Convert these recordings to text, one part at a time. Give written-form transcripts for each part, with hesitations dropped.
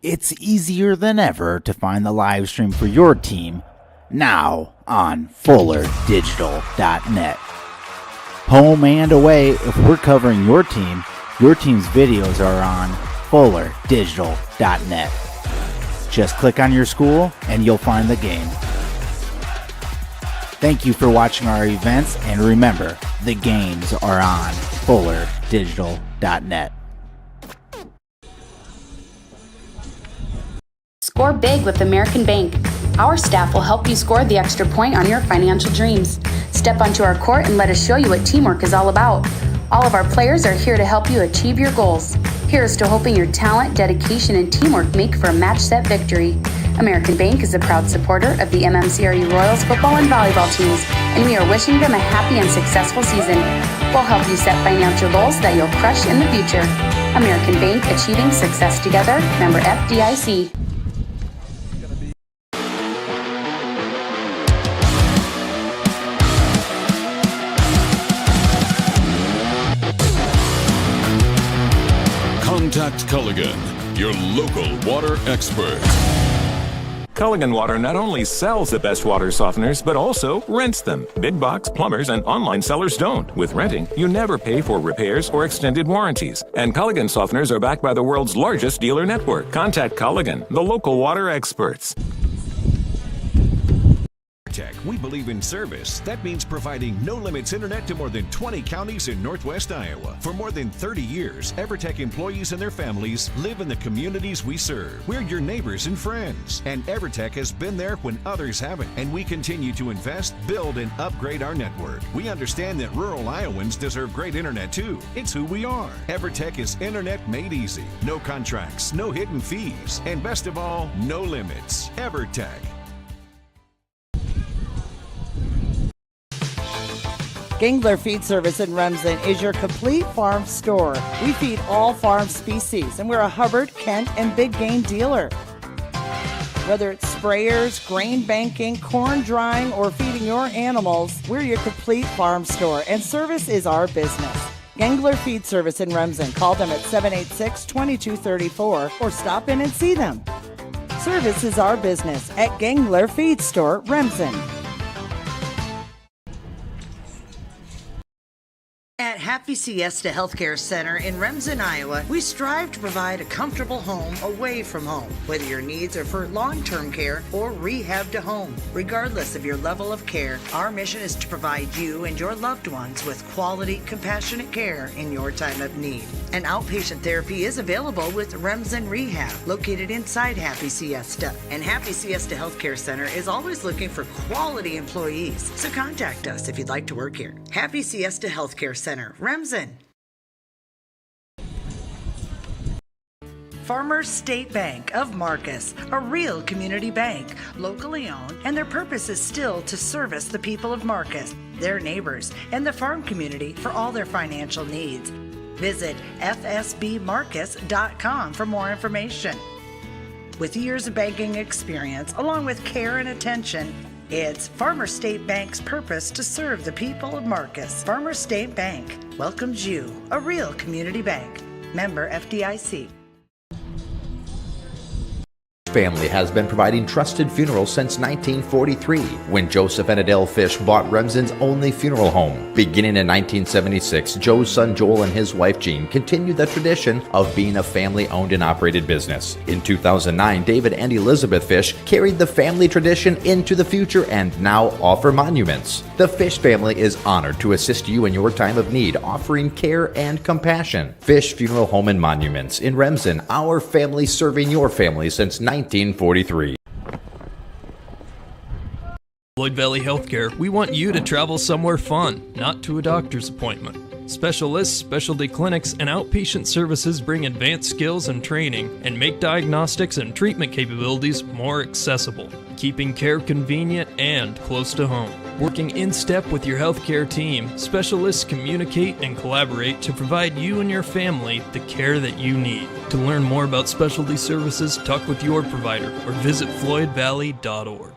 It's easier than ever to find the live stream for your team now on FullerDigital.net. Home and away, if we're covering your team's videos are on FullerDigital.net. Just click on your school and you'll find the game. Thank you for watching our events, and remember, the games are on FullerDigital.net. Score big with American Bank. Our staff will help you score the extra point on your financial dreams. Step onto our court and let us show you what teamwork is all about. All of our players are here to help you achieve your goals. Here's to hoping your talent, dedication, and teamwork make for a match set victory. American Bank is a proud supporter of the MMCRU Royals football and volleyball teams, and we are wishing them a happy and successful season. We'll help you set financial goals that you'll crush in the future. American Bank, achieving success together. Member FDIC. Contact Culligan, your local water expert. Culligan Water not only sells the best water softeners, but also rents them. Big box plumbers and online sellers don't. With renting, you never pay for repairs or extended warranties. And Culligan softeners are backed by the world's largest dealer network. Contact Culligan, the local water experts. We believe in service. That means providing no-limits internet to more than 20 counties in Northwest Iowa. For more than 30 years, EverTech employees and their families live in the communities we serve. We're your neighbors and friends. And EverTech has been there when others haven't. And we continue to invest, build, and upgrade our network. We understand that rural Iowans deserve great internet too. It's who we are. EverTech is internet made easy. No contracts, no hidden fees, and best of all, no limits. EverTech. Gangler Feed Service in Remsen is your complete farm store. We feed all farm species, and we're a Hubbard, Kent, and Big Game dealer. Whether it's sprayers, grain banking, corn drying, or feeding your animals, we're your complete farm store, and service is our business. Gangler Feed Service in Remsen. Call them at 786-2234 or stop in and see them. Service is our business at Gangler Feed Store, Remsen. At Happy Siesta Healthcare Center in Remsen, Iowa, we strive to provide a comfortable home away from home, whether your needs are for long-term care or rehab to home. Regardless of your level of care, our mission is to provide you and your loved ones with quality, compassionate care in your time of need. An outpatient therapy is available with Remsen Rehab, located inside Happy Siesta. And Happy Siesta Healthcare Center is always looking for quality employees, so contact us if you'd like to work here. Happy Siesta Healthcare Center, Remsen. Farmers State Bank of Marcus, a real community bank, locally owned, and their purpose is still to service the people of Marcus, their neighbors, and the farm community for all their financial needs. Visit fsbmarcus.com for more information. With years of banking experience, along with care and attention, it's Farmer State Bank's purpose to serve the people of Marcus. Farmer State Bank welcomes you, a real community bank. Member FDIC. Family has been providing trusted funerals since 1943, when Joseph and Adele Fish bought Remsen's only funeral home. Beginning in 1976, Joe's son Joel and his wife Jean continued the tradition of being a family-owned and operated business. In 2009, David and Elizabeth Fish carried the family tradition into the future and now offer monuments. The Fish family is honored to assist you in your time of need, offering care and compassion. Fish Funeral Home and Monuments in Remsen, our family serving your family since 1943. Floyd Valley Healthcare, we want you to travel somewhere fun, not to a doctor's appointment. Specialists, specialty clinics, and outpatient services bring advanced skills and training and make diagnostics and treatment capabilities more accessible, keeping care convenient and close to home. Working in step with your healthcare team, specialists communicate and collaborate to provide you and your family the care that you need. To learn more about specialty services, talk with your provider or visit floydvalley.org.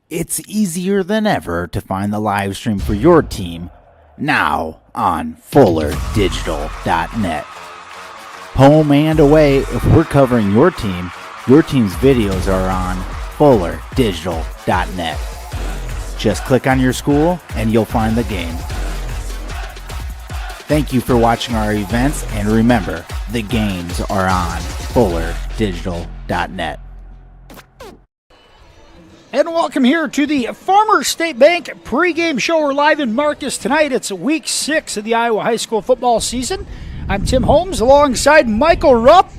It's easier than ever to find the live stream for your team now on FullerDigital.net. Home and away, if we're covering your team's videos are on fullerdigital.net. Just click on your school and you'll find the game. Thank you for watching our events, and remember, the games are on fullerdigital.net. And welcome here to the Farmers State Bank pregame show. We're live in Marcus tonight. It's week 6 of the Iowa high school football season. I'm Tim Holmes alongside Michael Rupp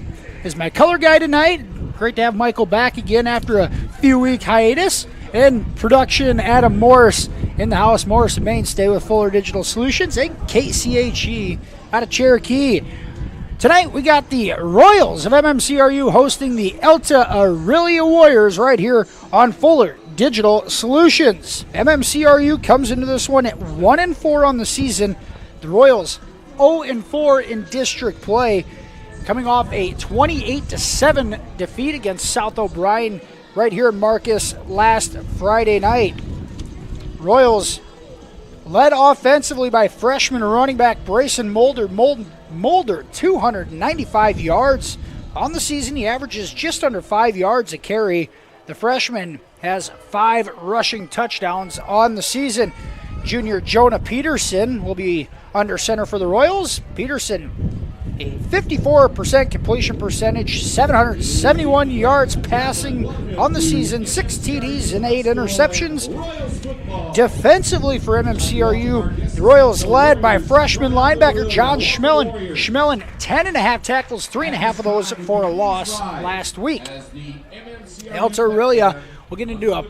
as my color guy tonight. Great to have Michael back again after a few-week hiatus. And production, Adam Morris in the house. Morris, a mainstay with Fuller Digital Solutions and KCHE out of Cherokee. Tonight we got the Royals of MMCRU hosting the Alta-Aurelia Warriors right here on Fuller Digital Solutions. MMCRU comes into this one at 1-4 on the season. The Royals 0-4 in district play, coming off a 28-7 defeat against South O'Brien right here in Marcus last Friday night. Royals led offensively by freshman running back Brayson Mulder. Mulder, 295 yards on the season. He averages just under 5 yards a carry. The freshman has 5 rushing touchdowns on the season. Junior Jonah Peterson will be under center for the Royals. Peterson, a 54% completion percentage, 771 yards passing on the season, 6 TDs and 8 interceptions. Defensively for MMCRU, the Royals led by freshman linebacker John Schmellen. Schmellen, 10.5 tackles, 3.5 of those for a loss last week. Alta-Aurelia, we'll get into a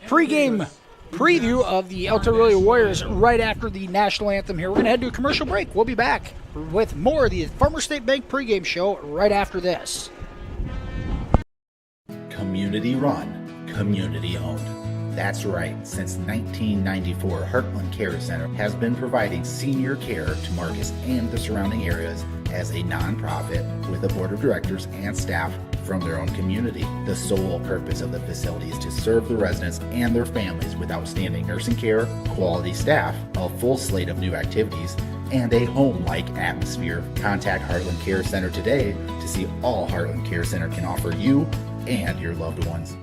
pregame preview of the Alta-Aurelia Warriors right after the national anthem here. We're going to head to a commercial break. We'll be back with more of the Farmers State Bank pregame show right after this. Community run, community owned. That's right, since 1994, Heartland Care Center has been providing senior care to Marcus and the surrounding areas as a nonprofit with a board of directors and staff from their own community. The sole purpose of the facility is to serve the residents and their families with outstanding nursing care, quality staff, a full slate of new activities, and a home-like atmosphere. Contact Heartland Care Center today to see all Heartland Care Center can offer you and your loved ones.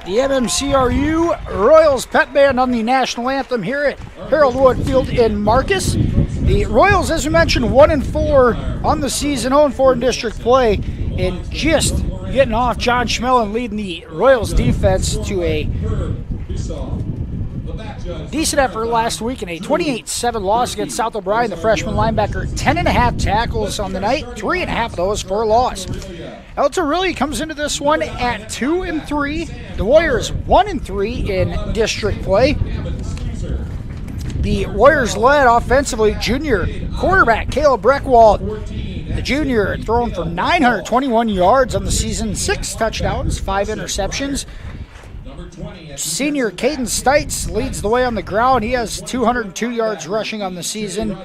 The MMCRU Royals Pep Band on the national anthem here at Harold Wood Field in Marcus. The Royals, as we mentioned, 1-4 on the season, 0-4 in district play, and just getting off. John Schmellen leading the Royals defense to a decent effort last week in a 28-7 loss against South O'Brien. The freshman linebacker, 10.5 tackles on the night, 3.5 of those for a loss. Alta-Aurelia comes into this one at 2-3. The Warriors 1-3 in district play. The Warriors led offensively junior quarterback Caleb Breckwald. The junior thrown for 921 yards on the season, 6 touchdowns, 5 interceptions. Senior Caden Stites leads the way on the ground. He has 202 yards rushing on the season,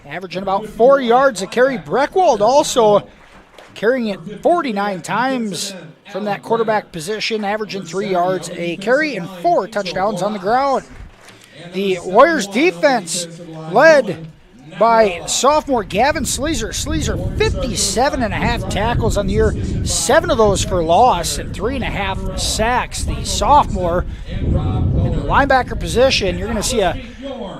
averaging about 4 yards a carry. Breckwald also carrying it 49 times from that quarterback position, averaging 3 yards a carry and 4 touchdowns on the ground. The Warriors defense led by sophomore Gavin Sleezer. Sleezer, 57.5 tackles on the year, 7 of those for loss and 3.5 sacks. The sophomore in the linebacker position, you're going to see a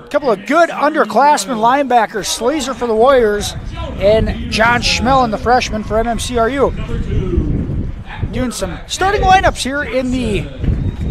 couple of good underclassmen linebackers, Sleezer for the Warriors and John Schmellen, the freshman for MMCRU. Doing some starting lineups here in the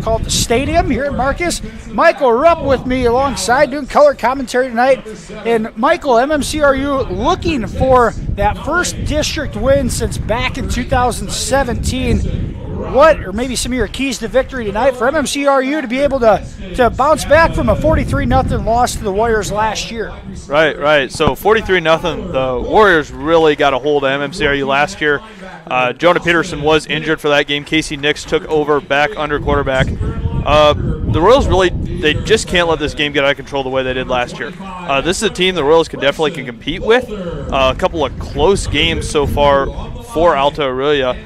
call it the stadium here at Marcus. Michael Rupp with me alongside doing color commentary tonight. And Michael, MMCRU looking for that first district win since back in 2017. What, or maybe some of your keys to victory tonight for MMCRU to be able to bounce back from a 43-0 loss to the Warriors last year? Right. So 43-0, the Warriors really got a hold of MMCRU last year. Jonah Peterson was injured for that game. Casey Nix took over back under quarterback. The Royals they just can't let this game get out of control the way they did last year. This is a team the Royals can compete with. A couple of close games so far for Alta-Aurelia.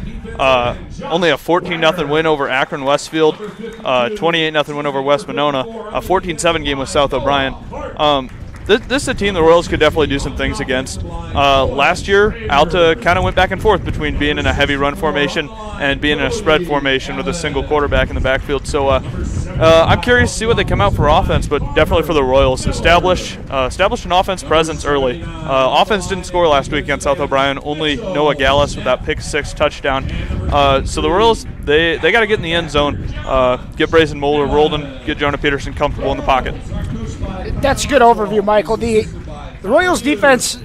Only a 14-0 win over Akron Westfield, 28-0 win over West Monona, a 14-7 game with South O'Brien. This is a team the Royals could definitely do some things against. Last year, Alta kind of went back and forth between being in a heavy run formation and being in a spread formation with a single quarterback in the backfield. So I'm curious to see what they come out for offense, but definitely for the Royals. Establish an offense presence early. Offense didn't score last week against South O'Brien, only Noah Gallus with that pick-6 touchdown. So the Royals, they got to get in the end zone, get Brazen Moeller rolled, and get Jonah Peterson comfortable in the pocket. That's a good overview, Michael. The Royals defense,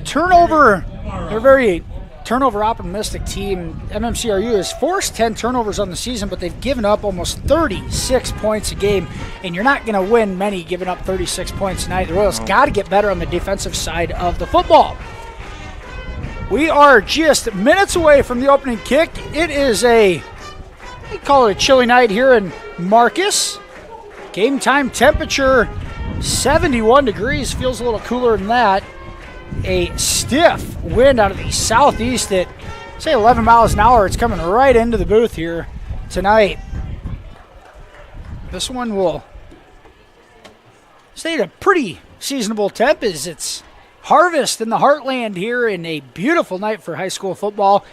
turnover, they're a very turnover-optimistic team. MMCRU has forced 10 turnovers on the season, but they've given up almost 36 points a game, and you're not going to win many giving up 36 points tonight. The Royals got to get better on the defensive side of the football. We are just minutes away from the opening kick. It is we call it a chilly night here in Marcus. Game time temperature 71 degrees, feels a little cooler than that. A stiff wind out of the southeast at, say, 11 miles an hour. It's coming right into the booth here tonight. This one will stay at a pretty seasonable temp as it's harvest in the heartland here, and a beautiful night for high school football.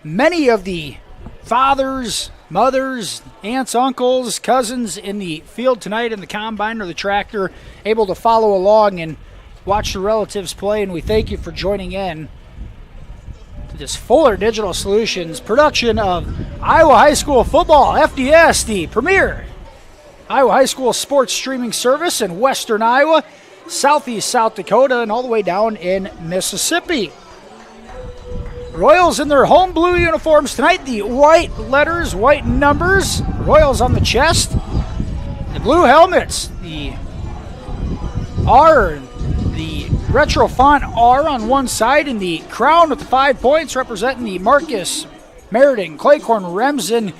Many of the fathers, mothers, aunts, uncles, cousins in the field tonight in the combine or the tractor able to follow along and watch the relatives play, and we thank you for joining in to this Fuller Digital Solutions production of Iowa High School Football, FDS, the premier Iowa High School sports streaming service in western Iowa, southeast South Dakota, and all the way down in Mississippi. Royals in their home blue uniforms tonight, the white letters, white numbers, Royals on the chest, the blue helmets, the R, the retro font R on one side, and the crown with the 5 points representing the Marcus, Meriden, Claycorn, Remsen,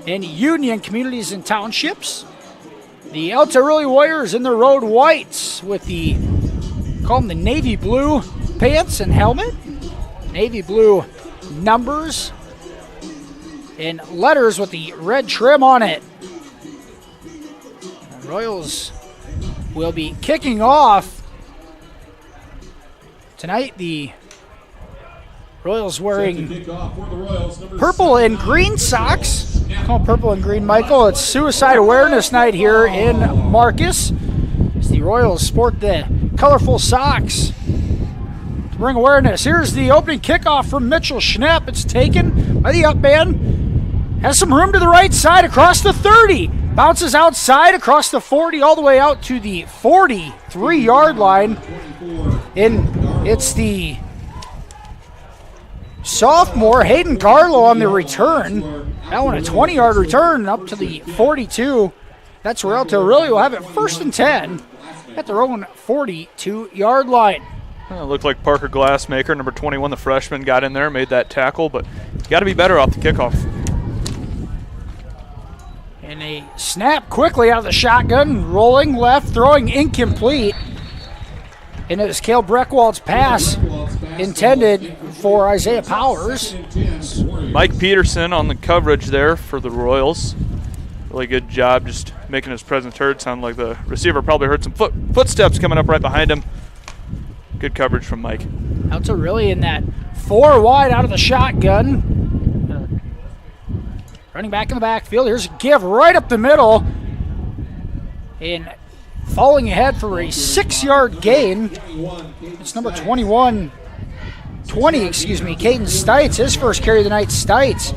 and Union communities and townships. The Alta-Aurelia Warriors in their road whites with call them the navy blue pants and helmet, navy blue numbers, and letters with the red trim on it. The Royals will be kicking off tonight. The Royals wearing purple and green socks. Call purple and green, Michael. It's Suicide Awareness Night here in Marcus. As the Royals sport the colorful socks to bring awareness. Here's the opening kickoff from Mitchell Schnepp. It's taken by the up man. Has some room to the right side across the 30. Bounces outside across the 40 all the way out to the 43-yard line. And it's the sophomore Hayden Garlow on the return. That one a 20-yard return up to the 42. That's where Alta-Aurelia will have it first and 10 at their own 42-yard line. It looked like Parker Glassmaker, number 21, the freshman, got in there, made that tackle, but you got to be better off the kickoff. And a snap quickly out of the shotgun, rolling left, throwing incomplete. And it was Cale Breckwald's pass intended for Isaiah Powers. Mike Peterson on the coverage there for the Royals. Really good job just making his presence heard. Sounded like the receiver probably heard some footsteps coming up right behind him. Good coverage from Mike. Alta really in that 4 wide out of the shotgun. Running back in the backfield. Here's a give right up the middle. And falling ahead for a 6-yard gain. It's number 21, Caden Stites, his first carry of the night. Stites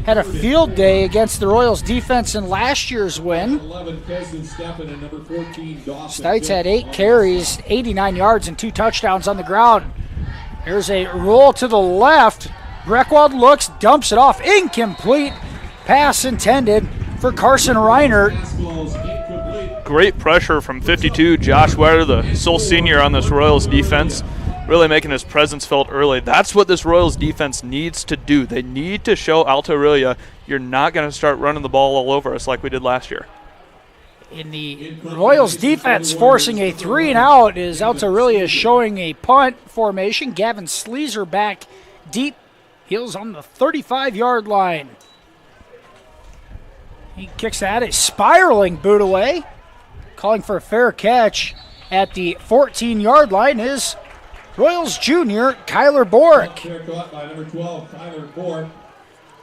had a field day against the Royals defense in last year's win. Stites had 8 carries, 89 yards, and 2 touchdowns on the ground. Here's a roll to the left. Breckwald looks, dumps it off, incomplete. Pass intended for Carson Reinert. Great pressure from 52, Josh Wetter, the sole senior on this Royals defense, really making his presence felt early. That's what this Royals defense needs to do. They need to show Alta-Aurelia you're not going to start running the ball all over us like we did last year. In the Royals defense forcing a 3-and-out as Alta-Aurelia is showing a punt formation. Gavin Sleazer back deep. Heels on the 35-yard line. He kicks that, a spiraling boot away. Calling for a fair catch at the 14-yard line is Royals junior Kyler Bork.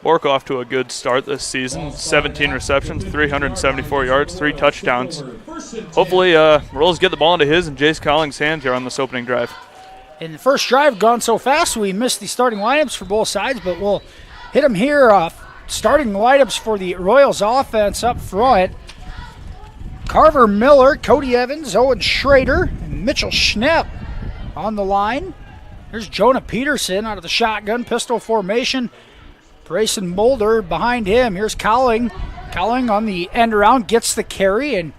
Bork off to a good start this season. 17 receptions, 374 yards, 3 touchdowns. Hopefully, Royals get the ball into his and Jace Collins' hands here on this opening drive. In the first drive, gone so fast, we missed the starting lineups for both sides, but we'll hit them here. Starting lineups for the Royals offense up front. Carver Miller, Cody Evans, Owen Schrader, and Mitchell Schnepp on the line. There's Jonah Peterson out of the shotgun, pistol formation. Grayson Mulder behind him. Here's Cowling. Cowling on the end around, gets the carry and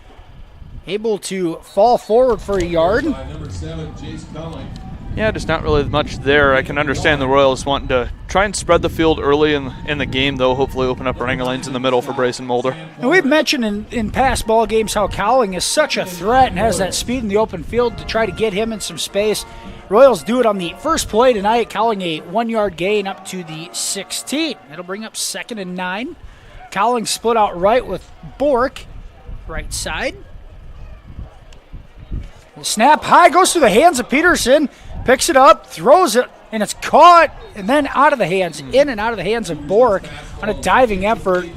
able to fall forward for a yard. Yeah, just not really much there. I can understand the Royals wanting to try and spread the field early in the game, though, hopefully open up running lanes in the middle for Brayson Mulder. And we've mentioned in past ball games how Cowling is such a threat and has that speed in the open field to try to get him in some space. Royals do it on the first play tonight, Cowling a 1-yard gain up to the 16. It'll bring up 2nd and 9. Cowling split out right with Bork, right side. The snap high, goes through the hands of Peterson. Picks it up, throws it, and it's caught, and then out of the hands, in and out of the hands of Bork on a diving effort.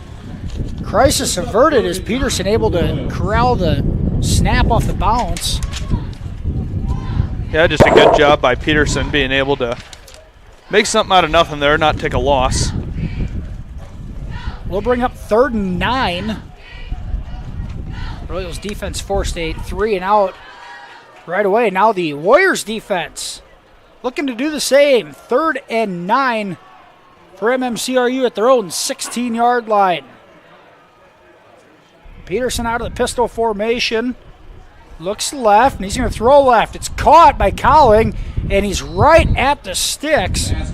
Crisis averted as Peterson able to corral the snap off the bounce. Yeah, just a good job by Peterson being able to make something out of nothing there, not take a loss. We'll bring up 3rd and 9. Royals defense forced a 3-and-out right away. Now the Warriors defense looking to do the same. 3rd and 9 for MMCRU at their own 16-yard line. Peterson out of the pistol formation. Looks left, and he's going to throw left. It's caught by Cowling, and he's right at the sticks. It's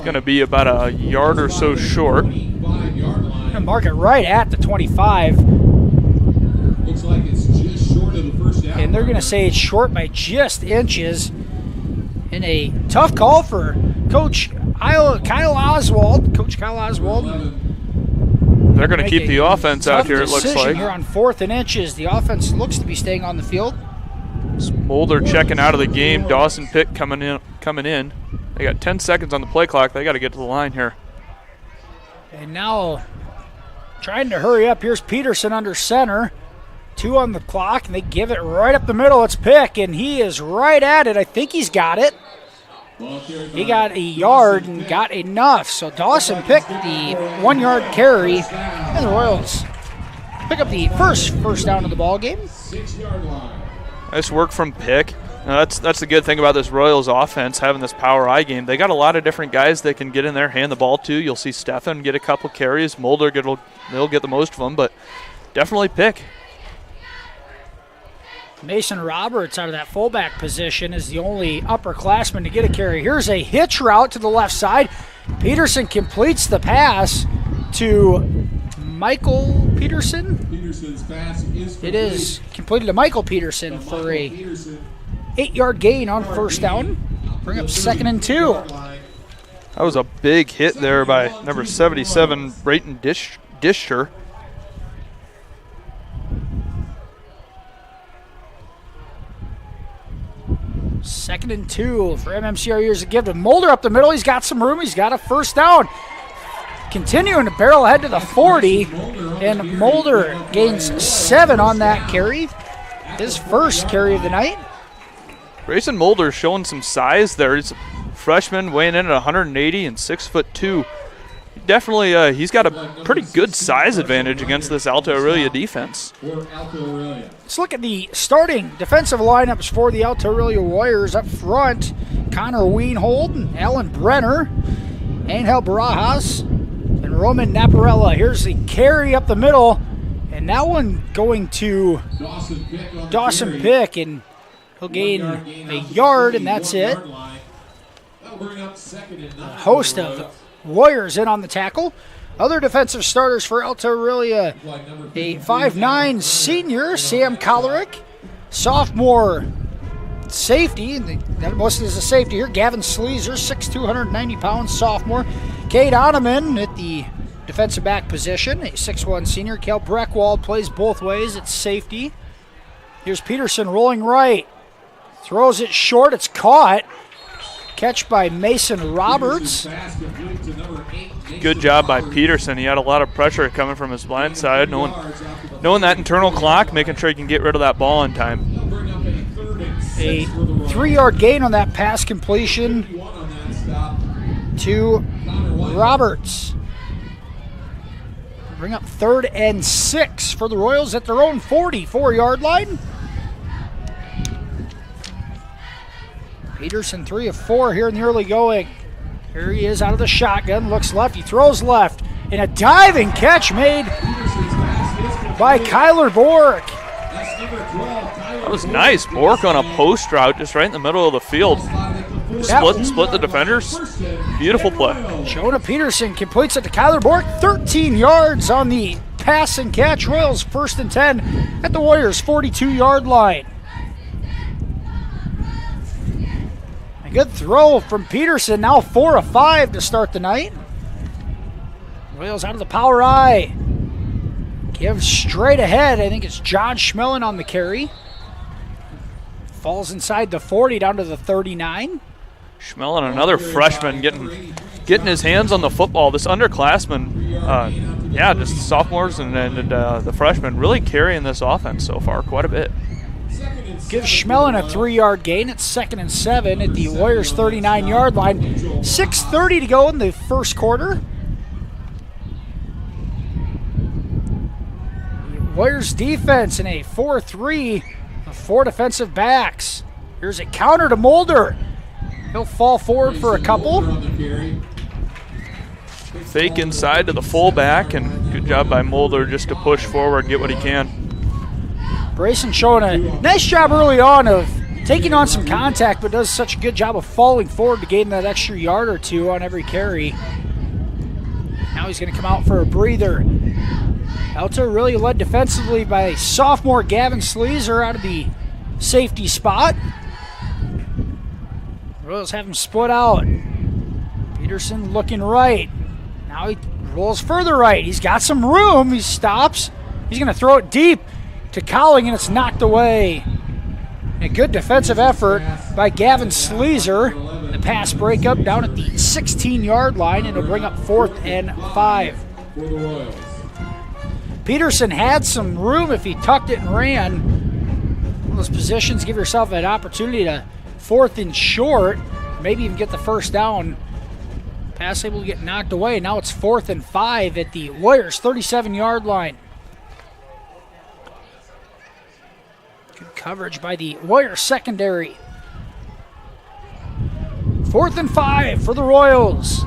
going to be about a yard or so short. And mark it right at the 25. Looks like it's just short of the first down. And they're going to say it's short by just inches. In a tough call for Coach Kyle Oswald. Coach Kyle Oswald. They're going to keep the offense out here, it looks like. Here on 4th and inches. The offense looks to be staying on the field. Mulder checking out of the game. Dawson Pitt coming in. They got 10 seconds on the play clock. They got to get to the line here. And now trying to hurry up. Here's Peterson under center. 2 on the clock, and they give it right up the middle. It's Pick, and he is right at it. I think he's got it. He got a yard and got enough. So Dawson picked the 1-yard carry, and the Royals pick up the first down of the ball game. 6-yard line. Nice work from Pick. Now that's the good thing about this Royals offense, having this power I game. They got a lot of different guys they can get in there, hand the ball to. You'll see Stefan get a couple carries. Mulder they'll get the most of them, but definitely Pick. Mason Roberts out of that fullback position is the only upperclassman to get a carry. Here's a hitch route to the left side. Peterson completes the pass to Michael Peterson. Peterson's pass is complete. It is completed to Michael Peterson for a 8-yard gain on first down. Bring up 2nd and 2. That was a big hit there by number 77, Brayton Disher. Second and 2 for MMCRU to give to Mulder up the middle. He's got some room. He's got a first down. Continuing to barrel ahead to the 40, and Mulder gains 7 on that carry. His first carry of the night. Grayson Mulder showing some size there. He's freshman, weighing in at 180 and 6'2". Definitely, he's got a pretty good size advantage against this Alta-Aurelia defense. Let's look at the starting defensive lineups for the Alta-Aurelia Warriors. Up front, Connor Wienhold and Alan Brenner, Angel Barajas, and Roman Naparella. Here's the carry up the middle, and that one going to Dawson Pick, and he'll gain a yard, and that's it. A host of Warriors in on the tackle. Other defensive starters for Alta-Aurelia, a 5'9 senior, Sam Kollerick, sophomore safety, and that mostly is a safety here, Gavin Sleezer, 6'2", 190 pounds, sophomore. Cade Oneman at the defensive back position, a 6'1 senior. Kel Breckwald plays both ways at safety. Here's Peterson rolling right, throws it short, it's caught. Catch by Mason Roberts. Good job by Peterson. He had a lot of pressure coming from his blind side, knowing that internal clock, making sure he can get rid of that ball in time. A 3-yard gain on that pass completion to Roberts. Bring up 3rd and 6 for the Royals at their own 44-yard line. Peterson 3 of 4 here in the early going. Here he is out of the shotgun, looks left, he throws left, and a diving catch made by Kyler Bork. That was nice. Bork on a post route just right in the middle of the field. Split the defenders. Beautiful play. Jonah Peterson completes it to Kyler Bork. 13 yards on the pass and catch. Royals 1st and 10 at the Warriors' 42-yard line. A good throw from Peterson, now 4 of 5 to start the night. Royals out of the power eye. Gives straight ahead. I think it's John Schmellen on the carry. Falls inside the 40 down to the 39. Schmellen, another freshman, getting his hands on the football. This underclassman, just sophomores and the freshmen really carrying this offense so far quite a bit. Gives Schmellen a 3-yard gain. It's 2nd and 7 at the Warriors' 39-yard line. 6:30 to go in the first quarter. The Warriors defense in a 4-3 of 4 defensive backs. Here's a counter to Mulder. He'll fall forward for a couple. Fake inside to the fullback, and good job by Mulder just to push forward, get what he can. Brayson showing a nice job early on of taking on some contact, but does such a good job of falling forward to gain that extra yard or 2 on every carry. Now he's going to come out for a breather. Alta-Aurelia led defensively by sophomore Gavin Sleezer out of the safety spot. Royals have him split out. Peterson looking right. Now he rolls further right. He's got some room. He stops. He's going to throw it deep to Colling, and it's knocked away. A good defensive effort by Gavin Sleezer. The pass breakup down at the 16-yard line, and it'll bring up 4th and 5. Peterson had some room if he tucked it and ran. One of those positions, give yourself an opportunity to 4th and short, maybe even get the first down. Pass able to get knocked away. Now it's 4th and 5 at the Warriors' 37-yard line. Good coverage by the Warriors secondary. 4th and 5 for the Royals.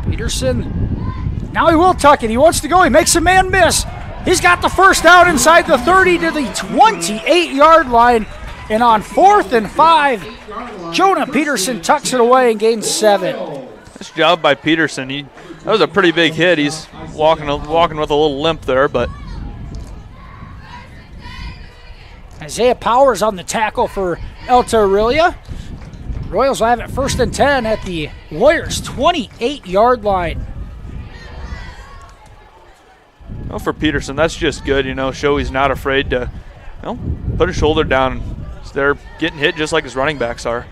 Peterson, now he will tuck it. He wants to go. He makes a man miss. He's got the first down inside the 30 to the 28-yard line. And on 4th and 5, Jonah Peterson tucks it away and gains 7. Nice job by Peterson. That was a pretty big hit. He's walking with a little limp there, but Isaiah Powers on the tackle for Alta-Aurelia. Royals will have it 1st and 10 at the Warriors' 28-yard line. Well, for Peterson, that's just good. Show he's not afraid to put his shoulder down. They're getting hit just like his running backs are.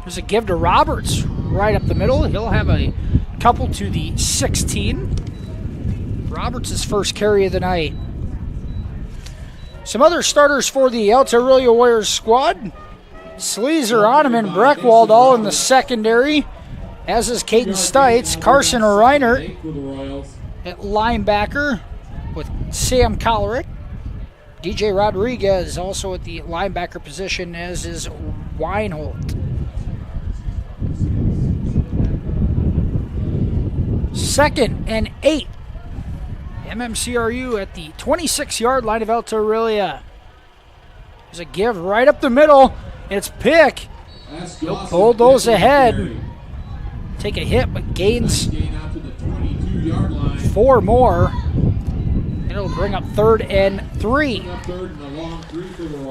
There's a give to Roberts right up the middle. He'll have a couple to the 16. Roberts' first carry of the night. Some other starters for the Alta-Aurelia Warriors squad. Sleazer, Oneman, Breckwald all in the secondary, as is Caden Stites. Carson Reiner at linebacker with Sam Kollerick. DJ Rodriguez also at the linebacker position, as is Weinholt. 2nd and 8. MMCRU at the 26-yard line of Alta-Aurelia. There's a give right up the middle. It's Pick. He'll pull those ahead. Take a hit, but gains 4 more. It'll bring up 3rd and 3.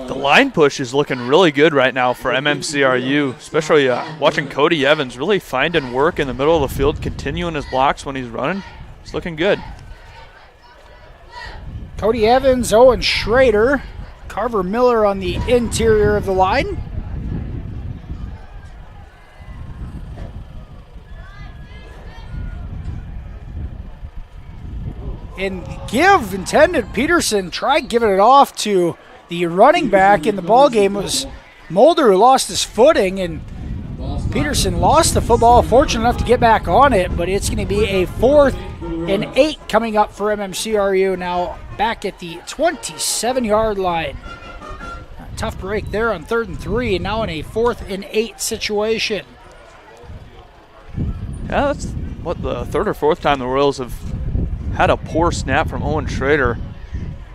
The line push is looking really good right now for MMCRU, especially watching Cody Evans really finding work in the middle of the field, continuing his blocks when he's running. It's looking good. Cody Evans, Owen Schrader, Carver Miller on the interior of the line. And give intended. Peterson tried giving it off to the running back in the ball game. It was Mulder who lost his footing, and Peterson lost the football. Fortunate enough to get back on it, but it's going to be a 4th and 8 coming up for MMCRU now back at the 27-yard line. Tough break there on 3rd and 3, and now in a 4th and 8 situation. Yeah, that's what, the 3rd or 4th time the Royals have had a poor snap from Owen Schrader.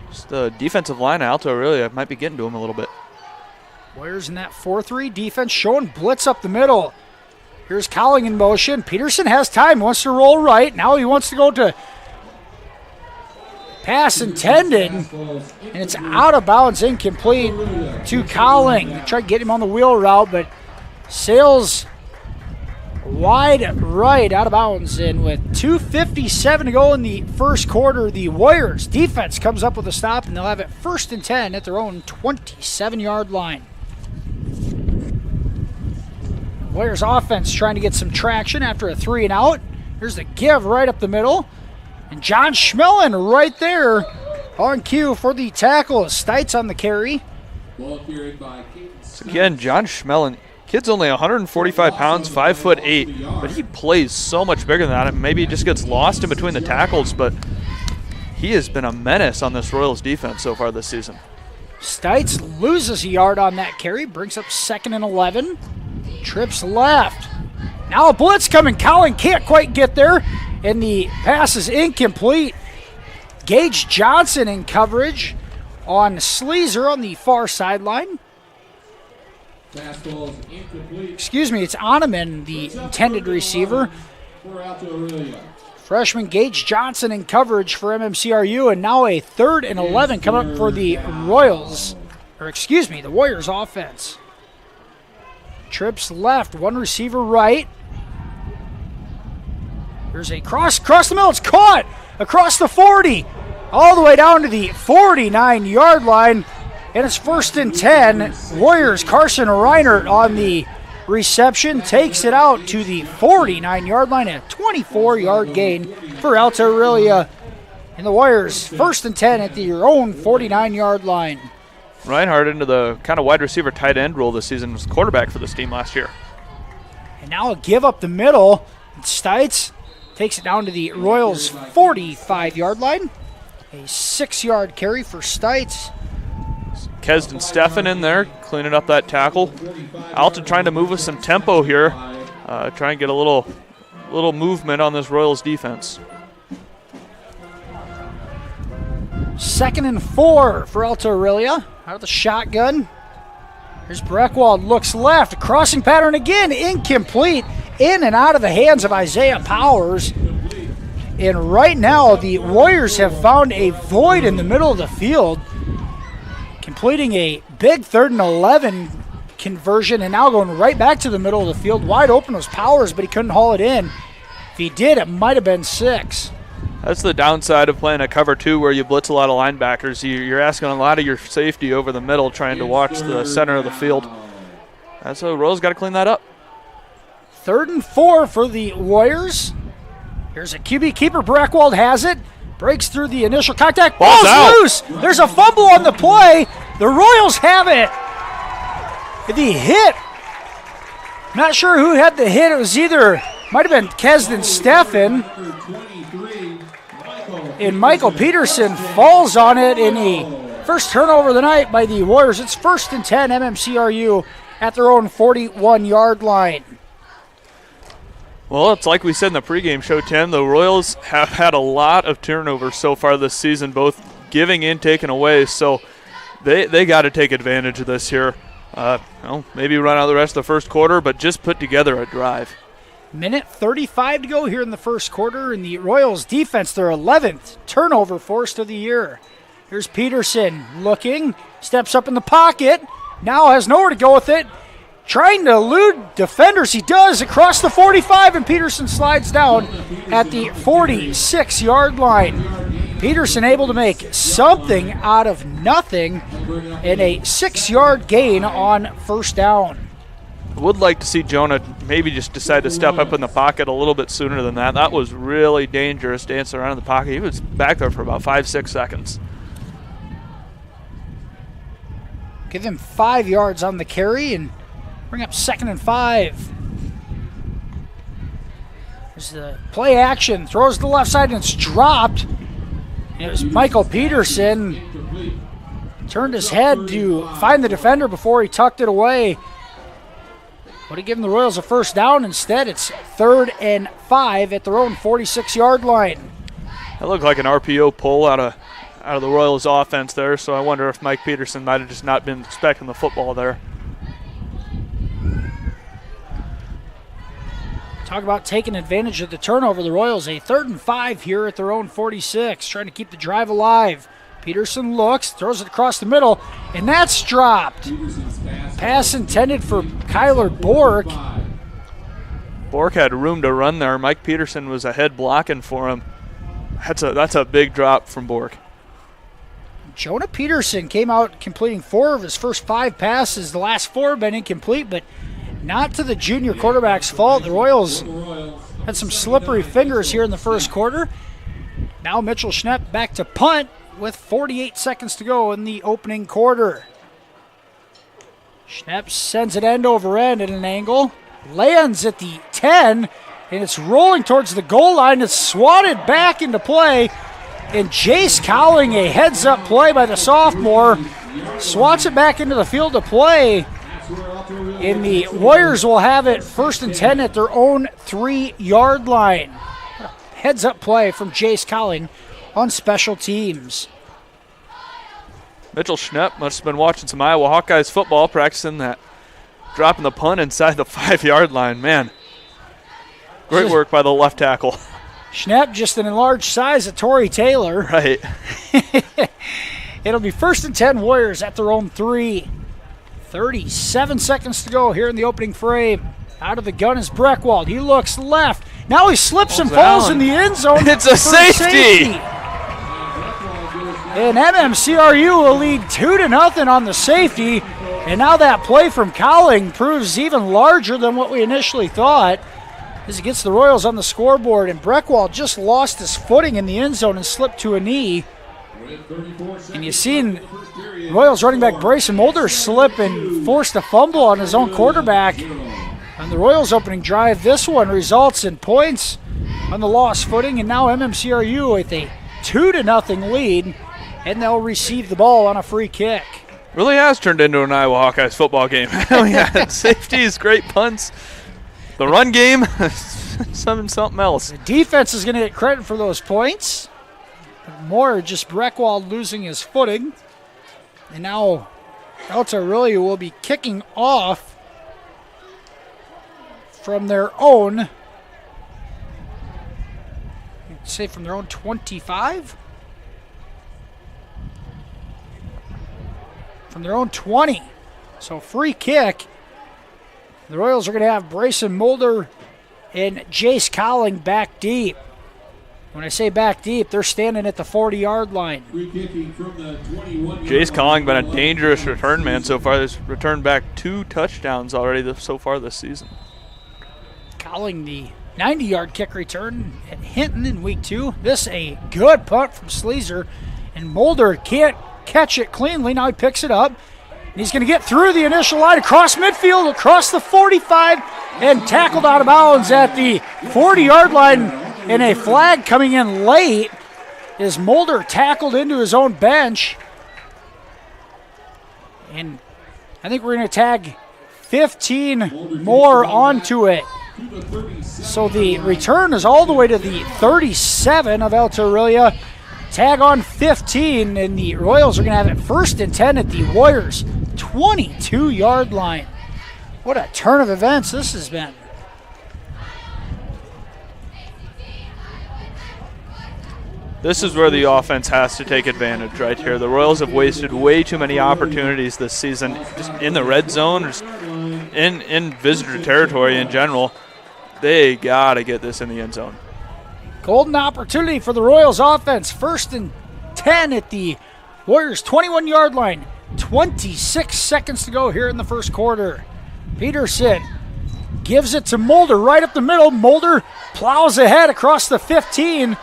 Just the defensive line at Alta-Aurelia might be getting to him a little bit. Warriors in that 4-3 defense showing blitz up the middle. Here's Cowling in motion. Peterson has time, wants to roll right. Now he wants to go to pass intended, and it's out of bounds, incomplete to Cowling. They tried to get him on the wheel route, but sails wide right, out of bounds. And with 2:57 to go in the first quarter, the Warriors defense comes up with a stop, and they'll have it 1st and 10 at their own 27-yard line. Warriors offense trying to get some traction after a 3 and out. Here's the give right up the middle. And John Schmellen right there on cue for the tackle. Stites on the carry. So again, John Schmellen, kid's only 145 pounds, 5'8", but he plays so much bigger than that. Maybe he just gets lost in between the tackles, but he has been a menace on this Royals defense so far this season. Stites loses a yard on that carry, brings up 2nd and 11. Trips left. Now a blitz coming. Cowling can't quite get there, and the pass is incomplete. Gage Johnson in coverage on Sleazer on the far sideline. Excuse me, it's Oneman, the intended receiver. Freshman Gage Johnson in coverage for MMCRU, and now a 3rd and 11 coming up for the Royals, or excuse me, the Warriors offense. Trips left, one receiver right. Here's a cross the middle, it's caught across the 40, all the way down to the 49-yard line, and it's 1st and 10. Warriors, Carson Reiner on the reception, takes it out to the 49-yard line, a 24-yard gain for Alta-Aurelia, and the Warriors 1st and 10 at their own 49-yard line. Reinhardt into the kind of wide receiver tight end role this season, was quarterback for this team last year. And now a give up the middle. Stites takes it down to the Royals' 45-yard line. A 6-yard carry for Stites. Kesden Steffen in there, cleaning up that tackle. Alta trying to move with some tempo here, try and get a little movement on this Royals defense. 2nd and 4 for Alta-Aurelia. Out of the shotgun. Here's Breckwald, looks left. Crossing pattern again, incomplete. In and out of the hands of Isaiah Powers. And right now, the Warriors have found a void in the middle of the field, completing a big 3rd and 11 conversion, and now going right back to the middle of the field. Wide open was Powers, but he couldn't haul it in. If he did, it might have been 6. That's the downside of playing a cover 2 where you blitz a lot of linebackers. You're asking a lot of your safety over the middle, trying to watch the center of the field. That's so Royals got to clean that up. 3rd and 4 for the Warriors. Here's a QB keeper. Breckwald has it. Breaks through the initial contact. Ball's out. Loose. There's a fumble on the play. The Royals have it. The hit. Not sure who had the hit. It was might have been Kesden Steffen. And Michael Peterson falls on it in the first turnover of the night by the Warriors. It's 1st and 10, MMCRU at their own 41-yard line. Well, it's like we said in the pregame show, Tim. The Royals have had a lot of turnovers so far this season, both giving and taking away. So they got to take advantage of this here. Maybe run out the rest of the first quarter, but just put together a drive. Minute 35 to go here in the first quarter, and the Royals defense, their 11th turnover forced of the year. Here's Peterson looking, steps up in the pocket, now has nowhere to go with it. Trying to elude defenders, he does, across the 45, and Peterson slides down at the 46-yard line. Peterson able to make something out of nothing in a 6-yard gain on first down. I would like to see Jonah maybe just decide to step up in the pocket a little bit sooner than that. That was really dangerous, dancing around in the pocket. He was back there for about 5-6 seconds. Give him 5 yards on the carry and bring up 2nd and 5. There's the play action, throws to the left side, and it's dropped. It was Michael Peterson. Turned his head to find the defender before he tucked it away. Would have given the Royals a first down. Instead, it's 3rd and 5 at their own 46-yard line. That looked like an RPO pull out of the Royals offense there, so I wonder if Mike Peterson might have just not been expecting the football there. Talk about taking advantage of the turnover. The Royals a 3rd and 5 here at their own 46, trying to keep the drive alive. Peterson looks, throws it across the middle, and that's dropped. Pass intended for Kyler Bork. Bork had room to run there. Mike Peterson was ahead blocking for him. That's a big drop from Bork. Jonah Peterson came out completing 4 of his first 5 passes. The last 4 have been incomplete, but not to the junior quarterback's fault. The Royals had some slippery fingers here in the first quarter. Now Mitchell Schnepp back to punt with 48 seconds to go in the opening quarter. Schnepp sends it end over end at an angle. Lands at the 10, and it's rolling towards the goal line. It's swatted back into play, and Jace Cowling, a heads-up play by the sophomore, swats it back into the field of play. And the Warriors will have it 1st and 10 at their own 3-yard line. Heads-up play from Jace Cowling on special teams. Mitchell Schnepp must have been watching some Iowa Hawkeyes football, practicing that, dropping the punt inside the 5-yard line. Man, great work by the left tackle. Schnepp just an enlarged size of Torrey Taylor. Right. It'll be 1st and 10 Warriors at their own 3. 37 seconds to go here in the opening frame. Out of the gun is Breckwald. He looks left. Now he slips and falls in the end zone. It's a safety. And MMCRU will lead 2-0 on the safety. And now that play from Cowling proves even larger than what we initially thought as it gets the Royals on the scoreboard. And Breckwald just lost his footing in the end zone and slipped to a knee. And you've seen Royals running back Brayson Mulder slip and forced a fumble on his own quarterback. On the Royals opening drive, this one results in points on the lost footing, and now MMCRU with a 2-0 lead, and they'll receive the ball on a free kick. Really has turned into an Iowa Hawkeyes football game. We had safeties, great punts. The run game, something else. The defense is going to get credit for those points. More just Breckwald losing his footing. And now Alta-Aurelia will be kicking off from their own, say from their own 25? From their own 20. So free kick. The Royals are going to have Brayson Mulder and Jace Cowling back deep. When I say back deep, they're standing at the 40-yard line. Jace Cowling been a dangerous return man so far. He's returned back 2 touchdowns already so far this season. Cowling, the 90-yard kick return at Hinton in week 2. This a good punt from Sleazer, and Mulder can't catch it cleanly. Now he picks it up, and he's going to get through the initial line, across midfield, across the 45, and tackled out of bounds at the 40-yard line, and a flag coming in late as Mulder tackled into his own bench. And I think we're going to tag 15 more onto it. So the return is all the way to the 37 of Alta-Aurelia. Tag on 15, and the Royals are going to have it 1st and 10 at the Warriors' 22-yard line. What a turn of events this has been. This is where the offense has to take advantage right here. The Royals have wasted way too many opportunities this season, just in the red zone, just in visitor territory in general. They got to get this in the end zone. Golden opportunity for the Royals offense. 1st and 10 at the Warriors' 21-yard line. 26 seconds to go here in the first quarter. Peterson gives it to Mulder right up the middle. Mulder plows ahead across the 15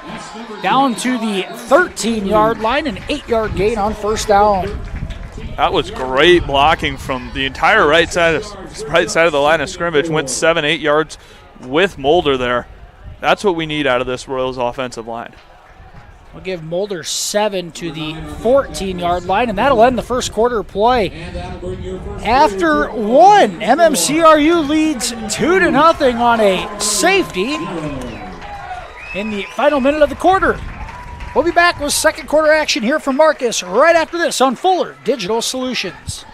down to the 13-yard line, an 8-yard gain on 1st down. That was great blocking from the entire right side of the line of scrimmage. Went 7-8 yards with Mulder there. That's what we need out of this Royals offensive line. We'll give Mulder 7 to the 14-yard line, and that'll end the first quarter play. After one, MMCRU leads 2-0 on a safety in the final minute of the quarter. We'll be back with second quarter action here from Marcus right after this on Fuller Digital Solutions.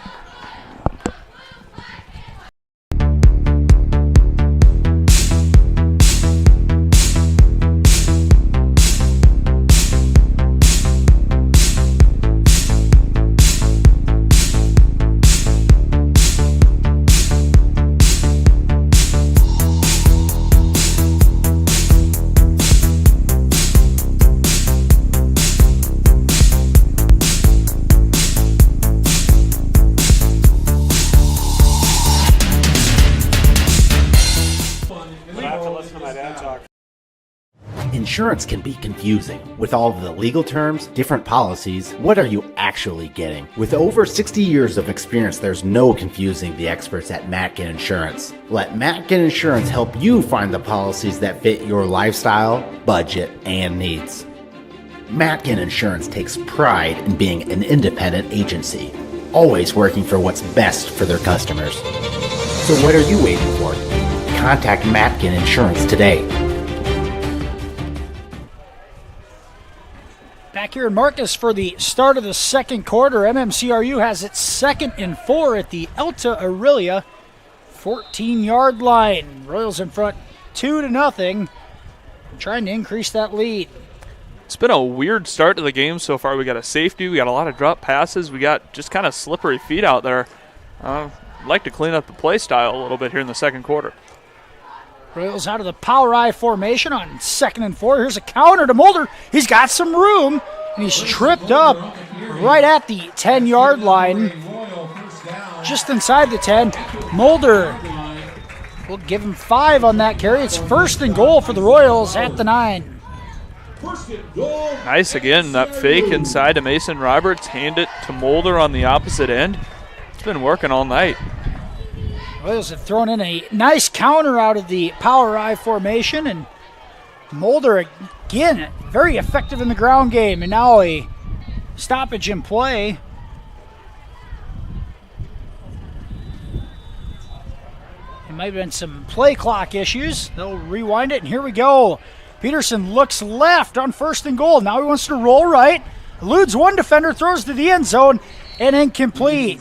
Insurance can be confusing. With all of the legal terms, different policies, what are you actually getting? With over 60 years of experience, there's no confusing the experts at Matkin Insurance. Let Matkin Insurance help you find the policies that fit your lifestyle, budget, and needs. Matkin Insurance takes pride in being an independent agency, always working for what's best for their customers. So what are you waiting for? Contact Matkin Insurance today. Back here in Marcus for the start of the second quarter. MMCRU has its 2nd and 4 at the Alta-Aurelia 14-yard line. Royals in front 2-0, trying to increase that lead. It's been a weird start to the game so far. We got a safety, we got a lot of drop passes, we got just kind of slippery feet out there. I'd like to clean up the play style a little bit here in the second quarter. Royals out of the power I formation on 2nd and 4. Here's a counter to Mulder. He's got some room, and he's tripped up right at the 10-yard line. Just inside the 10. Mulder will give him 5 on that carry. It's 1st and goal for the Royals at the 9. Nice again, that fake inside to Mason Roberts. Hand it to Mulder on the opposite end. It's been working all night. Royals have thrown in a nice counter out of the power I formation, and Mulder again very effective in the ground game, and now a stoppage in play. There might have been some play clock issues. They'll rewind it, and here we go. Peterson looks left on 1st and goal. Now he wants to roll right. Eludes one defender, throws to the end zone, and incomplete.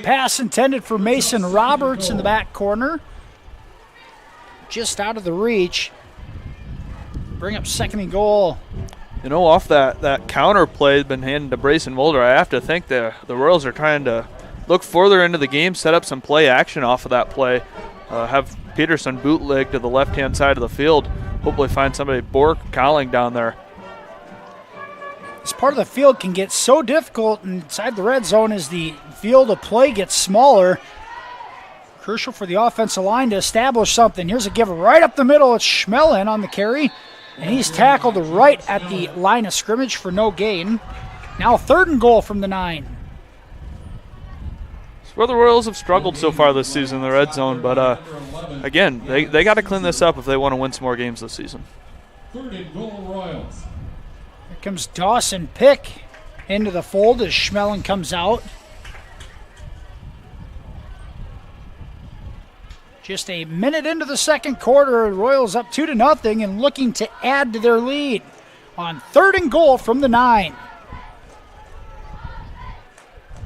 Pass intended for Mason Roberts in the back corner. Just out of the reach. Bring up 2nd and goal. You know, off that counter play been handed to Brayson Mulder, I have to think the Royals are trying to look further into the game, set up some play action off of that play. Have Peterson bootleg to the left-hand side of the field. Hopefully find somebody Bork calling down there. This part of the field can get so difficult inside the red zone as the field of play gets smaller. Crucial for the offensive line to establish something. Here's a give right up the middle. It's Schmelin on the carry, and he's tackled right at the line of scrimmage for no gain. Now 3rd and goal from the 9. It's where the Royals have struggled so far this season in the red zone, but again, they got to clean this up if they want to win some more games this season. 3rd and goal, Royals. Here comes Dawson Pick into the fold as Schmelin comes out. Just a minute into the second quarter, Royals up 2-0 and looking to add to their lead on 3rd and goal from the 9.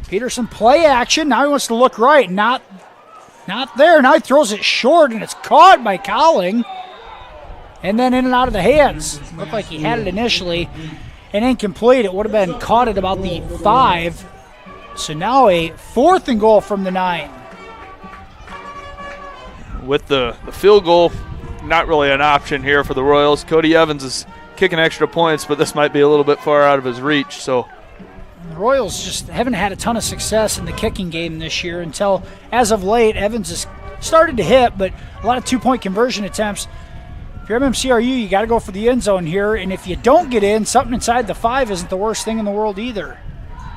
Peterson play action. Now he wants to look right. Not there. Now he throws it short, and it's caught by Cowling. And then in and out of the hands. Looked like he had it initially. And incomplete. It would have been caught at about the 5. So now a 4th and goal from the 9. With the field goal, not really an option here for the Royals. Cody Evans is kicking extra points, but this might be a little bit far out of his reach. So the Royals just haven't had a ton of success in the kicking game this year until, as of late, Evans has started to hit, but a lot of 2-point conversion attempts. If you're MMCRU, you got to go for the end zone here, and if you don't get in, something inside the 5 isn't the worst thing in the world either.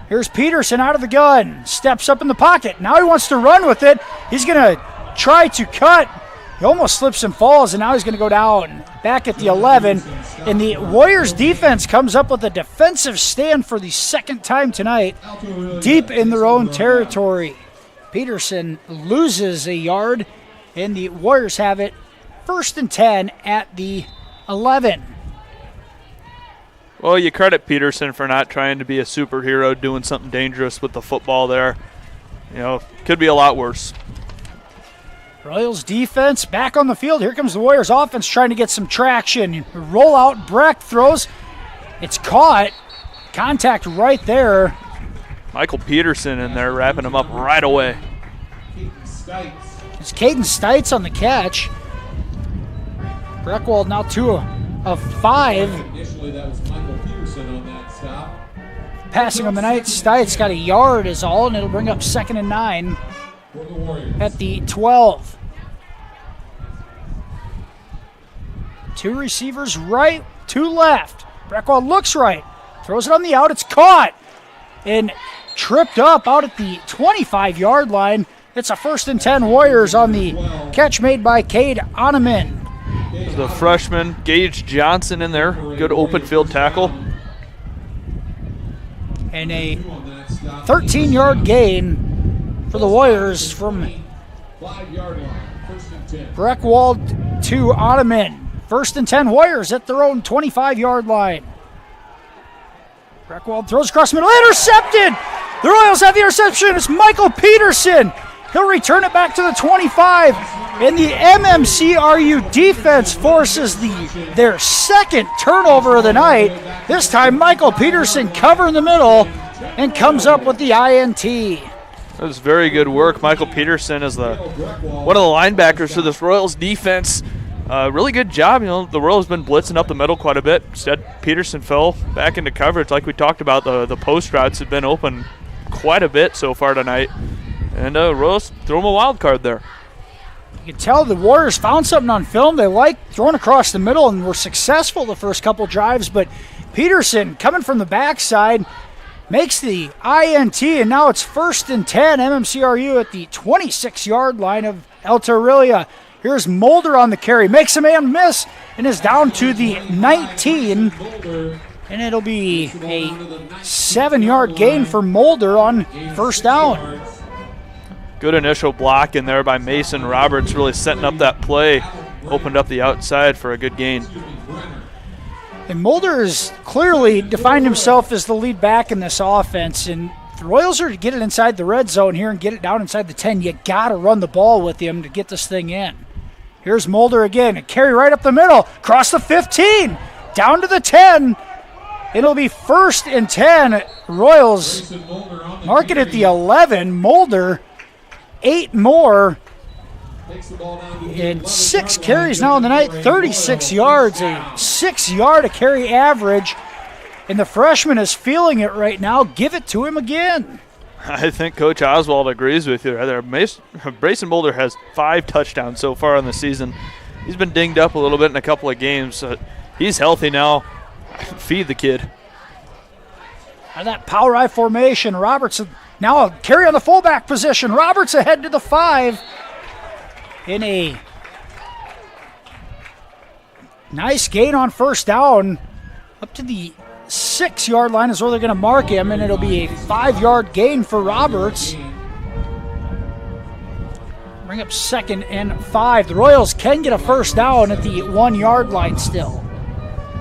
Here's Peterson out of the gun, steps up in the pocket. Now he wants to run with it. He's going to try to cut. He almost slips and falls, and now he's going to go down back at the 11. And the Warriors defense comes up with a defensive stand for the 2nd time tonight, deep in their own territory. Peterson loses a yard, and the Warriors have it 1st and 10 at the 11. Well, you credit Peterson for not trying to be a superhero, doing something dangerous with the football there. You know, could be a lot worse. Royals defense back on the field. Here comes the Warriors offense trying to get some traction. Roll out, Breck throws. It's caught. Contact right there. Michael Peterson in there wrapping him up right away. It's Caden Stites on the catch. Breckwald now 2 of 5. Initially, that was Michael Peterson on that stop. Passing on the night, Stites got a yard is all, and it'll bring up 2nd and 9 For the Warriors. at the 12. 2 receivers right, 2 left. Breckwald looks right, throws it on the out, it's caught, and tripped up out at the 25-yard line. It's a 1st and 10 Warriors on the catch made by Cade Oneman. The freshman, Gage Johnson in there, good open field tackle. And a 13-yard gain for the Warriors from 5-yard line, 1st and 10. Breckwald to Oneman. 1st and 10 Warriors at their own 25-yard line. Breckwald throws across the middle, intercepted! The Royals have the interception. It's Michael Peterson. He'll return it back to the 25. And the MMCRU defense forces their 2nd turnover of the night. This time Michael Peterson covering the middle and comes up with the INT. That was very good work. Michael Peterson is one of the linebackers for this Royals defense. Really good job. You know, the Royals have been blitzing up the middle quite a bit. Instead, Peterson fell back into coverage. Like we talked about, the post routes have been open quite a bit so far tonight. And Royals threw him a wild card there. You can tell the Warriors found something on film. They liked throwing across the middle and were successful the first couple drives. But Peterson, coming from the backside, makes the INT, and now it's 1st and 10, MMCRU at the 26-yard line of Alta-Aurelia. Here's Mulder on the carry, makes a man miss, and is down to the 19. And it'll be a 7-yard gain for Mulder on 1st down. Good initial block in there by Mason Roberts, really setting up that play. Opened up the outside for a good gain. And Mulder has clearly defined himself as the lead back in this offense. And if the Royals are to get it inside the red zone here and get it down inside the 10, you got to run the ball with him to get this thing in. Here's Mulder again. A carry right up the middle. Across the 15. Down to the 10. It'll be 1st and 10. Royals mark it at the 11. Mulder, 8 more. And 6 carries now in the night, 36 yards, a 6-yard a carry average. And the freshman is feeling it right now. Give it to him again. I think Coach Oswald agrees with you there. Brayson Mulder has 5 touchdowns so far in the season. He's been dinged up a little bit in a couple of games. He's healthy now. Feed the kid. And that power I formation, Roberts now a carry on the fullback position. Roberts ahead to the 5 in a nice gain on first down. Up to the 6-yard line is where they're going to mark him, and it'll be a 5-yard gain for Roberts. Bring up 2nd and 5. The Royals can get a first down at the 1-yard line still.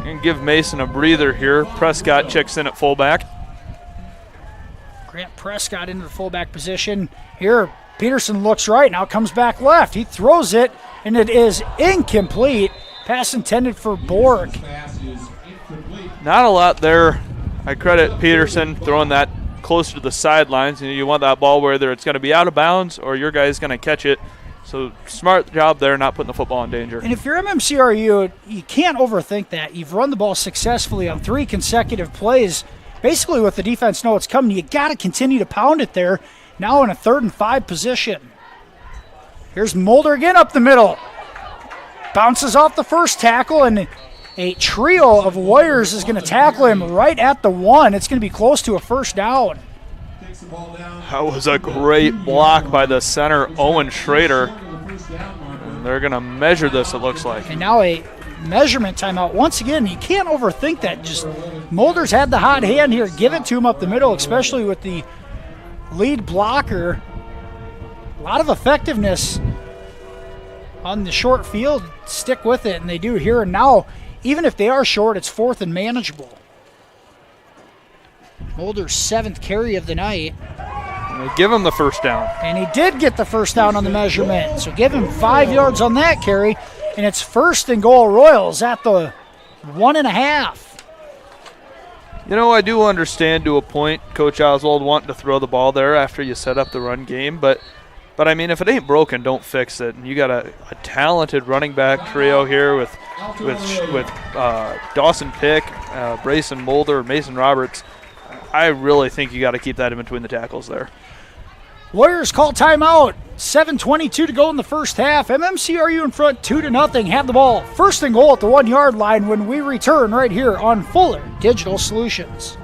And give Mason a breather here. Prescott checks in at fullback. Grant Prescott into the fullback position. Here, Peterson looks right, now comes back left. He throws it, and it is incomplete. Pass intended for Borg. Not a lot there. I credit Peterson throwing that closer to the sidelines. You want that ball whether it's going to be out of bounds or your guy's going to catch it. So smart job there, not putting the football in danger. And if you're MMCRU, you can't overthink that. You've run the ball successfully on 3 consecutive plays. Basically, with the defense know it's coming, you got to continue to pound it there. Now in a 3rd and 5 position. Here's Mulder again up the middle. Bounces off the first tackle, and a trio of Warriors is going to tackle him right at the 1. It's going to be close to a first down. That was a great block by the center, Owen Schrader. And they're going to measure this, it looks like. And now a measurement timeout. Once again, you can't overthink that. Just Mulder's had the hot hand here. Give it to him up the middle, especially with the lead blocker. A lot of effectiveness on the short field. Stick with it, and they do here and now. Even if they are short, it's 4th and manageable. Mulder's 7th carry of the night. And they give him the first down. And he did get the first down on the measurement. So give him 5 yards on that carry. And it's 1st and goal Royals at the 1.5. You know, I do understand to a point Coach Oswald wanting to throw the ball there after you set up the run game, but I mean, if it ain't broken, don't fix it. And you got a talented running back trio here with Dawson Pick, Brayson Mulder, Mason Roberts. I really think you got to keep that in between the tackles there. Warriors call timeout. 7:22 to go in the first half. MMCRU in front 2-0. Have the ball. 1st and goal at the 1-yard line when we return right here on Fuller Digital Solutions.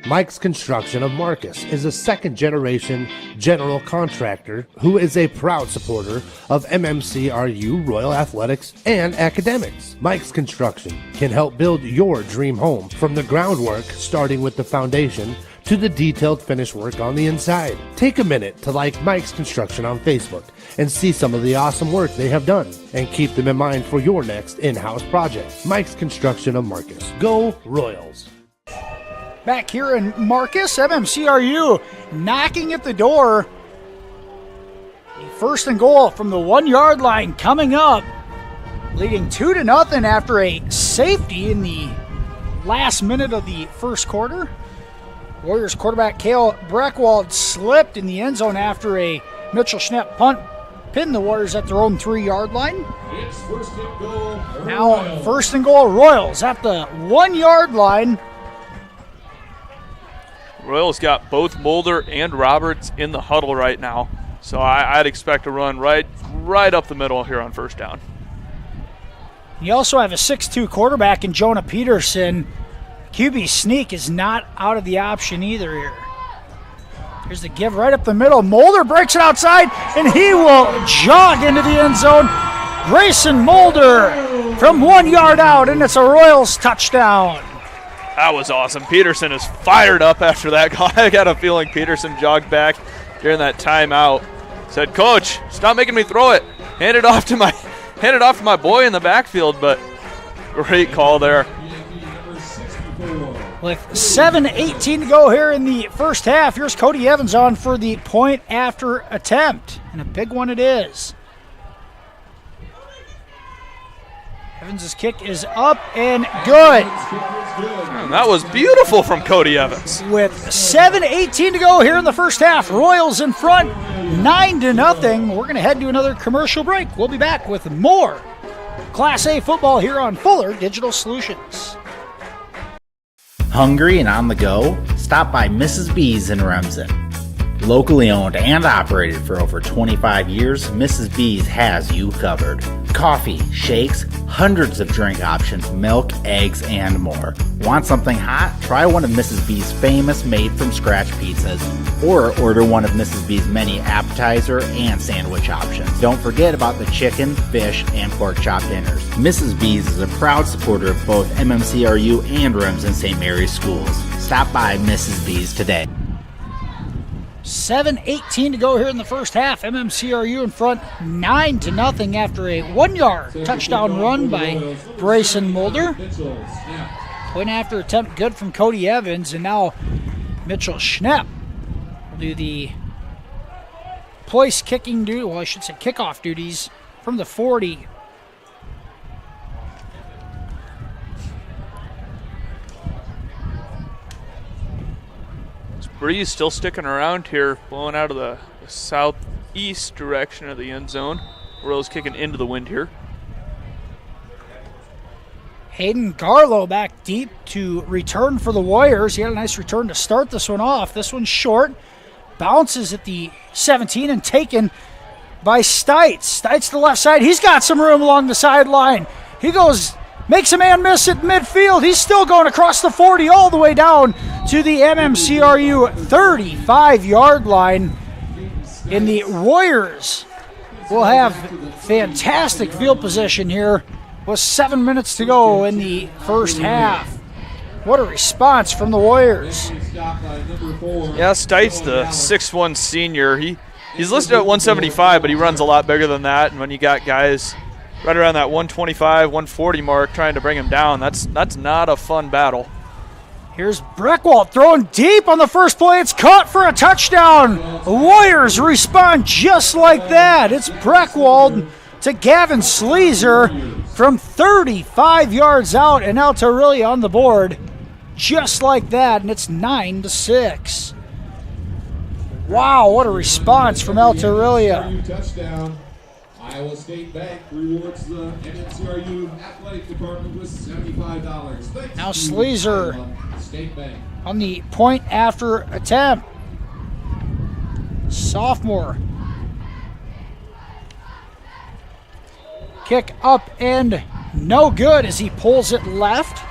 Mike's Construction of Marcus is a 2nd-generation general contractor who is a proud supporter of MMCRU Royal Athletics and academics. Mike's Construction can help build your dream home from the groundwork, starting with the foundation, to the detailed finish work on the inside. Take a minute to like Mike's Construction on Facebook and see some of the awesome work they have done, and keep them in mind for your next in-house project. Mike's Construction of Marcus. Go Royals! Back here in Marcus, MMCRU knocking at the door. 1st and goal from the 1-yard line coming up, leading 2-0 after a safety in the last minute of the first quarter. Warriors quarterback Cale Breckwald slipped in the end zone after a Mitchell Schnepp punt pinned the Warriors at their own 3-yard line. Now 1st and goal Royals at the 1-yard line. Royals got both Mulder and Roberts in the huddle right now. So I'd expect to run right up the middle here on first down. You also have a 6'2 quarterback in Jonah Peterson. QB sneak is not out of the option either here. Here's the give right up the middle. Mulder breaks it outside, and he will jog into the end zone. Grayson Mulder from 1 yard out, and it's a Royals touchdown. That was awesome. Peterson is fired up after that. I got a feeling Peterson jogged back during that timeout. Said, "Coach, stop making me throw it. Hand it off to my boy in the backfield." But great call there. With 7:18 to go here in the first half, here's Cody Evans on for the point after attempt, and a big one it is. Evans' kick is up and good. That was beautiful from Cody Evans. With 7:18 to go here in the first half, Royals in front, 9-0. We're going to head to another commercial break. We'll be back with more Class A football here on Fuller Digital Solutions. Hungry and on the go? stop by Mrs. B's in Remsen. Locally owned and operated for over 25 years, Mrs. B's has you covered. Coffee, shakes, hundreds of drink options, milk, eggs, and more. Want something hot? Try one of Mrs. B's famous made-from-scratch pizzas, or order one of Mrs. B's many appetizer and sandwich options. Don't forget about the chicken, fish, and pork chop dinners. Mrs. B's is a proud supporter of both MMCRU and Remsen St. Mary's schools. Stop by Mrs. B's today. 7:18 to go here in the first half. MMCRU in front 9-0 after a 1-yard touchdown run by Bryson Mulder. Point after attempt good from Cody Evans, and now Mitchell Schnepp will do the place kicking duty, well, I should say kickoff duties from the 40. Breeze still sticking around here, blowing out of the southeast direction of the end zone. Royals kicking into the wind here. Hayden Garlow back deep to return for the Warriors. He had a nice return to start this one off. This one's short. Bounces at the 17 and taken by Stites. Stites to the left side. He's got some room along the sideline. He goes, makes a man miss at midfield. He's still going across the 40 all the way down to the MMCRU 35-yard line. And the Warriors will have fantastic field position here with 7 minutes to go in the first half. What a response from the Warriors. Yeah, Stites, the 6'1 senior, he's listed at 175, but he runs a lot bigger than that. And when you got guys right around that 125, 140 mark trying to bring him down, that's not a fun battle. Here's Breckwald throwing deep on the first play. It's caught for a touchdown. The Warriors respond just like that. It's Breckwald to Gavin Sleezer from 35 yards out, and Alta-Aurelia on the board just like that, and it's 9-6. Wow, what a response from Alta-Aurelia. Touchdown. Iowa State Bank rewards the MMCRU Athletic Department with $75. Now Sleezer on the point after attempt. Sophomore. Kick up and no good as he pulls it left.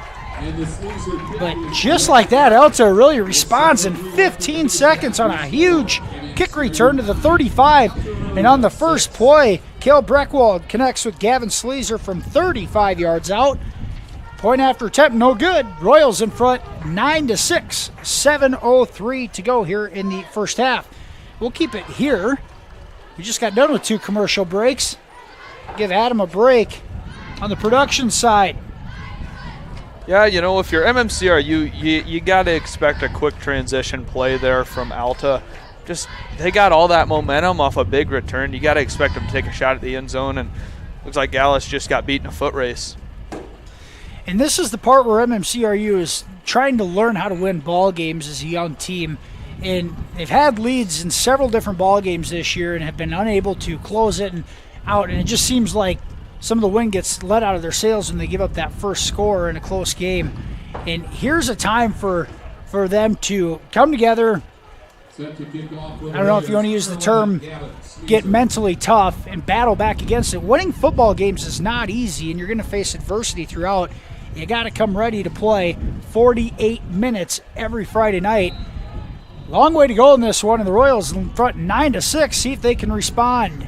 But just like that, Alta-Aurelia responds in 15 seconds on a huge kick return to the 35. And on the first play, Cale Breckwald connects with Gavin Sleezer from 35 yards out. Point after attempt, no good. Royals in front, 9-6. 7:03 to go here in the first half. We'll keep it here. We just got done with 2 commercial breaks. Give Adam a break on the production side. Yeah, you know, if you're MMCRU, you got to expect a quick transition play there from Alta. Just, they got all that momentum off a big return. You got to expect them to take a shot at the end zone, and looks like Gallus just got beat in a foot race. And this is the part where MMCRU is trying to learn how to win ball games as a young team. And they've had leads in several different ball games this year and have been unable to close it out. And it just seems like some of the wind gets let out of their sails when they give up that first score in a close game. And here's a time for them to come together. I don't know if you want to use the term get mentally tough and battle back against it. Winning football games is not easy, and you're going to face adversity throughout. You got to come ready to play 48 minutes every Friday night. Long way to go in this one, and the Royals in front 9-6. See if they can respond.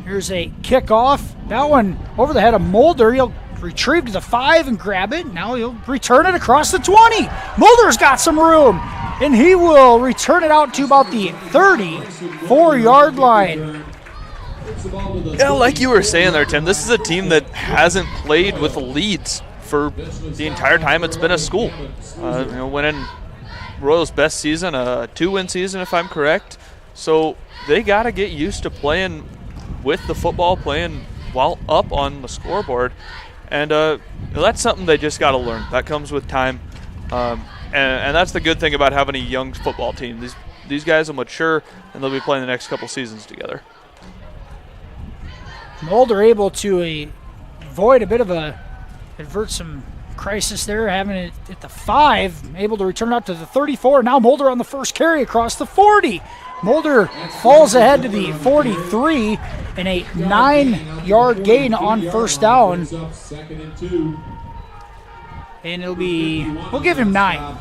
Here's a kickoff. That one over the head of Mulder. He'll retrieve to the 5 and grab it. Now he'll return it across the 20. Mulder's got some room, and he will return it out to about the 34-yard line. Yeah, like you were saying there, Tim, this is a team that hasn't played with leads for the entire time it's been a school. Winning Royals' best season, a 2-win season if I'm correct. So they got to get used to playing with the football, playing while up on the scoreboard. And that's something they just got to learn. That comes with time. And that's the good thing about having a young football team. These guys will mature, and they'll be playing the next couple seasons together. Mulder able to avoid a bit of avert some crisis there, having it at the 5, able to return out to the 34. Now Mulder on the first carry across the 40. Mulder falls ahead to the 43 and a 9-yard gain on first down. And it'll be, we'll give him 9.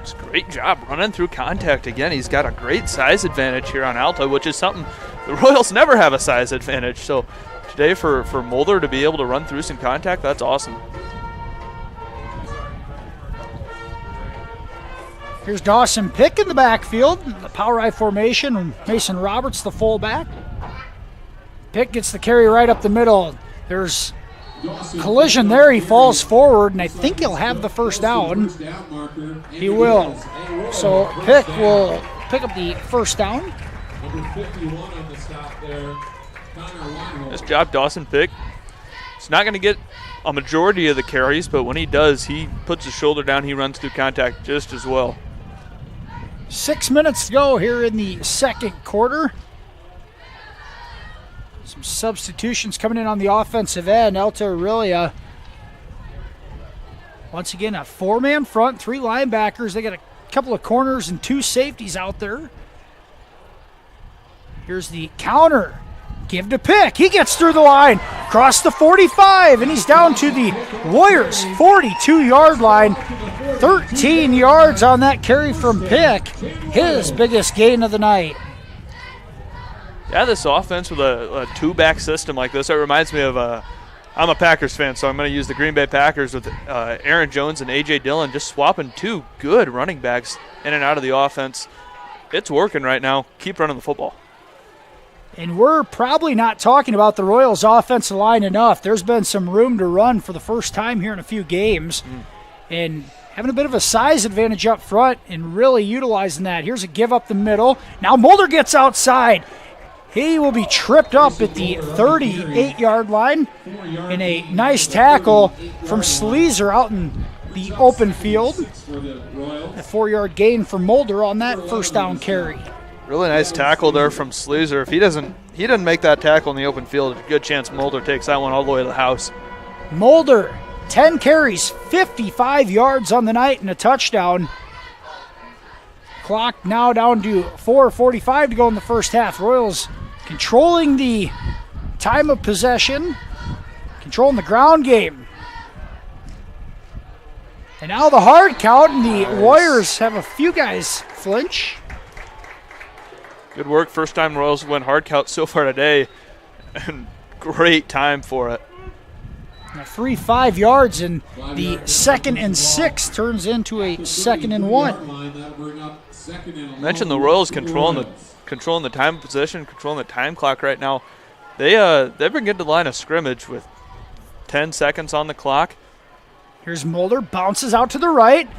It's a great job running through contact again. He's got a great size advantage here on Alta, which is something the Royals never have a size advantage. So today for Mulder to be able to run through some contact, that's awesome. Here's Dawson Pick in the backfield, the power I formation, and Mason Roberts, the fullback. Pick gets the carry right up the middle. There's collision there. He falls forward, and I think he'll have the first down. He will. So Pick will pick up the first down. Nice job, Dawson Pick. He's not going to get a majority of the carries, but when he does, he puts his shoulder down, he runs through contact just as well. 6 minutes to go here in the second quarter. Some substitutions coming in on the offensive end. Alta-Aurelia, once again, a 4-man front, 3 linebackers. They got a couple of corners and 2 safeties out there. Here's the counter. Give to Pick. He gets through the line, across the 45, and he's down to the Warriors' 42-yard line. 13 yards on that carry from Pick, his biggest gain of the night. Yeah, this offense with a 2-back system like this, it reminds me of I'm a Packers fan, so I'm going to use the Green Bay Packers with Aaron Jones and A.J. Dillon just swapping 2 good running backs in and out of the offense. It's working right now. Keep running the football. And we're probably not talking about the Royals' offensive line enough. There's been some room to run for the first time here in a few games. And having a bit of a size advantage up front and really utilizing that. Here's a give up the middle. Now Mulder gets outside. He will be tripped up at the 38-yard line in a nice tackle from Sleezer out in the open field. A 4-yard gain for Mulder on that first down carry. Really nice tackle there from Sleezer. If he doesn't make that tackle in the open field, a good chance Mulder takes that one all the way to the house. Mulder, 10 carries, 55 yards on the night and a touchdown. Clock now down to 4:45 to go in the first half. Royals controlling the time of possession, controlling the ground game. And now the hard count, and the Warriors have a few guys flinch. Good work. First time Royals went hard count so far today. And great time for it. 3 yards, and the 2nd and 6 turns into a 2nd and 1. Mentioned the Royals controlling the time of possession, controlling the time clock right now. They've been getting to the line of scrimmage with 10 seconds on the clock. Here's Mulder, bounces out to the right,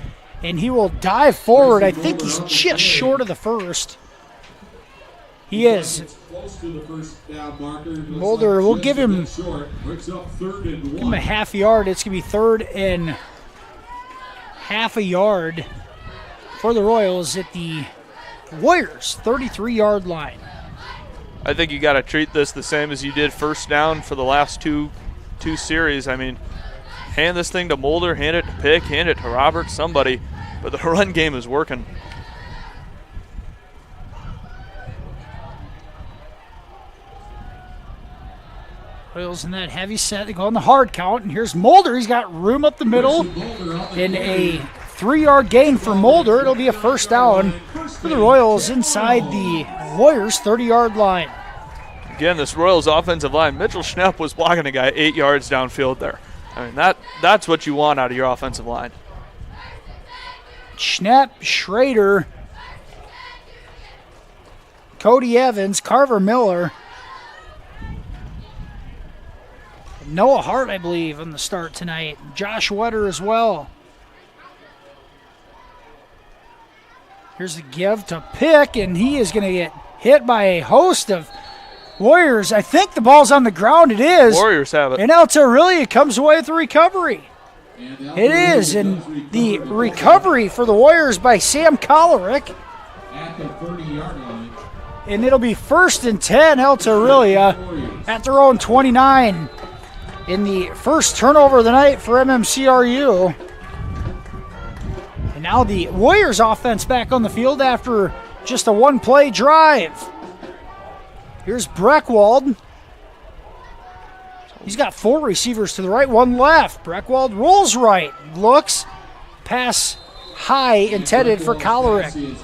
and he will dive forward. I think he's just short of the first. He is. Mulder will give him a half yard. It's going to be 3rd and half a yard for the Royals at the Warriors' 33-yard line. I think you got to treat this the same as you did first down for the last two series. I mean, hand this thing to Mulder, hand it to Pick, hand it to Robert, somebody, but the run game is working. Royals in that heavy set. They go on the hard count, and here's Mulder. He's got room up the middle in a 3-yard gain for Mulder. It'll be a first down for the Royals inside the Warriors' 30-yard line. Again, this Royals offensive line, Mitchell Schnepp was blocking a guy 8 yards downfield there. I mean, that's what you want out of your offensive line. Schnepp, Schrader, Cody Evans, Carver Miller, Noah Hart, I believe, on the start tonight. Josh Wetter as well. Here's the give to Pick, and he is going to get hit by a host of Warriors. I think the ball's on the ground. It is. Warriors have it. And Alta-Aurelia comes away with the recovery. It is, and the recovery for the Warriors by Sam Kollerick. At the 30-yard line. And it'll be 1st and 10, Alta-Aurelia at their own 29. in the first turnover of the night for MMCRU. And now the Warriors offense back on the field after just a one-play drive. Here's Breckwald. He's got 4 receivers to the right, 1 left. Breckwald rolls right, looks, pass high intended for Kollerick.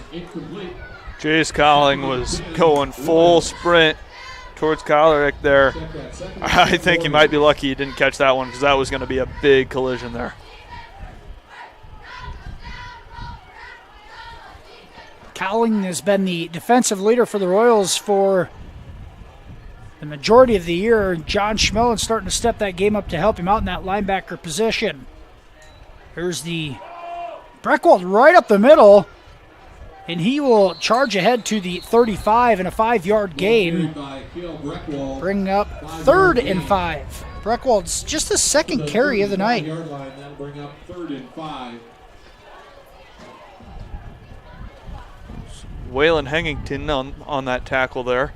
Jace Colling was going full sprint towards Kollerick there. I think he might be lucky he didn't catch that one because that was going to be a big collision there. Cowling has been the defensive leader for the Royals for the majority of the year. John Schmellen's starting to step that game up to help him out in that linebacker position. Here's the Breckwald right up the middle, and he will charge ahead to the 35 in a 5-yard gain, bringing up 3rd and 5. Breckwald's just the second carry of the night. Waylon Hennington on that tackle there.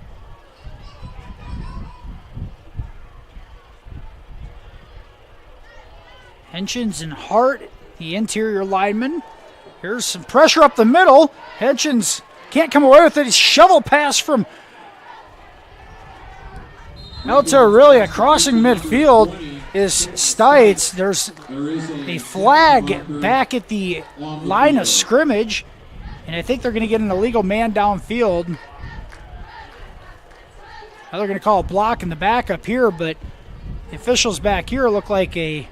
Henchins and Hart, the interior lineman. Here's some pressure up the middle. Henchins can't come away with it. He's shovel pass from Alta-Aurelia crossing midfield is Stites. There's a flag back at the line of scrimmage, and I think they're going to get an illegal man downfield. Now they're going to call a block in the back up here, but the officials back here look like a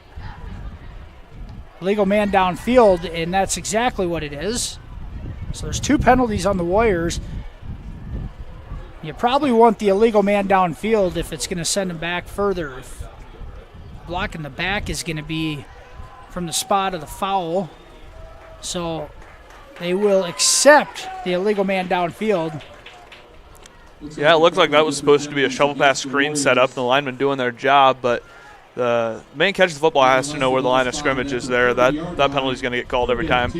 illegal man downfield, and that's exactly what it is. So there's 2 penalties on the Warriors. You probably want the illegal man downfield if it's going to send him back further. If block in the back is going to be from the spot of the foul. So they will accept the illegal man downfield. Yeah, it looked like that was supposed to be a shovel pass screen setup, the linemen doing their job, but the main catch of the football has to know where the line of scrimmage is there. That penalty is going to get called every time.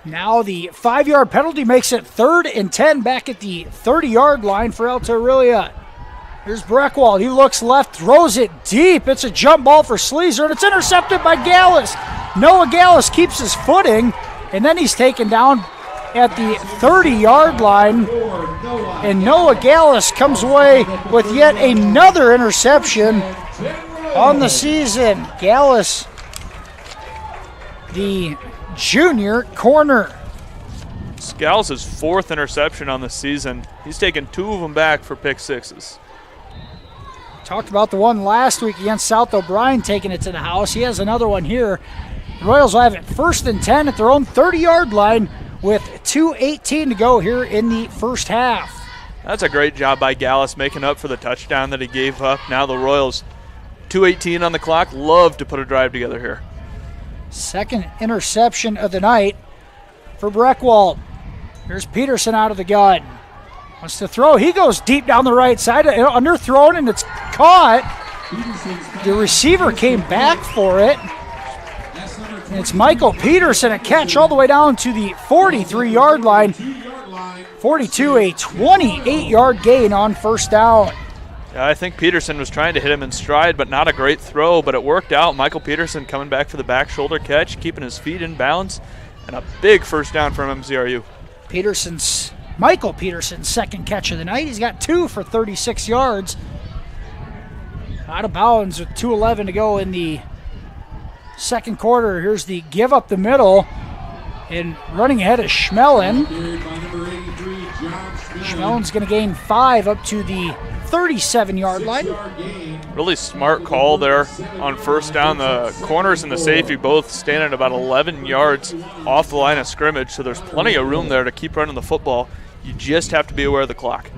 Now the 5-yard penalty makes it 3rd and 10 back at the 30-yard line for Alta-Aurelia. Here's Breckwald. He looks left, throws it deep. It's a jump ball for Sleazer, and it's intercepted by Gallus. Noah Gallus keeps his footing, and then he's taken down at the 30-yard line, and Noah Gallus comes away with yet another interception on the season. Gallus, the junior corner. It's Gallus' 4th interception on the season. He's taken 2 of them back for pick sixes. Talked about the one last week against South O'Brien taking it to the house. He has another one here. The Royals will have it 1st and 10 at their own 30-yard line with 2:18 to go here in the first half. That's a great job by Gallus making up for the touchdown that he gave up. Now the Royals, 2:18 on the clock, love to put a drive together here. Second interception of the night for Breckwald. Here's Peterson out of the gun. Wants to throw. He goes deep down the right side, underthrown, and it's caught. The receiver came back for it. And it's Michael Peterson, a catch all the way down to the 43-yard line. 42, a 28-yard gain on first down. Yeah, I think Peterson was trying to hit him in stride, but not a great throw, but it worked out. Michael Peterson coming back for the back shoulder catch, keeping his feet in bounds, and a big first down for MMCRU. Michael Peterson's second catch of the night. He's got 2 for 36 yards. Out of bounds with 2:11 to go in the second quarter. Here's the give up the middle, and running ahead is Schmellen. Schmellen's going to gain 5 up to the 37-yard line. Really smart call there on first down. The corners and the safety both standing about 11 yards off the line of scrimmage, so there's plenty of room there to keep running the football. You just have to be aware of the clock.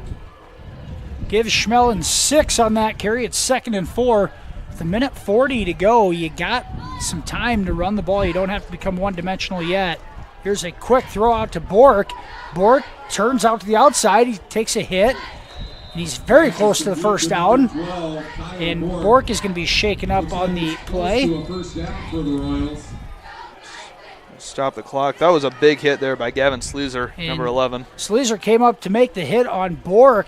Give Schmellen 6 on that carry. It's 2nd and 4. With 1:40 to go, you got some time to run the ball. You don't have to become one-dimensional yet. Here's a quick throw out to Bork. Bork turns out to the outside. He takes a hit, and he's very close to the first down. And Bork is going to be shaken up on the play. Stop the clock. That was a big hit there by Gavin Sleezer, number 11. Sleezer came up to make the hit on Bork,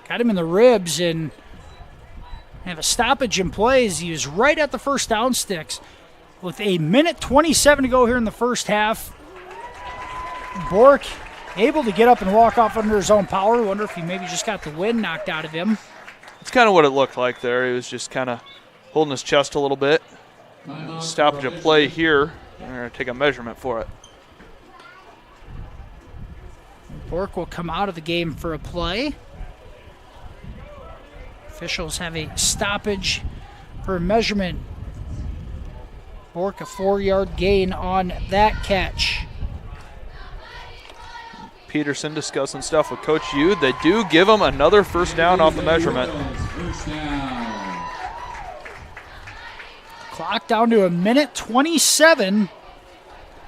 got him in the ribs, and have a stoppage in play as he was right at the first down sticks. With a minute 27 to go here in the first half, Bork able to get up and walk off under his own power. Wonder if he maybe just got the wind knocked out of him. It's kind of what it looked like there. He was just kind of holding his chest a little bit. Stoppage of play here. They're going to take a measurement for it. Bork will come out of the game for a play. Officials have a stoppage for a measurement. Bork a 4-yard gain on that catch. Peterson discussing stuff with Coach Yu. They do give him another first down off the measurement. Clock down to a minute 27.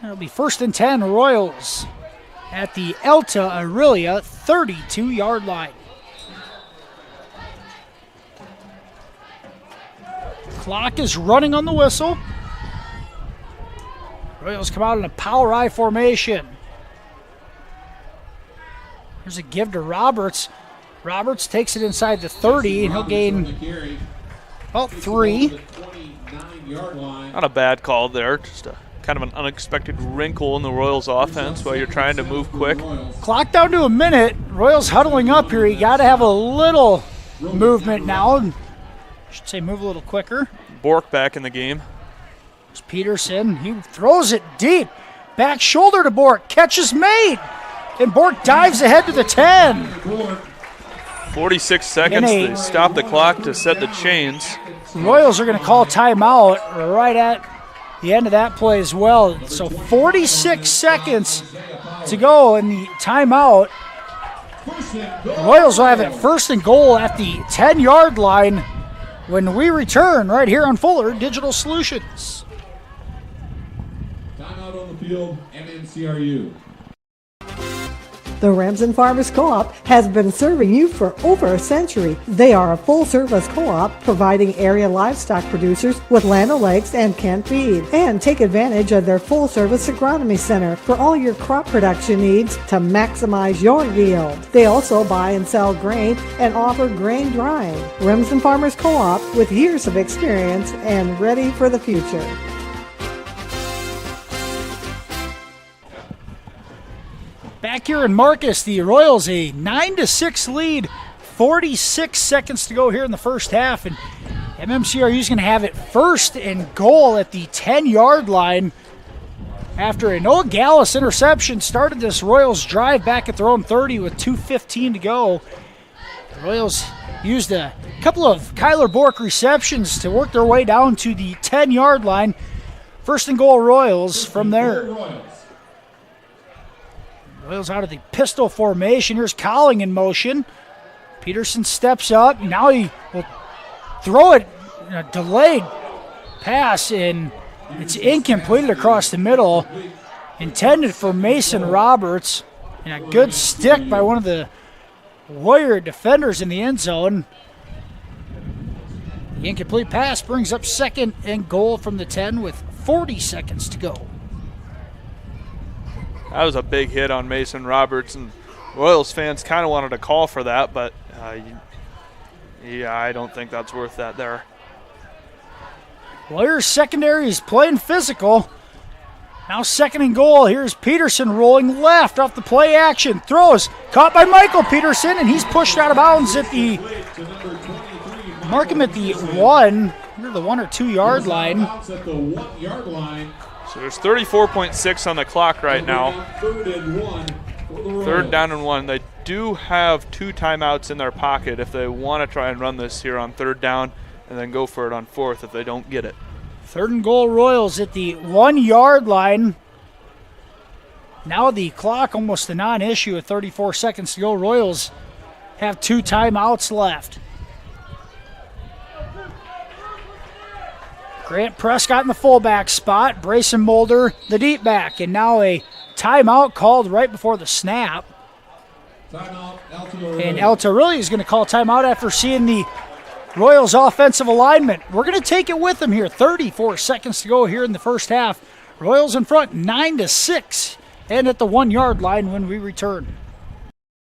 It'll be 1st and 10 Royals at the Alta-Aurelia 32-yard line. Clock is running on the whistle. Royals come out in a power I formation. There's a give to Roberts. Roberts takes it inside the 30, and he'll gain about 3. Not a bad call there. Just a kind of an unexpected wrinkle in the Royals offense while you're trying to move quick. Clock down to a minute. Royals huddling up here. You got to have a little movement now. I should say move a little quicker. Bork back in the game. There's Peterson. He throws it deep. Back shoulder to Bork. Catch is made. And Bork dives ahead to the 10. 46 seconds. They stop the clock to set the chains. Royals are going to call timeout right at the end of that play as well. So 46 seconds to go in the timeout. Royals will have it 1st and goal at the 10-yard line when we return right here on Fuller Digital Solutions. Timeout on the field, MMCRU. The Remsen Farmers Co-op has been serving you for over a century. They are a full-service co-op providing area livestock producers with Land O'Lakes and canned feed. And take advantage of their full-service agronomy center for all your crop production needs to maximize your yield. They also buy and sell grain and offer grain drying. Remsen Farmers Co-op with years of experience and ready for the future. Back here in Marcus, the Royals a 9-6 lead, 46 seconds to go here in the first half, and MMCRU is going to have it 1st and goal at the 10-yard line after an Noah Gallus interception started this Royals drive back at their own 30 with 2:15 to go. The Royals used a couple of Kyler Bork receptions to work their way down to the 10-yard line. 1st and goal Royals from there. Royals out of the pistol formation. Here's Colling in motion. Peterson steps up. Now he will throw it in a delayed pass, and it's incomplete across the middle. Intended for Mason Roberts. And a good stick by one of the Warrior defenders in the end zone. The incomplete pass brings up 2nd and goal from the 10 with 40 seconds to go. That was a big hit on Mason Roberts, and Royals fans kind of wanted to call for that, but yeah, I don't think that's worth that there. Warriors secondary is playing physical. Now 2nd and goal. Here's Peterson rolling left off the play action. Throws. Caught by Michael Peterson, and he's pushed out of bounds at the, mark him at the 1, near the 1 or 2 yard line. So there's 34.6 on the clock right now. 3rd down and 1. They do have 2 timeouts in their pocket if they want to try and run this here on 3rd down and then go for it on 4th if they don't get it. 3rd and goal Royals at the 1 yard line. Now the clock almost a non-issue at 34 seconds to go. Royals have 2 timeouts left. Grant Prescott in the fullback spot. Brayson Mulder, the deep back. And now a timeout called right before the snap. And Alta-Aurelia is going to call timeout after seeing the Royals offensive alignment. We're going to take it with them here. 34 seconds to go here in the first half. Royals in front 9-6, and at the 1 yard line when we return.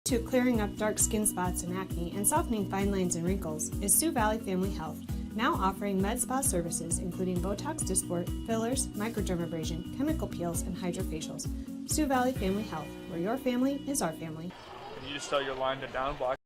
To clearing up dark skin spots and acne and softening fine lines and wrinkles is Sioux Valley Family Health, now offering med spa services including Botox Dysport, fillers, microdermabrasion, chemical peels, and hydrofacials. Sioux Valley Family Health, where your family is our family. Can you just tell your line to down block?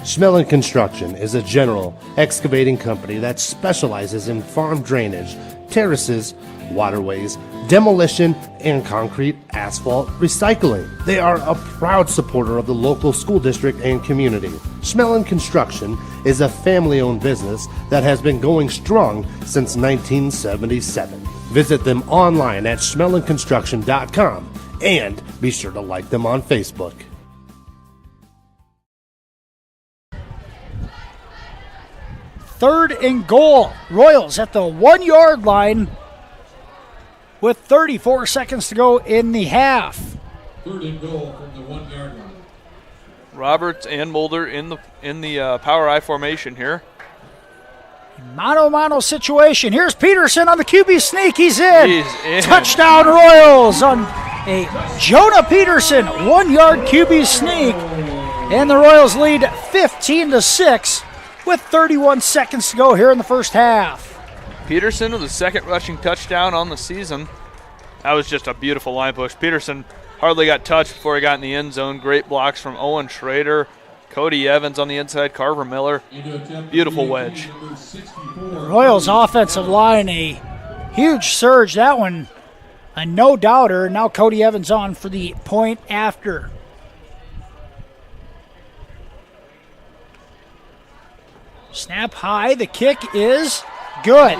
Schmelling Construction is a general excavating company that specializes in farm drainage, terraces, waterways, demolition, and concrete asphalt recycling. They are a proud supporter of the local school district and community. Schmelling Construction is a family-owned business that has been going strong since 1977. Visit them online at schmellingconstruction.com and be sure to like them on Facebook. Third and goal. Royals at the 1 yard line with 34 seconds to go in the half. Third and goal from the 1 yard line. Roberts and Mulder in the power I formation here. Mano-mano situation. Here's Peterson on the QB sneak. He's in. He's in. Touchdown Royals on a Jonah Peterson 1 yard QB sneak. And the Royals lead 15-6 with 31 seconds to go here in the first half. Peterson with the second rushing touchdown on the season. That was just a beautiful line push. Peterson hardly got touched before he got in the end zone. Great blocks from Owen Schrader, Cody Evans on the inside, Carver Miller. Beautiful wedge. The Royals offensive line, a huge surge. That one, a no-doubter. Now Cody Evans on for the point after. Snap high. The kick is good.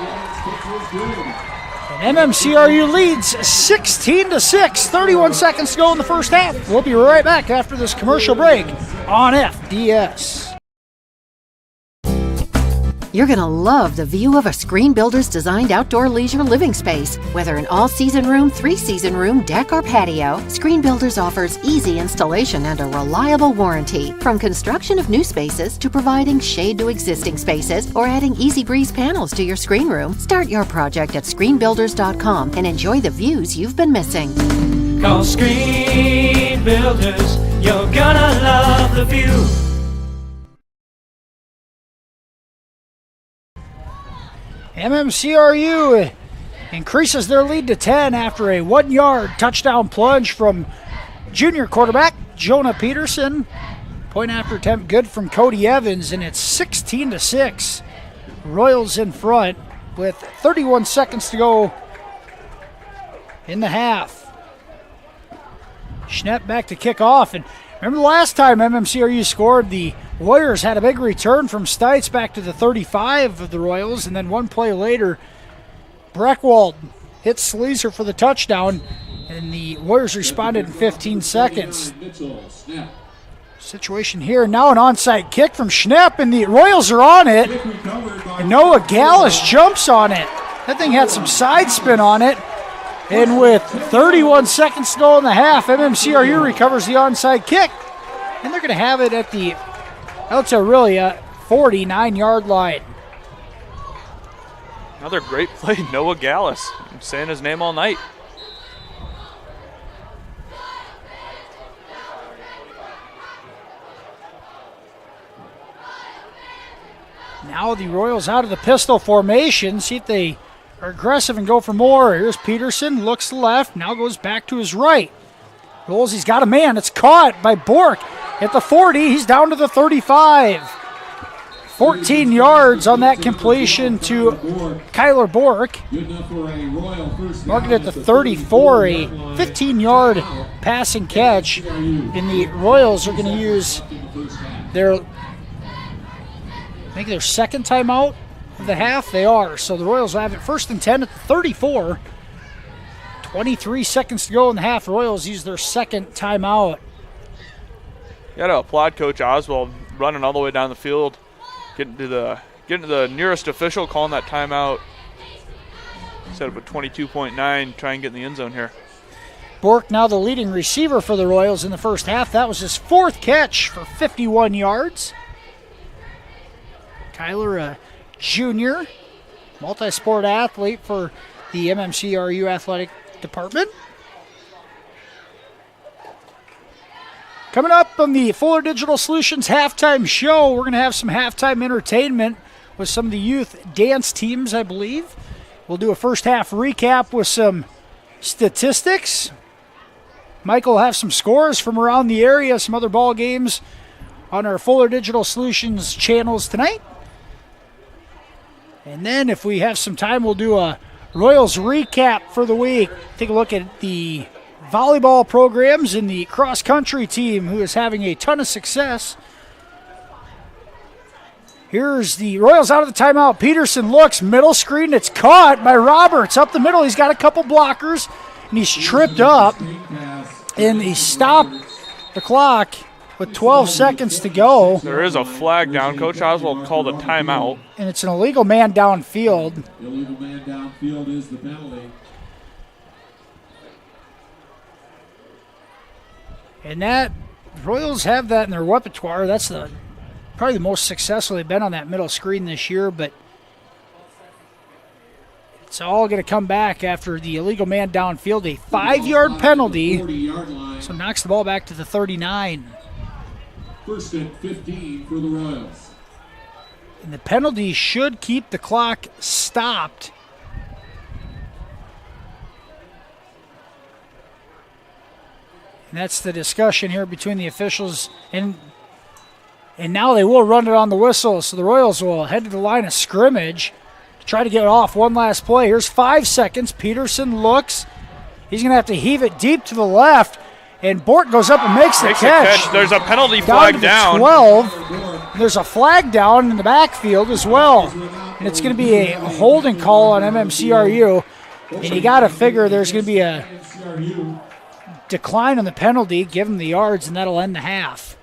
And MMCRU leads 16-6. 31 seconds to go in the first half. We'll be right back after this commercial break on FDS. You're going to love the view of a Screen Builder's designed outdoor leisure living space. Whether an all-season room, three-season room, deck, or patio, Screen Builders offers easy installation and a reliable warranty. From construction of new spaces to providing shade to existing spaces or adding Easy Breeze panels to your screen room, start your project at screenbuilders.com and enjoy the views you've been missing. Call Screen Builders. You're gonna love the view. MMCRU increases their lead to 10 after a 1 yard touchdown plunge from junior quarterback Jonah Peterson. Point after attempt good from Cody Evans, and it's 16-6. Royals in front with 31 seconds to go in the half. Schnepp back to kick off, and remember the last time MMCRU scored, the Warriors had a big return from Stites back to the 35 of the Royals, and then one play later, Breckwald hit Sleazer for the touchdown, and the Warriors responded in 15 seconds. Situation here, now an onside kick from Schnepp, and the Royals are on it, and Noah Gallus jumps on it. That thing had some side spin on it, and with 31 seconds to go in the half, MMCRU recovers the onside kick, and they're going to have it at the Alta-Aurelia 49-yard line. Another great play, Noah Gallus. I'm saying his name all night. Now the Royals out of the pistol formation. See if they are aggressive and go for more. Here's Peterson, looks left, now goes back to his right. Rolls, he's got a man. It's caught by Bork at the 40. He's down to the 35. 14 yards on that completion to Kyler Bork. Marking at the 34, a 15-yard passing catch. And the Royals are going to use their, I think their second timeout of the half. They are. So the Royals will have it first and 10 at the 34. 23 seconds to go in the half. Royals use their second timeout. Got to applaud Coach Oswald running all the way down the field, getting to the nearest official, calling that timeout. Set up a 22.9, try and get in the end zone here. Bork now the leading receiver for the Royals in the first half. That was his fourth catch for 51 yards. Kyler, a junior, multi-sport athlete for the MMCRU athletic department. Coming up on the Fuller Digital Solutions halftime show, we're going to have some halftime entertainment with some of the youth dance teams, I believe. We'll do a first half recap with some statistics. Michael will have some scores from around the area, some other ball games on our Fuller Digital Solutions channels tonight. And then if we have some time, we'll do a Royals recap for the week. Take a look at the volleyball programs and the cross-country team who is having a ton of success. Here's the Royals out of the timeout. Peterson looks, middle screen. It's caught by Roberts up the middle. He's got a couple blockers, and he's tripped up. And he stopped the clock with 12 seconds to go. There is a flag down. Coach Oswald called a timeout. And it's an illegal man downfield. Illegal man downfield is the penalty. And that, Royals have that in their repertoire. That's probably the most successful they've been on that middle screen this year, but it's all going to come back after the illegal man downfield, a 5-yard penalty. So knocks the ball back to the 39. First and 15 for the Royals. And the penalty should keep the clock stopped. And that's the discussion here between the officials. And now they will run it on the whistle. So the Royals will head to the line of scrimmage to try to get off one last play. Here's 5 seconds. Peterson looks. He's going to have to heave it deep to the left. And Bort goes up and makes the catch. There's a penalty flag down. 12. There's a flag down in the backfield as well. And it's going to be a holding call on MMCRU. And you got to figure there's going to be a decline on the penalty, give them the yards, and that'll end the half.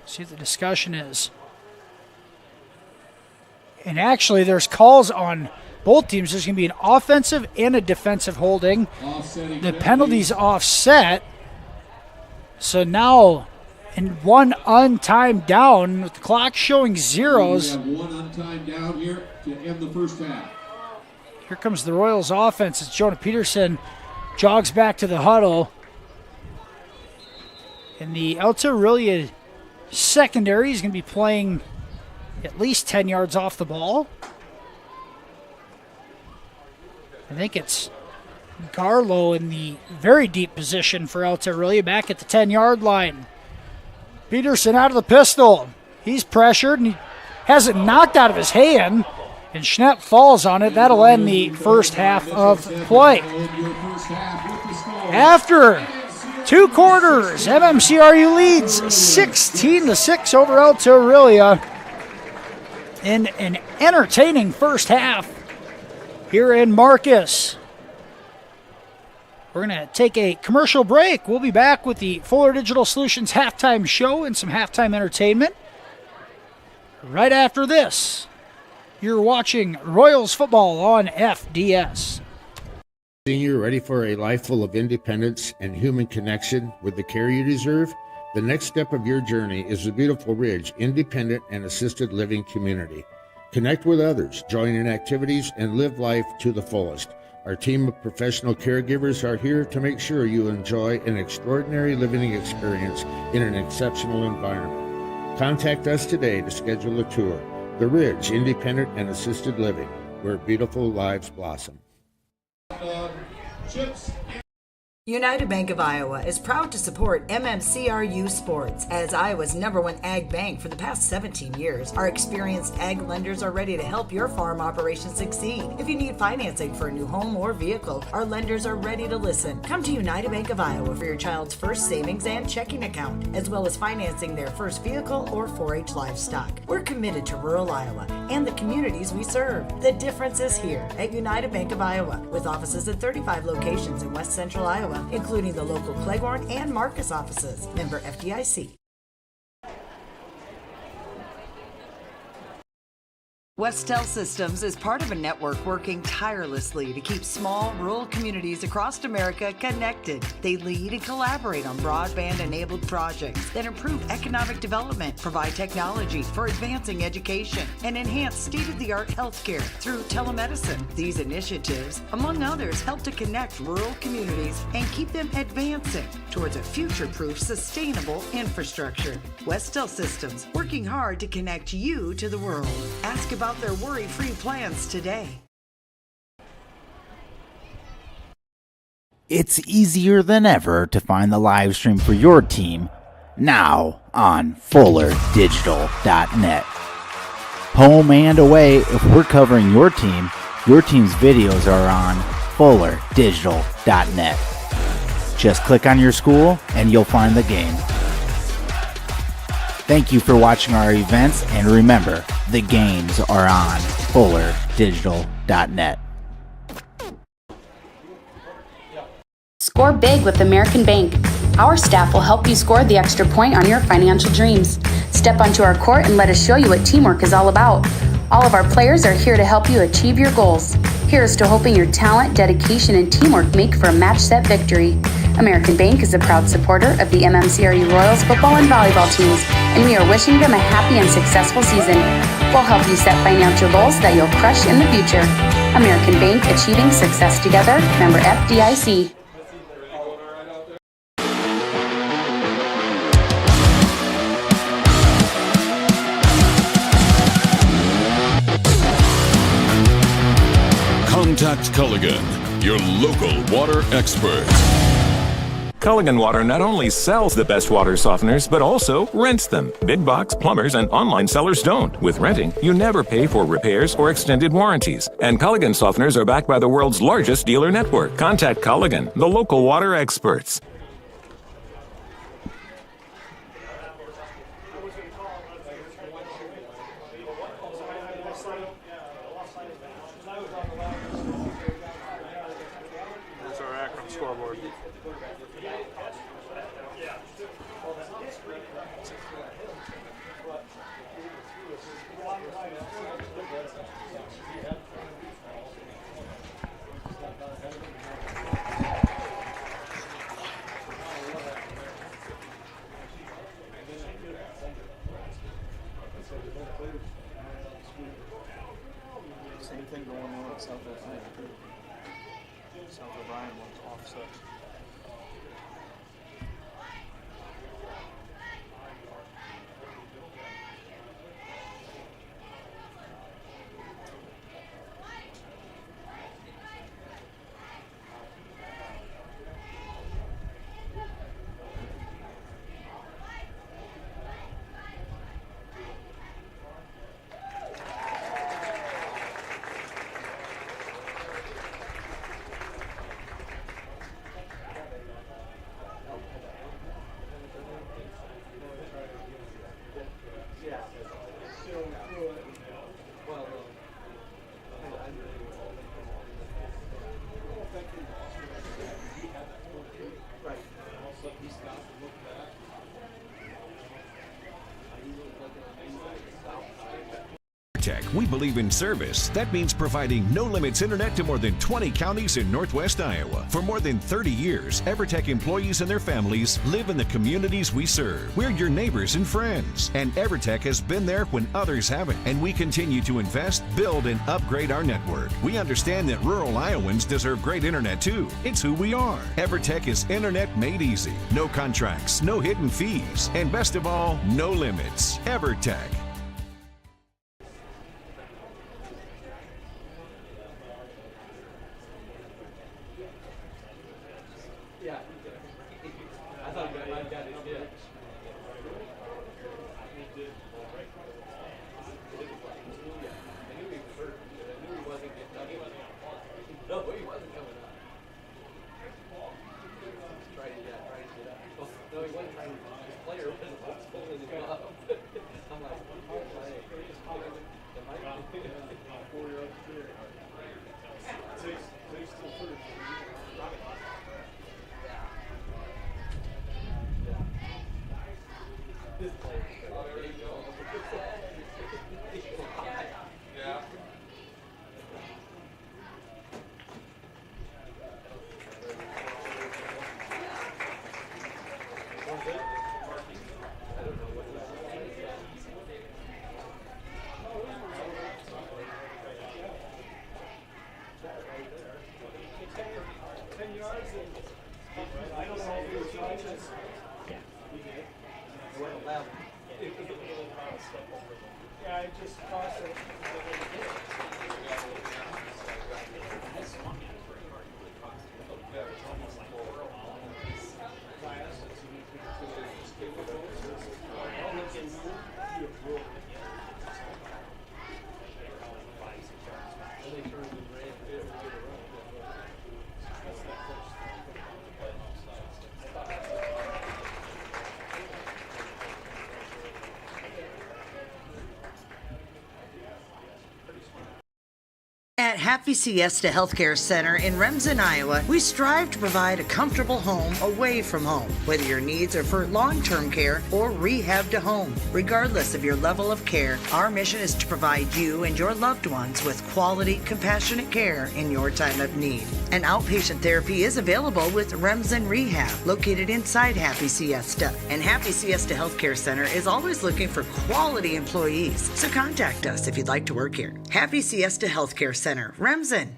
See what the discussion is. And actually, there's calls on both teams. There's going to be an offensive and a defensive holding. The penalty's offset. So now, in one untimed down, with the clock showing zeros. We have one untimed down here to end the first half. Here comes the Royals offense as Jonah Peterson jogs back to the huddle. And the Alta-Aurelia secondary is going to be playing at least 10 yards off the ball. I think it's Garlow in the very deep position for Alta-Aurelia back at the 10-yard line. Peterson out of the pistol. He's pressured and he has it knocked out of his hand. And Schnepp falls on it. That'll end the first half of play. After 2 quarters, MMCRU leads 16-6 over Alta-Aurelia in an entertaining first half here in Marcus. We're going to take a commercial break. We'll be back with the Fuller Digital Solutions halftime show and some halftime entertainment right after this. You're watching Royals football on FDS. Senior, ready for a life full of independence and human connection with the care you deserve? The next step of your journey is the Beautiful Ridge Independent and Assisted Living Community. Connect with others, join in activities, and live life to the fullest. Our team of professional caregivers are here to make sure you enjoy an extraordinary living experience in an exceptional environment. Contact us today to schedule a tour. The Ridge Independent and Assisted Living, where beautiful lives blossom. United Bank of Iowa is proud to support MMCRU Sports. As Iowa's #1 ag bank for the past 17 years, our experienced ag lenders are ready to help your farm operation succeed. If you need financing for a new home or vehicle, our lenders are ready to listen. Come to United Bank of Iowa for your child's first savings and checking account, as well as financing their first vehicle or 4-H livestock. We're committed to rural Iowa and the communities we serve. The difference is here at United Bank of Iowa, with offices at 35 locations in West Central Iowa, including the local Cleghorn and Marcus offices. Member FDIC. Westel Systems is part of a network working tirelessly to keep small, rural communities across America connected. They lead and collaborate on broadband-enabled projects that improve economic development, provide technology for advancing education, and enhance state-of-the-art healthcare through telemedicine. These initiatives, among others, help to connect rural communities and keep them advancing towards a future-proof, sustainable infrastructure. Westel Systems, working hard to connect you to the world. Ask about their worry-free plans today. It's easier than ever to find the live stream for your team now on FullerDigital.net. Home and away, if we're covering your team's videos are on FullerDigital.net. Just click on your school and you'll find the game. Thank you for watching our events, and remember, the games are on FullerDigital.net. Score big with American Bank. Our staff will help you score the extra point on your financial dreams. Step onto our court and let us show you what teamwork is all about. All of our players are here to help you achieve your goals. Here's to hoping your talent, dedication, and teamwork make for a match set victory. American Bank is a proud supporter of the MMCRU Royals football and volleyball teams, and we are wishing them a happy and successful season. We'll help you set financial goals that you'll crush in the future. American Bank, achieving success together. Member FDIC. Contact Culligan, your local water expert. Culligan Water not only sells the best water softeners, but also rents them. Big box plumbers and online sellers don't. With renting, you never pay for repairs or extended warranties. And Culligan softeners are backed by the world's largest dealer network. Contact Culligan, the local water experts. That's our Akron scoreboard. Same thing going on at South O'Brien too. South O'Brien wants offset. We believe in service. That means providing no-limits internet to more than 20 counties in Northwest Iowa. For more than 30 years, EverTech employees and their families live in the communities we serve. We're your neighbors and friends. And EverTech has been there when others haven't. And we continue to invest, build, and upgrade our network. We understand that rural Iowans deserve great internet too. It's who we are. EverTech is internet made easy. No contracts, no hidden fees, and best of all, no limits. EverTech. No, he wasn't trying to. His player was pulling his glove. I'm like, At Happy Siesta Healthcare Center in Remsen, Iowa, we strive to provide a comfortable home away from home, whether your needs are for long-term care or rehab to home. Regardless of your level of care, our mission is to provide you and your loved ones with quality, compassionate care in your time of need. An outpatient therapy is available with Remsen Rehab, located inside Happy Siesta. And Happy Siesta Healthcare Center is always looking for quality employees, so contact us if you'd like to work here. Happy Siesta Healthcare Center, Remsen.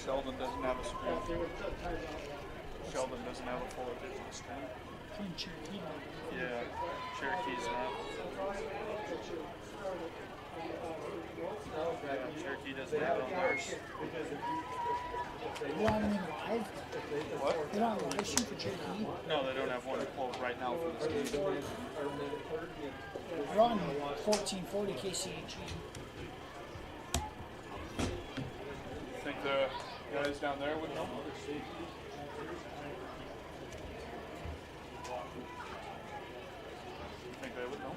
Sheldon doesn't have a screen. Sheldon doesn't have a full digital screen. Yeah, Cherokee's not. Yeah, Cherokee doesn't have it on theirs. You want them in live? What? They don't have a live stream for Cherokee? No, they don't have one pulled right now for this game. They're on 1440 KCHE. Think the guys down there would know? Think they would know?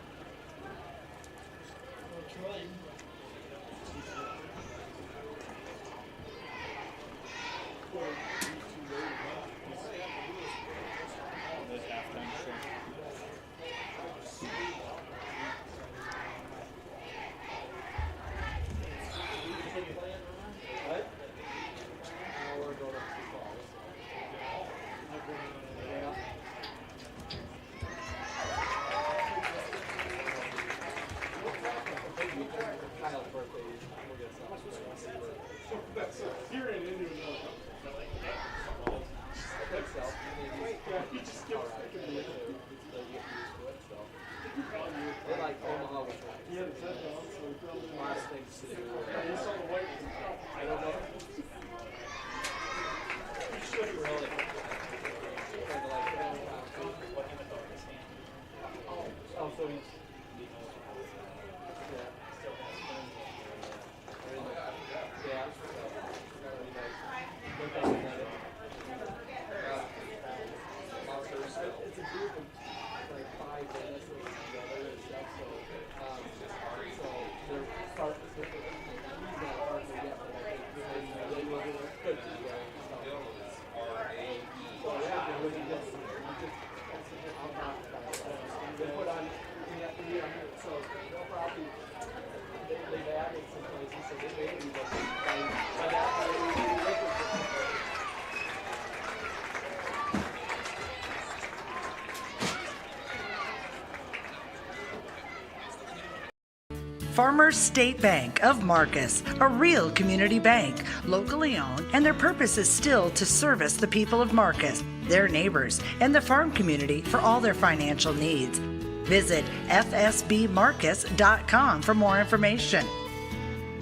Farmers State Bank of Marcus, a real community bank, locally owned, and their purpose is still to service the people of Marcus, their neighbors, and the farm community for all their financial needs. Visit fsbmarcus.com for more information.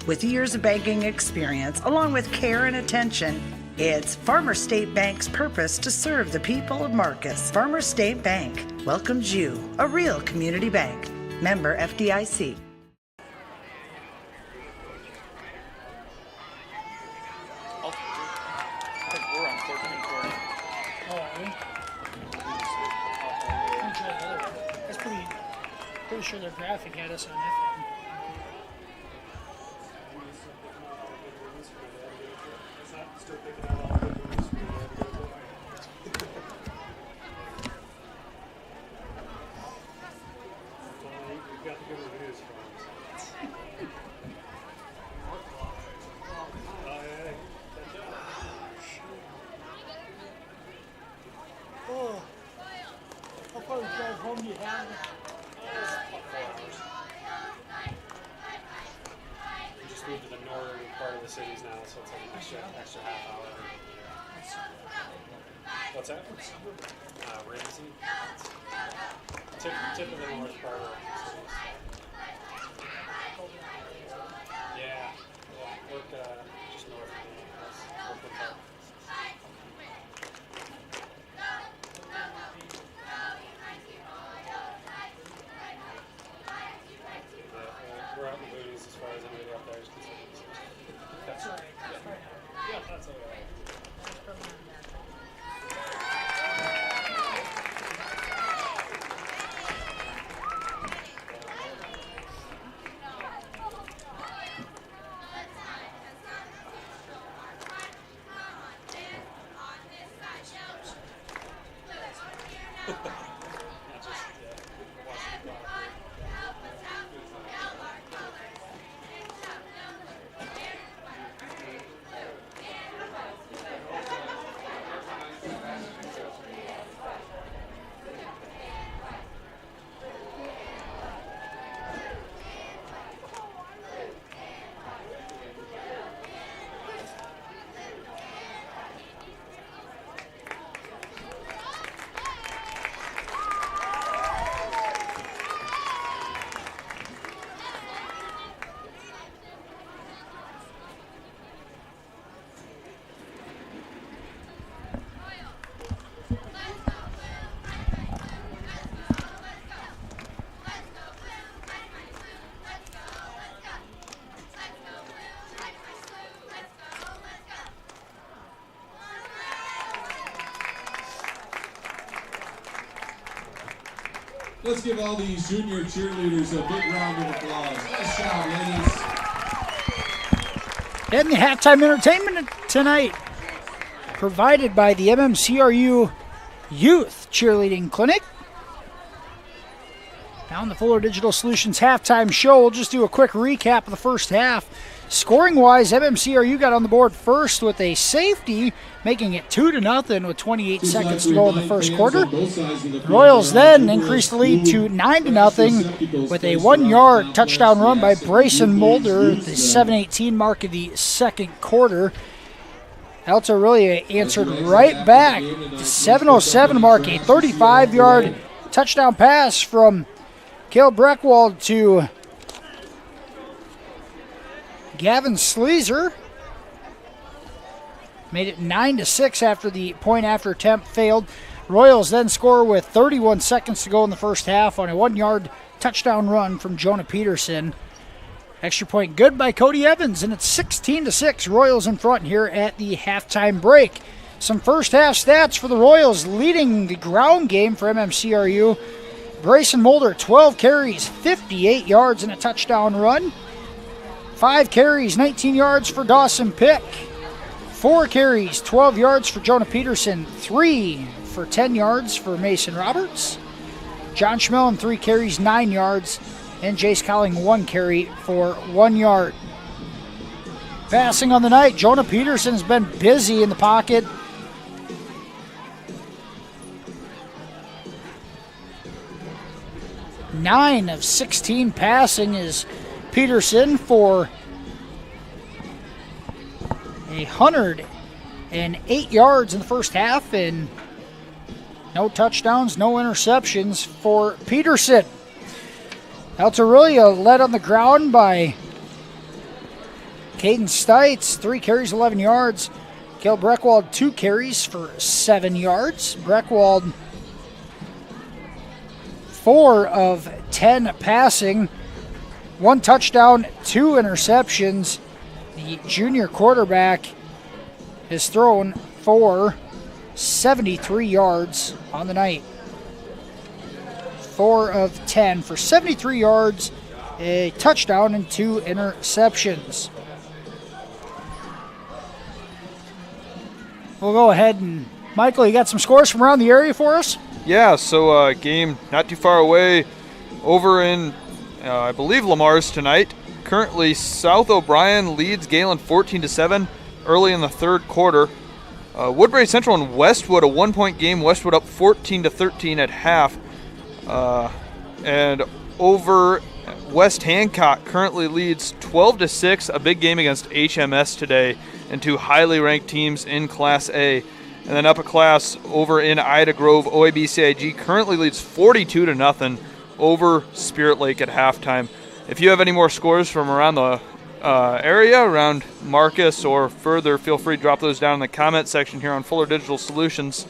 With years of banking experience, along with care and attention, it's Farmers State Bank's purpose to serve the people of Marcus. Farmers State Bank welcomes you, a real community bank. Member FDIC. Pretty sure their graphic had us on FM. Oh, how far drive home do you have? Moved to the northern part of the cities now, so it's like an extra half hour. What's that? Ramsey. Tip of the north part of the cities. Yeah. Work just north of the house. We're out in the boonies as far as anybody up there is concerned. That's right. Yeah, that's all right. Let's give all these junior cheerleaders a big round of applause. Nice job, ladies. And the halftime entertainment tonight provided by the MMCRU Youth Cheerleading Clinic. Now in the Fuller Digital Solutions halftime show, we'll just do a quick recap of the first half. Scoring-wise, MMCRU got on the board first with a safety, making it 2-0 with 28 seconds to go in the first quarter. The Royals then increased the lead to 9-0 with a 1-yard touchdown run by Brayson Mulder at the 7:18 mark of the second quarter. Alta-Aurelia answered right back at the 7:07 mark, a 35-yard touchdown pass from Cale Breckwald to Gavin Sleazer. Made it 9-6 after the point after attempt failed. Royals then score with 31 seconds to go in the first half on a 1-yard touchdown run from Jonah Peterson. Extra point good by Cody Evans, and it's 16-6. Royals in front here at the halftime break. Some first half stats for the Royals leading the ground game for MMCRU. Brayson Mulder, 12 carries, 58 yards and a touchdown run. 5 carries, 19 yards for Dawson Pick. 4 carries, 12 yards for Jonah Peterson. 3 for 10 yards for Mason Roberts. John Schmellen, 3 carries, 9 yards. And Jace Colling, 1 carry for 1 yard. Passing on the night, Jonah Peterson has been busy in the pocket. Nine of 16 passing is Peterson for 108 yards in the first half, and no touchdowns, no interceptions for Peterson. Alta-Aurelia led on the ground by Caden Stites, 3 carries, 11 yards. Cale Breckwald, 2 carries for 7 yards. Breckwald, 4 of 10 passing, 1 touchdown, 2 interceptions. The junior quarterback has thrown for 73 yards on the night. 4 of 10 for 73 yards, a touchdown, and 2 interceptions. We'll go ahead and, Michael, you got some scores from around the area for us? Yeah, so game not too far away over in, I believe, Lamar's tonight. Currently, South O'Brien leads Galen 14-7 early in the third quarter. Woodbury Central and Westwood, a 1-point game. Westwood up 14-13 at half. And over West Hancock currently leads 12-6, a big game against HMS today, and 2 highly ranked teams in Class A. And then up a class over in Ida Grove, OAB-CIG currently leads 42-0 over Spirit Lake at halftime. If you have any more scores from around the area, around Marcus or further, feel free to drop those down in the comment section here on Fuller Digital Solutions.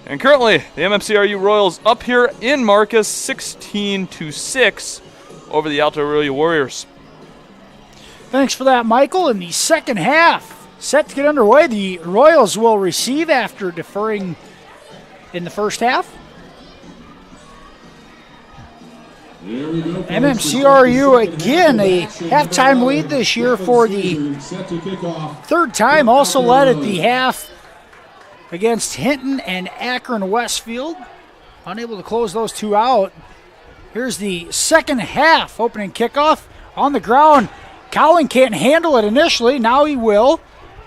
And currently, the MMCRU Royals up here in Marcus, 16-6 over the Alta-Aurelia Warriors. Thanks for that, Michael. In the second half, set to get underway, the Royals will receive after deferring in the first half. MMCRU again a halftime lead this year for the third time. Also led at the half against Hinton and Akron Westfield. unable to close those two out. Here's the second half opening kickoff on the ground. Cowling can't handle it initially. Now he will.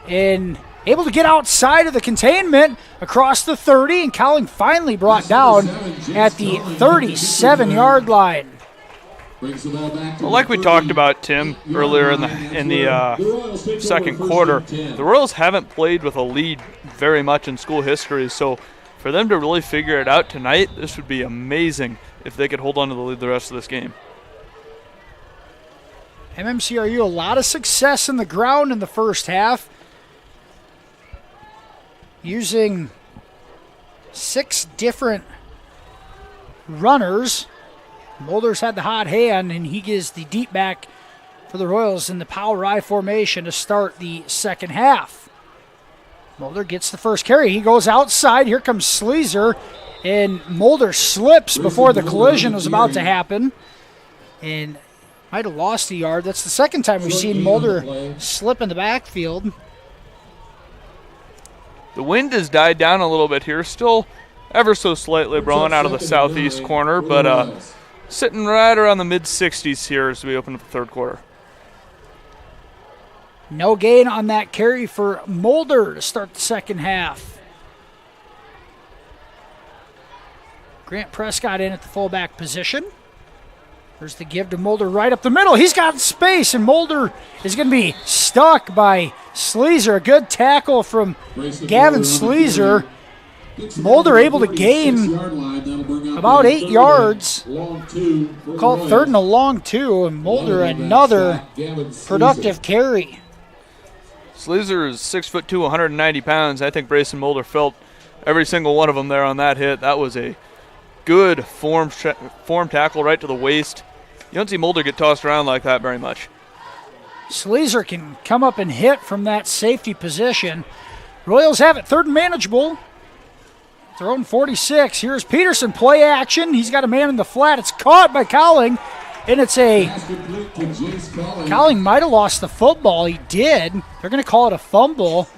And able to get outside of the containment across the 30. And Cowling finally brought down at the 37-yard line. Well, like we talked about, Tim, earlier in the second quarter, the Royals haven't played with a lead very much in school history. So for them to really figure it out tonight, this would be amazing if they could hold on to the lead the rest of this game. MMCRU, a lot of success in the ground in the first half, using 6 different runners. Mulder's had the hot hand, and he gives the deep back for the Royals in the power I formation to start the second half. Mulder gets the first carry. He goes outside. Here comes Sleazer, and Mulder slips before the collision was about to happen, and might have lost a yard. That's the second time we've seen Mulder slip in the backfield. The wind has died down a little bit here. Still ever so slightly blowing out of the southeast corner, but sitting right around the mid-60s here as we open up the third quarter. No gain on that carry for Mulder to start the second half. Grant Prescott in at the fullback position. There's the give to Mulder right up the middle. He's got space, and Mulder is going to be stuck by Sleazer. A good tackle from Gavin Sleazer. Mulder able to gain about 8 yards. Call it third and a long 2, and Mulder another productive carry. Sleazer is 6'2", 190 pounds. I think Brayson Mulder felt every single one of them there on that hit. That was a good form tackle right to the waist. You don't see Mulder get tossed around like that very much. Sleazer can come up and hit from that safety position. Royals have it third and manageable. Their own 46. Here's Peterson, play action. He's got a man in the flat. It's caught by Cowling, and it's a... Cowling might have lost the football. He did. They're going to call it a fumble.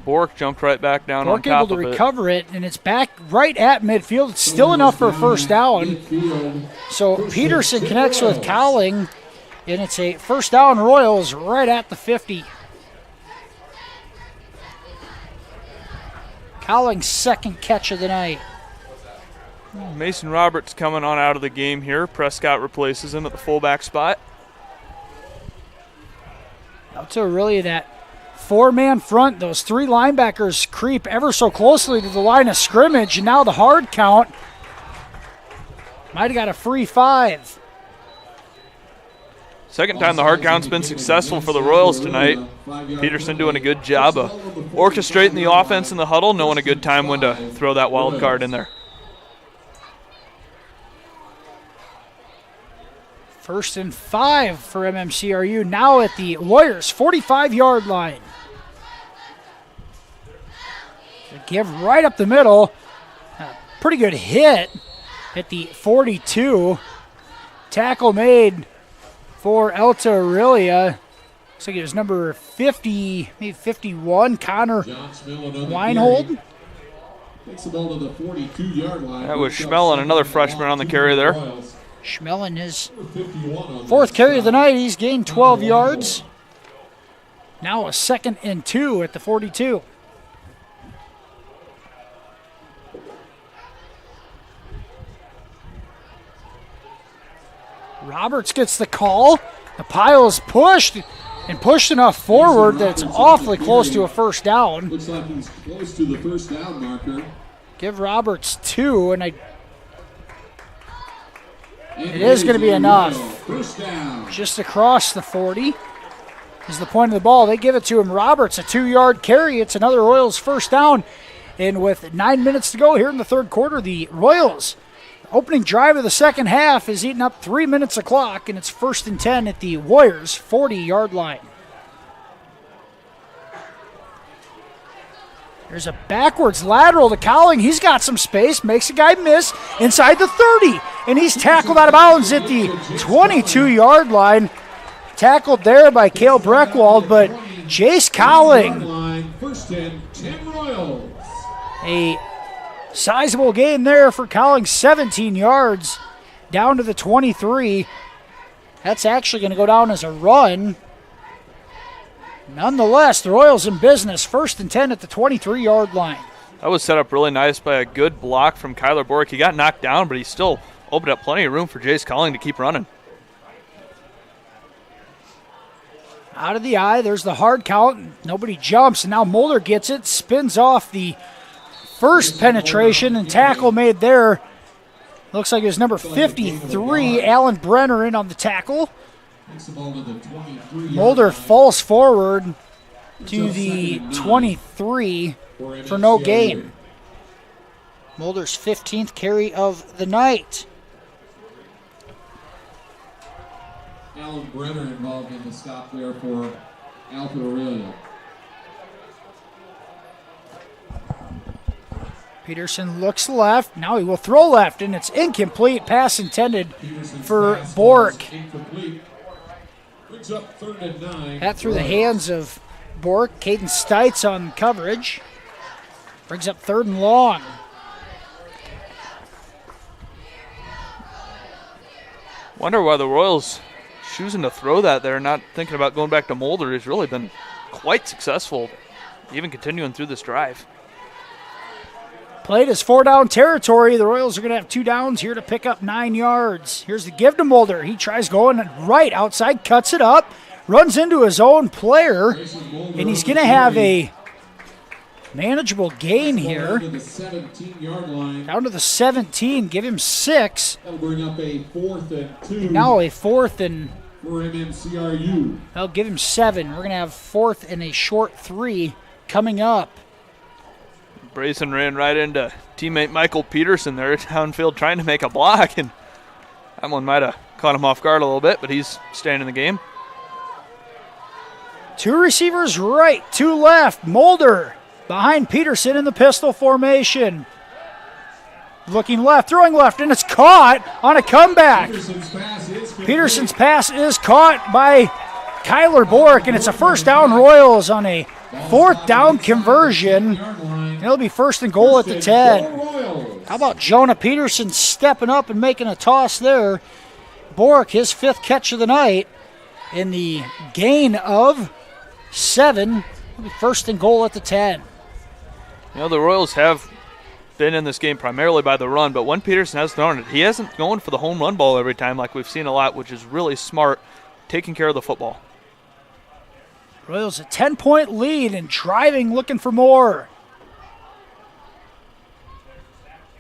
Bork jumped right back down on top of it. Bork able to recover it, and it's back right at midfield. It's still enough for a first down. So Peterson connects with Cowling, and it's a first down. Royals right at the 50. Cowling's second catch of the night. Mason Roberts coming on out of the game here. Prescott replaces him at the fullback spot. Alta-Aurelia, that 4-man front, those 3 linebackers creep ever so closely to the line of scrimmage, and now the hard count. Might have got a free 5. Second time the hard count's been successful for the Royals tonight. Peterson doing a good job of orchestrating the offense in the huddle, knowing a good time when to throw that wild card in there. First and 5 for MMCRU, now at the Warriors' 45-yard line. The give right up the middle. A pretty good hit at the 42. Tackle made for Alta-Aurelia. Looks like it was number 50, maybe 51, Connor Weinhold. That was Schmellen, another freshman on the carry there. Schmellen, his 4th carry of the night. He's gained 12 yards. Now a 2nd and 2 at the 42. Roberts gets the call. The pile is pushed and pushed enough forward that it's awfully close to a first down. Looks like he's close to the first down marker. Give Roberts 2, and it is going to be enough. First down. Just across the 40 is the point of the ball. They give it to him. Roberts, a 2-yard carry. It's another Royals first down. And with 9 minutes to go here in the third quarter, the Royals opening drive of the second half is eating up 3 minutes of clock, and it's 1st and 10 at the Warriors' 40-yard line. There's a backwards lateral to Cowling. He's got some space, makes a guy miss inside the 30, and he's tackled out of bounds at the 22-yard line. Tackled there by Cale Breckwald, but Jace Cowling, First and 10 Royals. a Sizable gain there for Cowling, 17 yards down to the 23. That's actually going to go down as a run. Nonetheless, the Royals in business, 1st and 10 at the 23-yard line. That was set up really nice by a good block from Kyler Bork. He got knocked down, but he still opened up plenty of room for Jace Cowling to keep running. Out of the eye, there's the hard count. Nobody jumps, and now Mulder gets it, spins off the first penetration, and tackle made there. Looks like it was number 53, Alan Brenner, in on the tackle. Mulder falls forward to the 23 for no gain. Mulder's 15th carry of the night. Alan Brenner involved in the stop there for Alta-Aurelia. Peterson looks left. Now he will throw left, and it's incomplete. Pass intended for Bork. Brings up 3rd and 9. That through the hands of Bork. Caden Stites on coverage. Brings up 3rd and long. Wonder why the Royals choosing to throw that there, not thinking about going back to Mulder. He's really been quite successful, even continuing through this drive. Played as 4-down territory. The Royals are going to have 2 downs here to pick up 9 yards. Here's the give to Mulder. He tries going right outside, cuts it up, runs into his own player, and he's going to have a manageable gain here. Down to the 17-yard line. Down to the 17. Give him 6. That'll bring up a 4th and 2. Now a 4th and... for MMCRU. I'll give him 7. We're going to have 4th and a short 3 coming up. Brayson ran right into teammate Michael Peterson there downfield trying to make a block, and that one might have caught him off guard a little bit, but he's staying in the game. 2 receivers right, 2 left. Mulder behind Peterson in the pistol formation. Looking left, throwing left, and it's caught on a comeback. Peterson's pass is caught by Kyler Bork, and it's a 1st down Royals on a 4th down conversion. It'll be 1st and goal at the 10. How about Jonah Peterson stepping up and making a toss there? Bork, his 5th catch of the night, in the gain of 7. It'll be 1st and goal at the 10. You know, the Royals have been in this game primarily by the run, but when Peterson has thrown it, he hasn't going for the home run ball every time like we've seen a lot, which is really smart, taking care of the football. Royals a 10-point lead and driving, looking for more.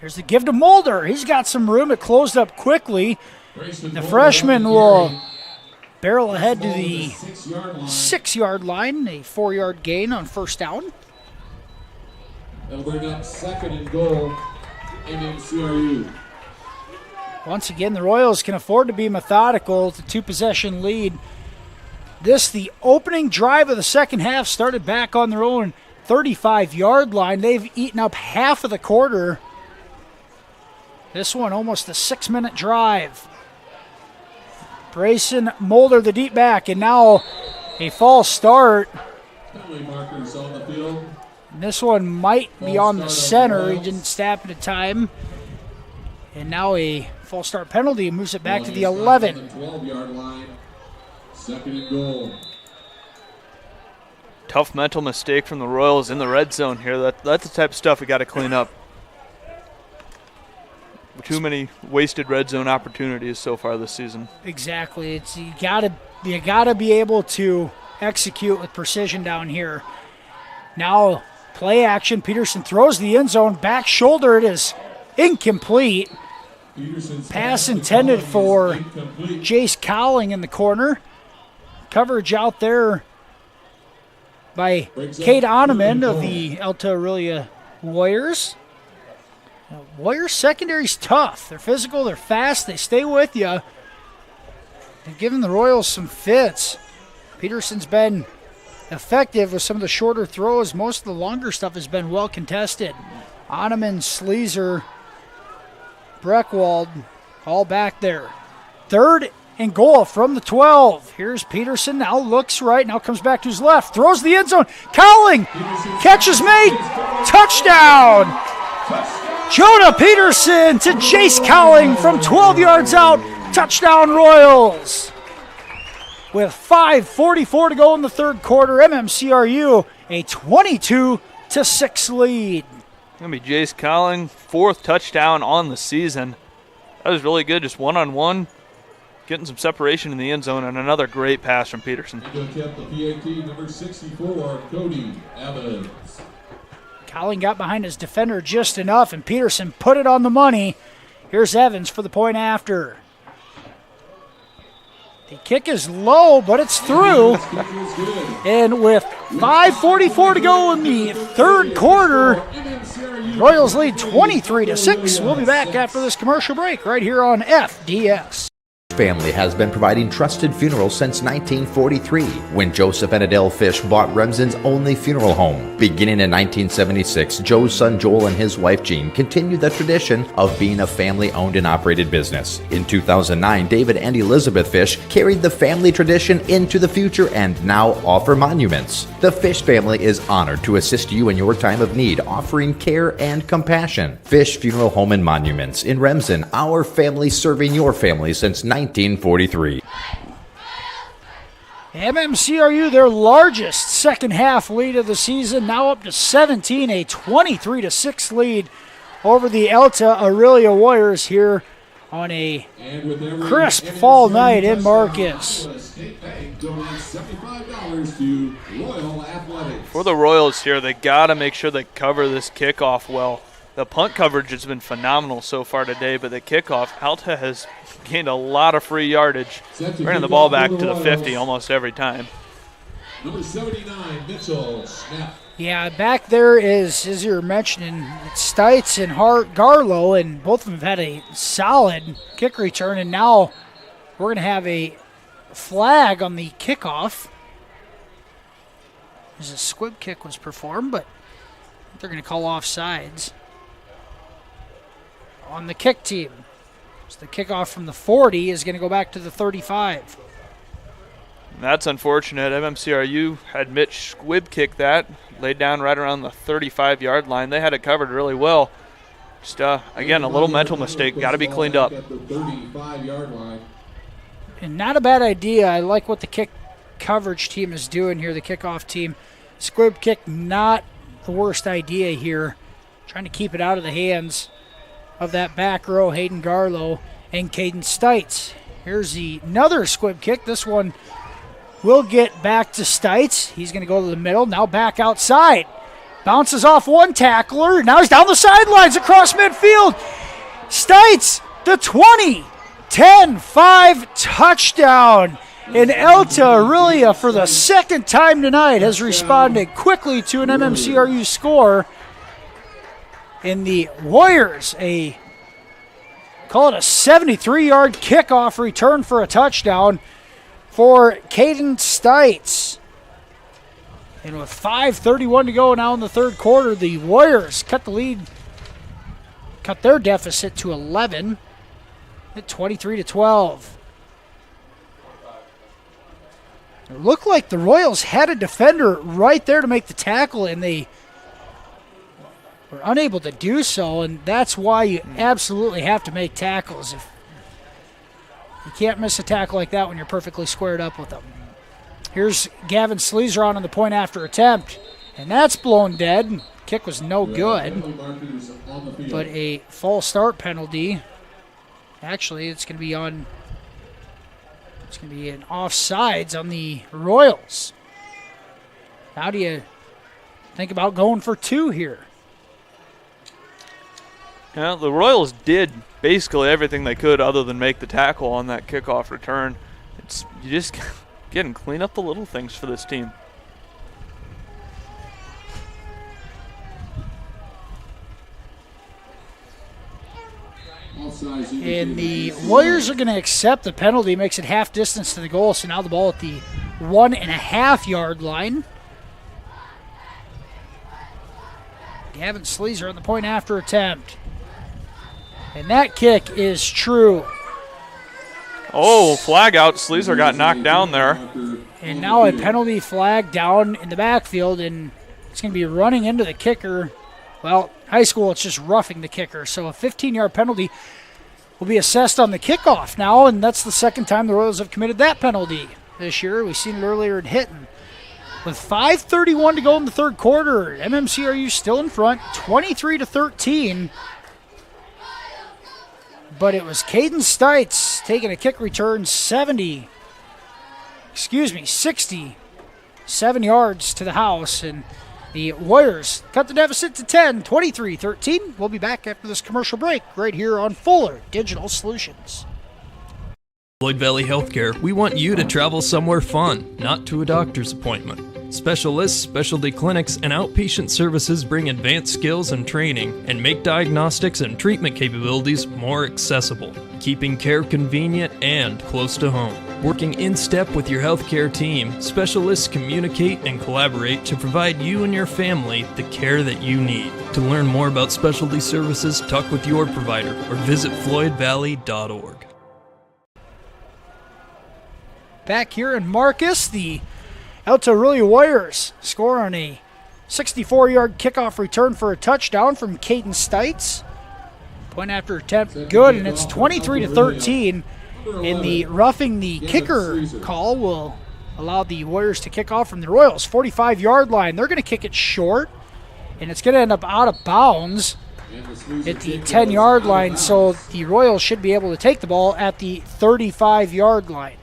Here's the give to Mulder. He's got some room. It closed up quickly. The freshman will barrel ahead to the 6-yard line, a 4-yard gain on 1st down. That'll bring up 2nd and goal, MMCRU. Once again, the Royals can afford to be methodical. It's a 2-possession lead. This, the opening drive of the second half, started back on their own 35-yard line. They've eaten up half of the quarter. This one almost a 6-minute drive. Brayson, Mulder, the deep back, and now a false start. Penalty markers on the field. And this one might be on the center. He didn't snap it in time. And now a false start penalty moves it back to the 11. 12-yard line. 2nd and goal. Tough mental mistake from the Royals in the red zone here. That's the type of stuff we got to clean up. Too many wasted red zone opportunities so far this season. Exactly. It's you gotta be able to execute with precision down here. Now play action. Peterson throws the end zone. Back shoulder. It is incomplete. Pass intended for Jace Cowling in the corner. Coverage out there by Kate Oneman of the Alta-Aurelia Warriors. Warriors secondary's tough. They're physical, they're fast, they stay with you. They're giving the Royals some fits. Peterson's been effective with some of the shorter throws. Most of the longer stuff has been well contested. Oneman, Sleazer, Breckwald, all back there. 3rd and goal from the 12. Here's Peterson, now looks right, now comes back to his left, throws the end zone. Cowling, catches made, touchdown! Jonah Peterson to Jace Cowling from 12 yards out. Touchdown Royals. With 5:44 to go in the third quarter, MMCRU a 22-6 lead. Going to be Jace Cowling, 4th touchdown on the season. That was really good, just one-on-one, getting some separation in the end zone, and another great pass from Peterson. Kept the PAT number 64, Cody Evans. Cowling got behind his defender just enough, and Peterson put it on the money. Here's Evans for the point after. The kick is low, but it's through. And with 5:44 to go in the third quarter, Royals lead 23-6. We'll be back after this commercial break right here on FDS. Family has been providing trusted funerals since 1943, when Joseph and Adele Fish bought Remsen's only funeral home. Beginning in 1976, Joe's son Joel and his wife Jean continued the tradition of being a family-owned and operated business. In 2009, David and Elizabeth Fish carried the family tradition into the future and now offer monuments. The Fish family is honored to assist you in your time of need, offering care and compassion. Fish Funeral Home and Monuments in Remsen, our family serving your family since 1943. MMCRU, their largest second half lead of the season, now up to 17, a 23-6 lead over the Alta-Aurelia Warriors here on a crisp fall night in Marcus. For the Royals here, they got to make sure they cover this kickoff well. The punt coverage has been phenomenal so far today, but the kickoff, Alta has gained a lot of free yardage, bringing the ball back to the 50 almost every time. Number 79, Mitchell Snap. Yeah, back there is, as you were mentioning, Stites and Garlow, and both of them have had a solid kick return, and now we're going to have a flag on the kickoff. As a squib kick was performed, but they're going to call offsides on the kick team. So the kickoff from the 40 is going to go back to the 35. That's unfortunate. MMCRU had Mitch squib kick that, laid down right around the 35-yard line. They had it covered really well. Just, again, a little mental mistake. Got to be cleaned up. And not a bad idea. I like what the kick coverage team is doing here, the kickoff team. Squib kick, not the worst idea here. Trying to keep it out of the hands of that back row, Hayden Garlow and Caden Stites. Here's another squib kick. This one will get back to Stites. He's going to go to the middle, now back outside. Bounces off one tackler. Now he's down the sidelines across midfield. Stites, the 20, 10-5 touchdown. And Alta-Aurelia, for the second time tonight, has responded quickly to an MMCRU score. In the Warriors, call it a 73-yard kickoff return for a touchdown for Caden Stites. And with 5:31 to go now in the third quarter, the Warriors cut their deficit to 11 at 23-12. It looked like the Royals had a defender right there to make the tackle, and they were unable to do so, and that's why you absolutely have to make tackles. If you can't miss a tackle like that when you're perfectly squared up with them. Here's Gavin Sleezer on the point after attempt, and that's blown dead. Kick was no good, but a false start penalty. Actually, it's going to be an offsides on the Royals. How do you think about going for two here? Yeah, the Royals did basically everything they could other than make the tackle on that kickoff return. You just again clean up the little things for this team. And the Warriors are going to accept the penalty, makes it half distance to the goal, so now the ball at the 1.5-yard line. Gavin Sleezer on the point after attempt. And that kick is true. Oh, flag out. Sleezer got knocked down there. And now a penalty flag down in the backfield, and it's going to be running into the kicker. Well, high school, it's just roughing the kicker. So a 15-yard penalty will be assessed on the kickoff now, and that's the second time the Royals have committed that penalty this year. We've seen it earlier in Hinton. With 5:31 to go in the third quarter, MMCRU still in front, 23-13. But it was Caden Stites taking a kick return 67 yards to the house, and the Warriors cut the deficit to 10, 23-13. We'll be back after this commercial break right here on Fuller Digital Solutions. Floyd Valley Healthcare, we want you to travel somewhere fun, not to a doctor's appointment. Specialists, specialty clinics, and outpatient services bring advanced skills and training and make diagnostics and treatment capabilities more accessible, keeping care convenient and close to home. Working in step with your healthcare team, specialists communicate and collaborate to provide you and your family the care that you need. To learn more about specialty services, talk with your provider or visit floydvalley.org. Back here in Marcus, the Alta-Aurelia Warriors score on a 64-yard kickoff return for a touchdown from Caden Stites. Point after attempt, good, and it's 23-13. In the roughing the kicker call will allow the Warriors to kick off from the Royals' 45-yard line. They're going to kick it short, and it's going to end up out of bounds at the 10-yard line, so the Royals should be able to take the ball at the 35-yard line.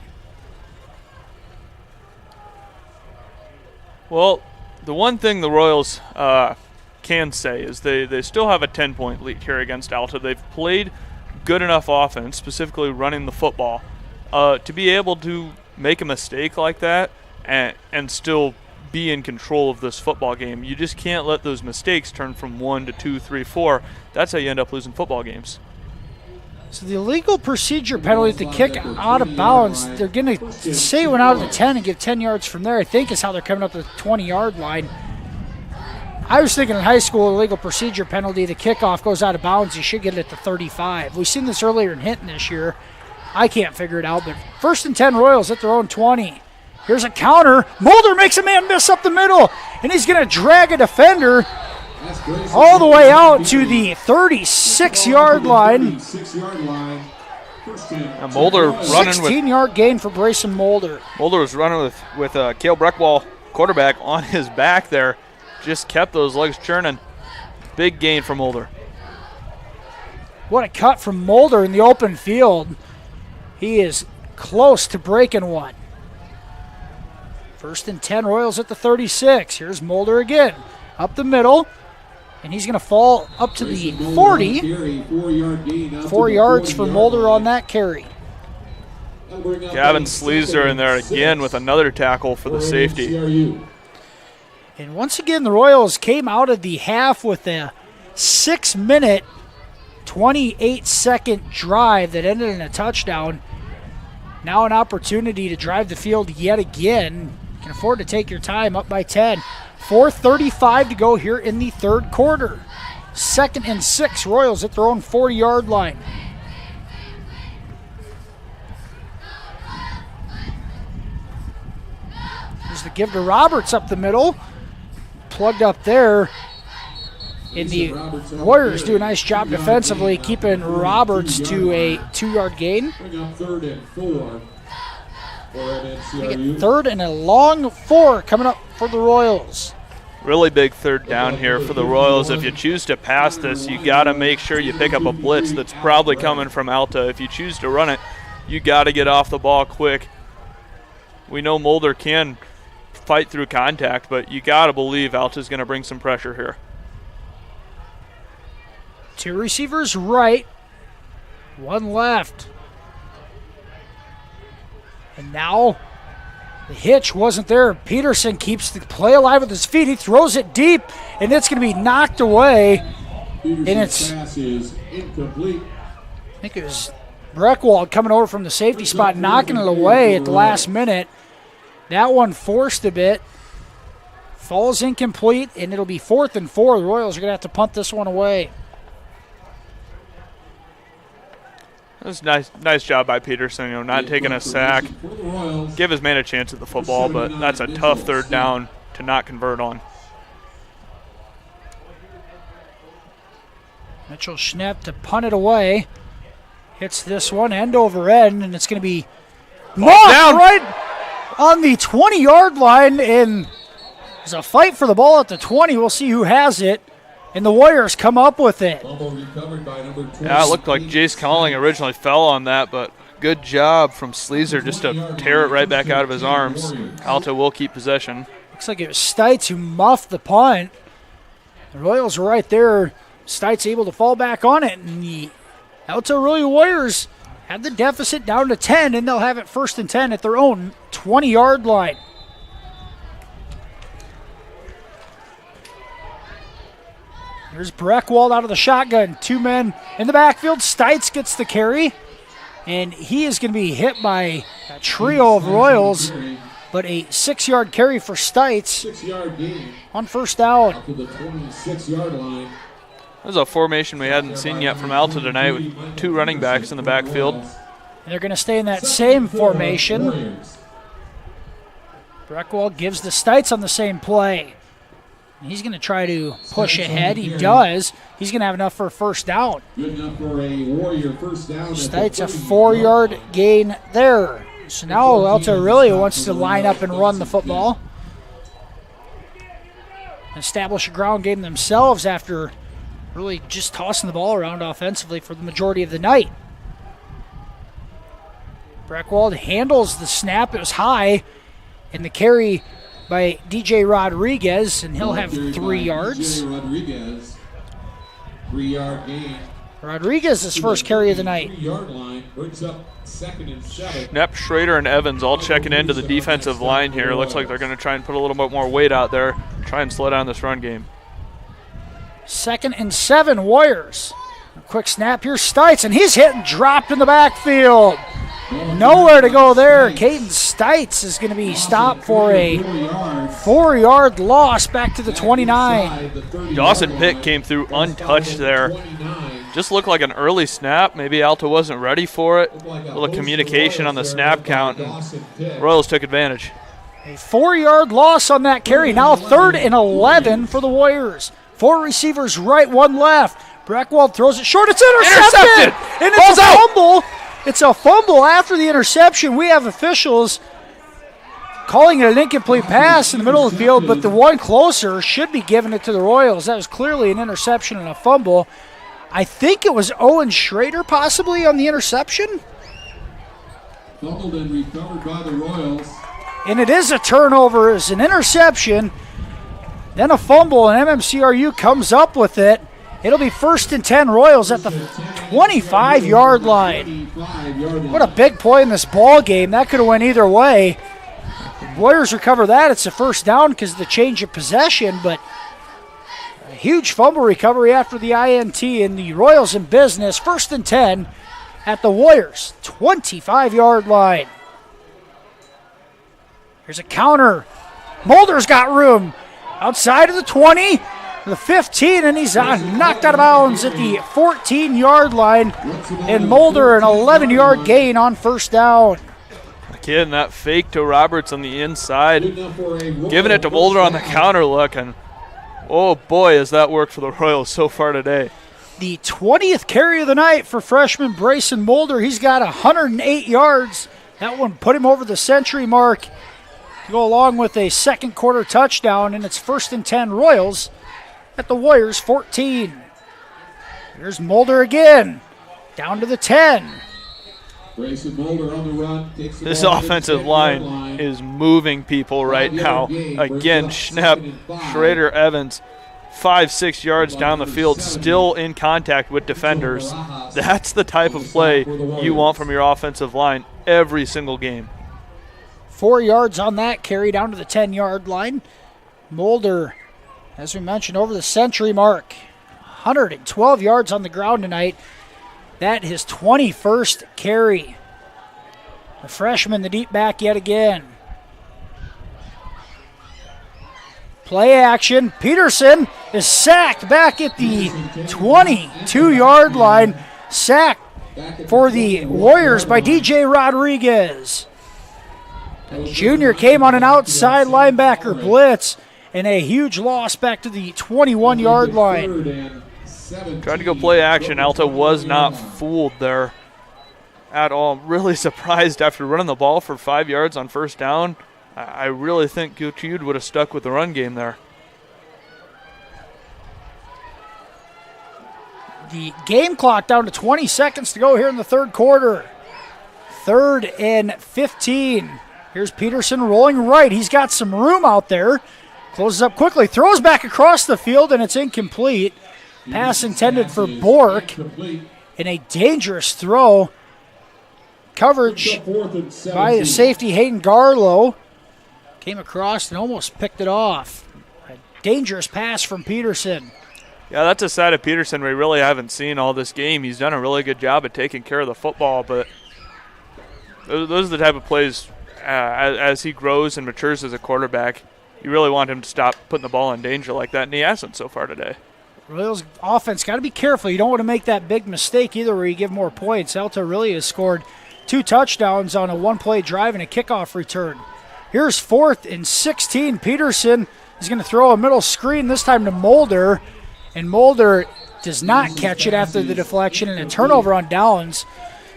Well, the one thing the Royals can say is they still have a 10-point lead here against Alta. They've played good enough offense, specifically running the football, to be able to make a mistake like that and still be in control of this football game. You just can't let those mistakes turn from 1 to 2, 3, 4. That's how you end up losing football games. So the illegal procedure penalty, the kick out of bounds, they're going to say it went out of the 10 and give 10 yards from there, I think is how they're coming up to the 20-yard line. I was thinking in high school, illegal procedure penalty, the kickoff goes out of bounds, you should get it at the 35. We've seen this earlier in Hinton this year. I can't figure it out, but 1st and 10 Royals at their own 20. Here's a counter. Mulder makes a man miss up the middle, and he's going to drag a defender all the way out to the 36-yard line. And Mulder running with 16-yard gain for Brayson Mulder. Mulder was running with Cale Breckwall, quarterback, on his back there. Just kept those legs churning. Big gain for Mulder. What a cut from Mulder in the open field. He is close to breaking one. 1st and 10 Royals at the 36. Here's Mulder again. Up the middle. And he's going to fall up to the 40. 4 yards for Mulder on that carry. Gavin Sleezer in there again with another tackle for the safety. And once again, the Royals came out of the half with a 6-minute, 28-second drive that ended in a touchdown. Now an opportunity to drive the field yet again. You can afford to take your time, up by 10. 4:35 to go here in the third quarter. 2nd and 6, Royals at their own 40-yard line. Here's the give to Roberts up the middle. Plugged up there. And the Warriors do a nice job defensively, keeping Roberts to a 2-yard gain. Bring up 3rd and 4 for MMCRU. 3rd and a long 4 coming up for the Royals. Really big 3rd down here for the Royals. If you choose to pass this, you got to make sure you pick up a blitz that's probably coming from Alta. If you choose to run it, you got to get off the ball quick. We know Mulder can fight through contact, but you got to believe Alta's going to bring some pressure here. 2 receivers right, 1 left. And now the hitch wasn't there. Peterson keeps the play alive with his feet. He throws it deep, and it's going to be knocked away. And it's, pass is incomplete. I think it was Breckwald coming over from the safety spot, knocking it away at the last minute. That one forced a bit. Falls incomplete, and it'll be 4th and 4. The Royals are going to have to punt this one away. That's nice job by Peterson, not taking a sack. Give his man a chance at the football, but that's a tough 3rd down to not convert on. Mitchell Schnepp to punt it away. Hits this one end over end, and it's going to be knocked right on the 20-yard line. And there's a fight for the ball at the 20. We'll see who has it. And the Warriors come up with it. Yeah, it looked like Jace Calling originally fell on that, but good job from Sleezer just to tear it right back out of his arms. Alta will keep possession. Looks like it was Stites who muffed the punt. The Royals were right there. Stites able to fall back on it, and the Alta-Aurelia Warriors have the deficit down to 10, and they'll have it 1st and 10 at their own 20-yard line. There's Breckwald out of the shotgun. 2 men in the backfield. Stites gets the carry, and he is going to be hit by a trio of Royals, but a 6-yard carry for Stites on 1st down. Up to the 26-yard line. This is a formation we hadn't seen yet from Alta tonight with 2 running backs in the backfield. And they're going to stay in that same formation. Breckwald gives the Stites on the same play. He's going to try to push ahead. He does. He's going to have enough for a 1st down. Good enough for a Warrior 1st down. Stites a 4-yard gain there. So now Alta-Aurelia wants to line up and run the football. Establish a ground game themselves after really just tossing the ball around offensively for the majority of the night. Breckwald handles the snap. It was high. And the carry by DJ Rodriguez, and he'll have 3 yards. DJ Rodriguez, 3-yard gain. Rodriguez's first carry of the night. 3-yard line brings up 2nd and 7. Knepp, Schrader, and Evans all checking into the defensive line here. Looks like they're going to try and put a little bit more weight out there, try and slow down this run game. 2nd and 7, Warriors. A quick snap here, Stites, and he's hit and dropped in the backfield. Nowhere to go there. Caden Stites is going to be stopped for a 4-yard loss back to the 29. Dawson Pitt came through untouched there. Just looked like an early snap. Maybe Alta wasn't ready for it. A little communication on the snap count, and Royals took advantage. A 4-yard loss on that carry. Now 3rd and 11 for the Warriors. 4 receivers right, 1 left. Breckwald throws it short. It's intercepted! And it's a fumble. It's a fumble after the interception. We have officials calling it an incomplete pass in the middle of the field, but the one closer should be giving it to the Royals. That was clearly an interception and a fumble. I think it was Owen Schrader possibly on the interception. Fumbled and recovered by the Royals. And it is a turnover. It's an interception, then a fumble, and MMCRU comes up with it. It'll be 1st and 10 Royals at the 25-yard line. What a big play in this ball game. That could have went either way. The Warriors recover that. It's a 1st down because of the change of possession, but a huge fumble recovery after the INT, and the Royals in business. 1st and 10 at the Warriors' 25-yard line. Here's a counter. Mulder's got room outside of the 20. The 15, and he's knocked out of bounds at the 14-yard line. And Mulder, an 11-yard gain on 1st down. Again, that fake to Roberts on the inside. Giving it to Mulder on the counter look, and oh boy, has that worked for the Royals so far today. The 20th carry of the night for freshman Brayson Mulder. He's got 108 yards. That one put him over the century mark to go along with a 2nd quarter touchdown, and it's 1st and 10 Royals at the Warriors' 14. Here's Mulder again, down to the 10. Grayson Mulder on the run. This offensive line is moving people right now. Again, Schnepp, Schrader, Evans, 5-6 yards down the field, still in contact with defenders. That's the type of play you want from your offensive line every single game. 4 yards on that carry down to the 10-yard line. Mulder, as we mentioned, over the century mark. 112 yards on the ground tonight. That his 21st carry. The freshman, the deep back yet again. Play action. Peterson is sacked back at the 22-yard line. Sacked for the Warriors by DJ Rodriguez. The junior came on an outside linebacker blitz, and a huge loss back to the 21-yard line. Tried to go play action. Alta was not fooled there at all. I'm really surprised after running the ball for 5 yards on first down. I really think Gutude would have stuck with the run game there. The game clock down to 20 seconds to go here in the third quarter. 3rd and 15. Here's Peterson rolling right. He's got some room out there. Closes up quickly. Throws back across the field, and it's incomplete. Pass intended for Bork. And a dangerous throw. Coverage by the safety, Hayden Garlow. Came across and almost picked it off. A dangerous pass from Peterson. Yeah, that's a side of Peterson we really haven't seen all this game. He's done a really good job at taking care of the football, but those are the type of plays as he grows and matures as a quarterback, you really want him to stop putting the ball in danger like that, and he hasn't so far today. Royals offense got to be careful. You don't want to make that big mistake either where you give more points. Alta-Aurelia has scored 2 touchdowns on a one-play drive and a kickoff return. Here's 4th and 16. Peterson is going to throw a middle screen, this time to Mulder, and Mulder does not catch it after the deflection and a turnover on downs.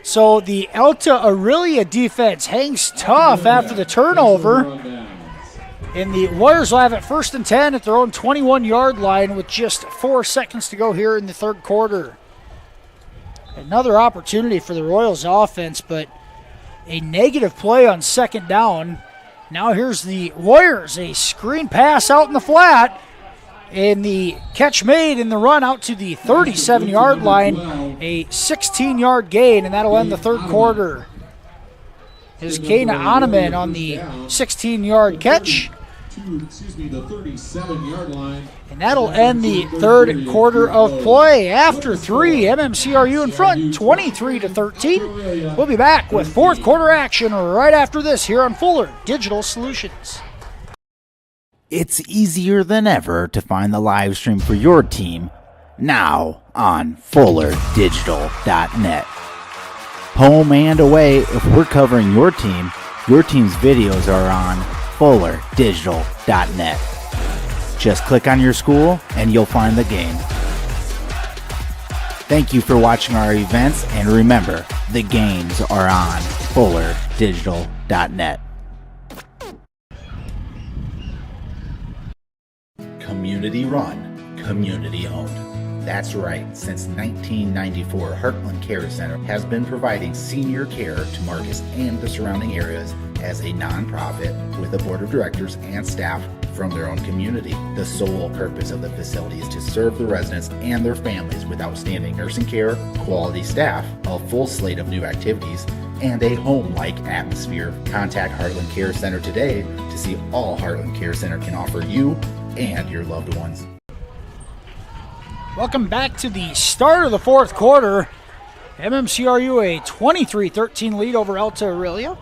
So the Alta-Aurelia defense hangs tough after the turnover. And the Warriors will have it 1st and 10 at their own 21-yard line with just 4 seconds to go here in the third quarter. Another opportunity for the Royals offense, but a negative play on 2nd down. Now here's the Warriors, a screen pass out in the flat. And the catch made in the run out to the 37-yard line, a 16-yard gain, and that'll end the third quarter. Is Kane Onaman on the 16-yard catch. The 37-yard line. And that'll end the third quarter of play. After 3, MMCRU in front, 23-13. We'll be back with fourth quarter action right after this here on Fuller Digital Solutions. It's easier than ever to find the live stream for your team now on FullerDigital.net. Home and away, if we're covering your team's videos are on FullerDigital.net. Just click on your school and you'll find the game. Thank you for watching our events, and remember, the games are on FullerDigital.net. Community run, community owned. That's right, since 1994, Heartland Care Center has been providing senior care to Marcus and the surrounding areas as a nonprofit with a board of directors and staff from their own community. The sole purpose of the facility is to serve the residents and their families with outstanding nursing care, quality staff, a full slate of new activities, and a home-like atmosphere. Contact Heartland Care Center today to see all Heartland Care Center can offer you and your loved ones. Welcome back to the start of the fourth quarter. MMCRU a 23-13 lead over Alta-Aurelia.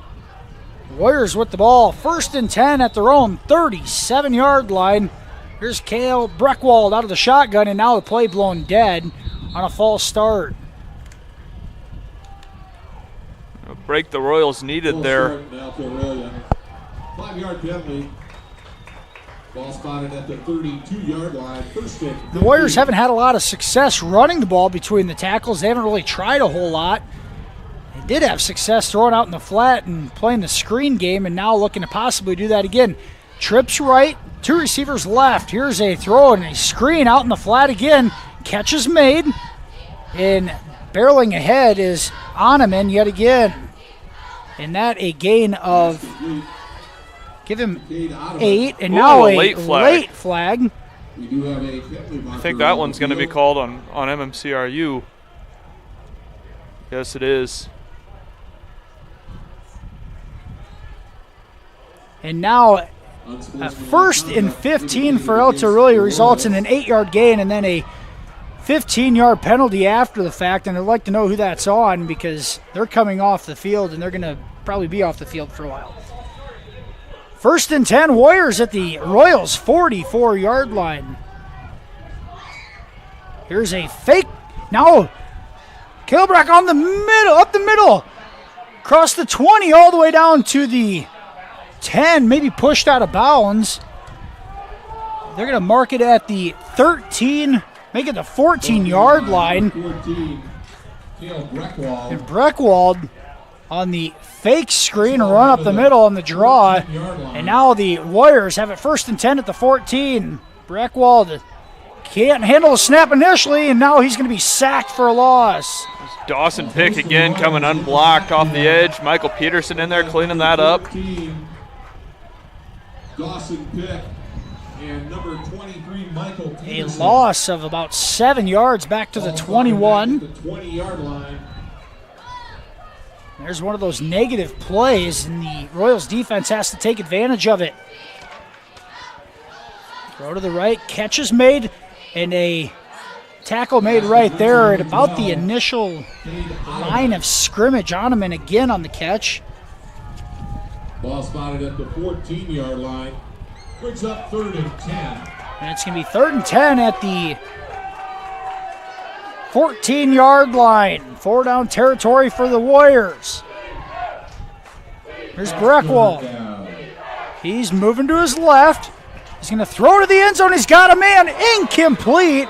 Warriors with the ball, 1st and 10 at their own 37-yard line. Here's Cale Breckwald out of the shotgun, and now the play blown dead on a false start. A break the Royals needed there. 5-yard penalty. Ball spotted at the 32-yard line. The Warriors haven't had a lot of success running the ball between the tackles. They haven't really tried a whole lot. They did have success throwing out in the flat and playing the screen game, and now looking to possibly do that again. Trips right, 2 receivers left. Here's a throw and a screen out in the flat again. Catch is made, and barreling ahead is Onaman yet again. And that a gain of, give him 8, and now a late flag. I think that one's going to be called on MMCRU. Yes, it is. And now a 1st and 15 for Alta-Aurelia results in an 8-yard gain and then a 15-yard penalty after the fact. And I'd like to know who that's on, because they're coming off the field and they're going to probably be off the field for a while. 1st and 10, Warriors at the Royals' 44-yard line. Here's a fake. Now Kilbrack on the middle, up the middle, across the 20 all the way down to the 10, maybe pushed out of bounds. They're going to mark it at the 13 make it the 14-yard line. 14, Caleb Breckwald. And Breckwald on the fake screen, run up the middle on the draw. And now the Warriors have it 1st and 10 at the 14. Breckwald can't handle the snap initially, and now he's going to be sacked for a loss. Dawson Pick again coming unblocked off the edge. Michael Peterson in there cleaning that up. Dawson Pick and number 23, Michael A Peterson. loss of about 7 yards back to the 21. The 20-yard line. There's one of those negative plays, and the Royals defense has to take advantage of it. Throw to the right, catch is made, and a tackle made right there at about the initial line of scrimmage on him, and again on the catch. Ball spotted at the 14-yard line. Brings up 3rd and 10. And it's going to be 3rd and 10 at the 14-yard line. 4 down territory for the Warriors. Here's Breckwald. He's moving to his left. He's going to throw to the end zone. He's got a man. Incomplete.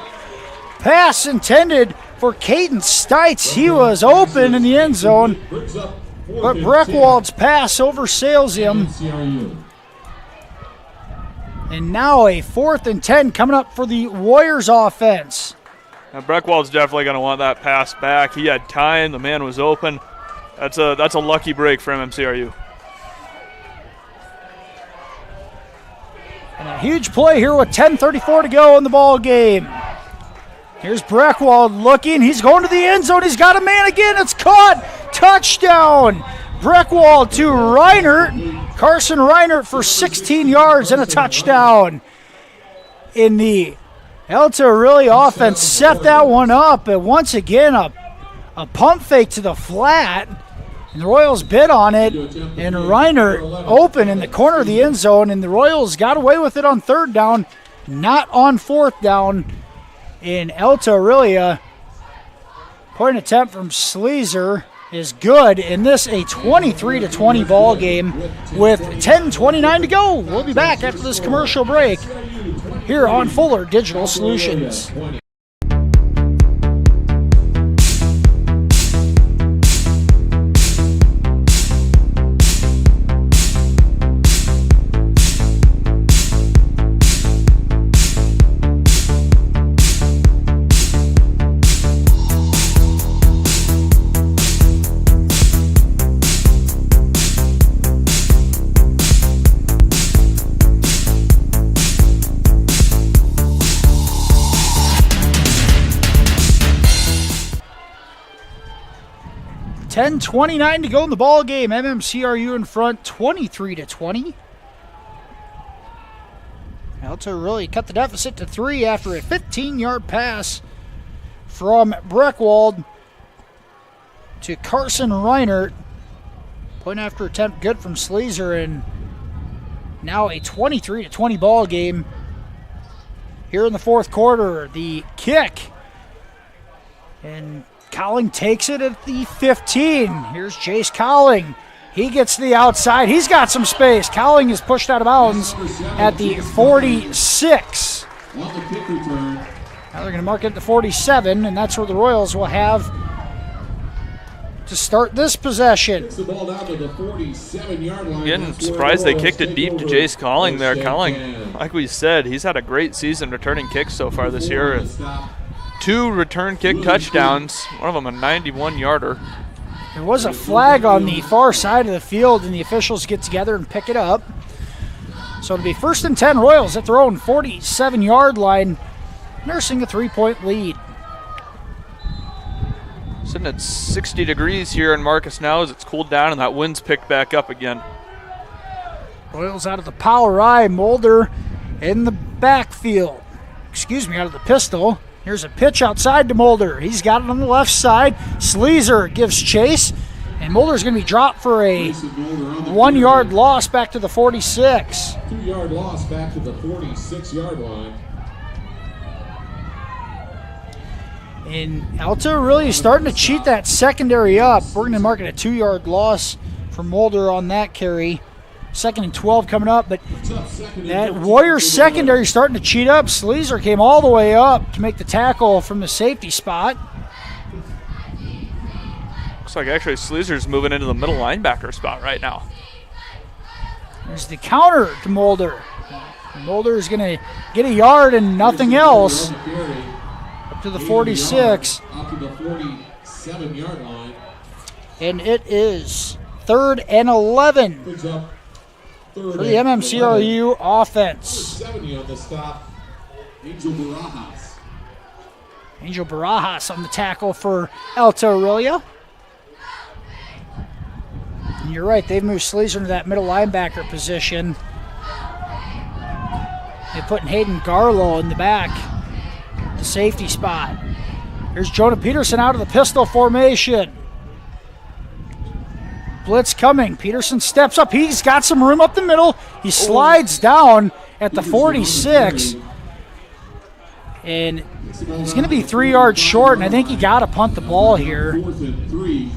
Pass intended for Caden Stites. He was open in the end zone, but Breckwald's pass oversails him. And now a 4th and 10 coming up for the Warriors offense. Now Breckwald's definitely going to want that pass back. He had time. The man was open. That's a lucky break for MMCRU. And a huge play here with 10:34 to go in the ball game. Here's Breckwald looking. He's going to the end zone. He's got a man again. It's caught. Touchdown. Breckwald to Reinert. Carson Reinert for 16 yards and a touchdown. In the Alta-Aurelia offense set that one up. And once again, a pump fake to the flat. And the Royals bid on it. And Reinert open in the corner of the end zone. And the Royals got away with it on 3rd down, not on 4th down. In Alta-Aurelia, point attempt from Sleazer is good. In this, a 23-20 ball game with 10:29 to go. We'll be back after this commercial break here on Fuller Digital Solutions. .29 to go in the ball game. MMCRU in front, 23-20. Alta really cut the deficit to 3 after a 15-yard pass from Breckwald to Carson Reinert. Point after attempt good from Sleazer, and now a 23-20 ball game here in the 4th quarter. The kick, and Colling takes it at the 15. Here's Jace Colling. He gets to the outside. He's got some space. Colling is pushed out of bounds at the 46. Now they're going to mark it at the 47, and that's where the Royals will have to start this possession. Again, surprised they kicked it deep to Jace Colling there. Colling, like we said, he's had a great season returning kicks so far this year. 2 return kick touchdowns, one of them a 91-yarder. There was a flag on the far side of the field, and the officials get together and pick it up. So it'll be 1st and 10 Royals at their own 47-yard line, nursing a 3-point lead. Sitting at 60 degrees here in Marcus now as it's cooled down and that wind's picked back up again. Royals out of the power eye, Mulder in the backfield. Out of the pistol. Here's a pitch outside to Mulder. He's got it on the left side. Sleazer gives chase, and Mulder's going to be dropped for a 1-yard loss back to the 46. 2-yard loss back to the 46-yard line. And Alta really starting to cheat that secondary up. We're going to mark it a 2-yard loss for Mulder on that carry. 2nd and 12 coming up, but that Warriors secondary starting to cheat up. Sleazer came all the way up to make the tackle from the safety spot. Looks like actually Sleazer's moving into the middle linebacker spot right now. There's the counter to Mulder. Mulder is going to get a yard and nothing else. Up to the 46. Up to the 47-yard line. And it is 3rd and 11 for the MMCRU offense. 70 on the stop. Angel Barajas. Angel Barajas on the tackle for Alta-Aurelia. And you're right, they've moved Sleazer into that middle linebacker position. They're putting Hayden Garlow in the back, the safety spot. Here's Jonah Peterson out of the pistol formation. Blitz coming. Peterson steps up. He's got some room up the middle. He slides down at the 46. And he's going to be 3 yards short, and I think he got to punt the ball here. 4th and 3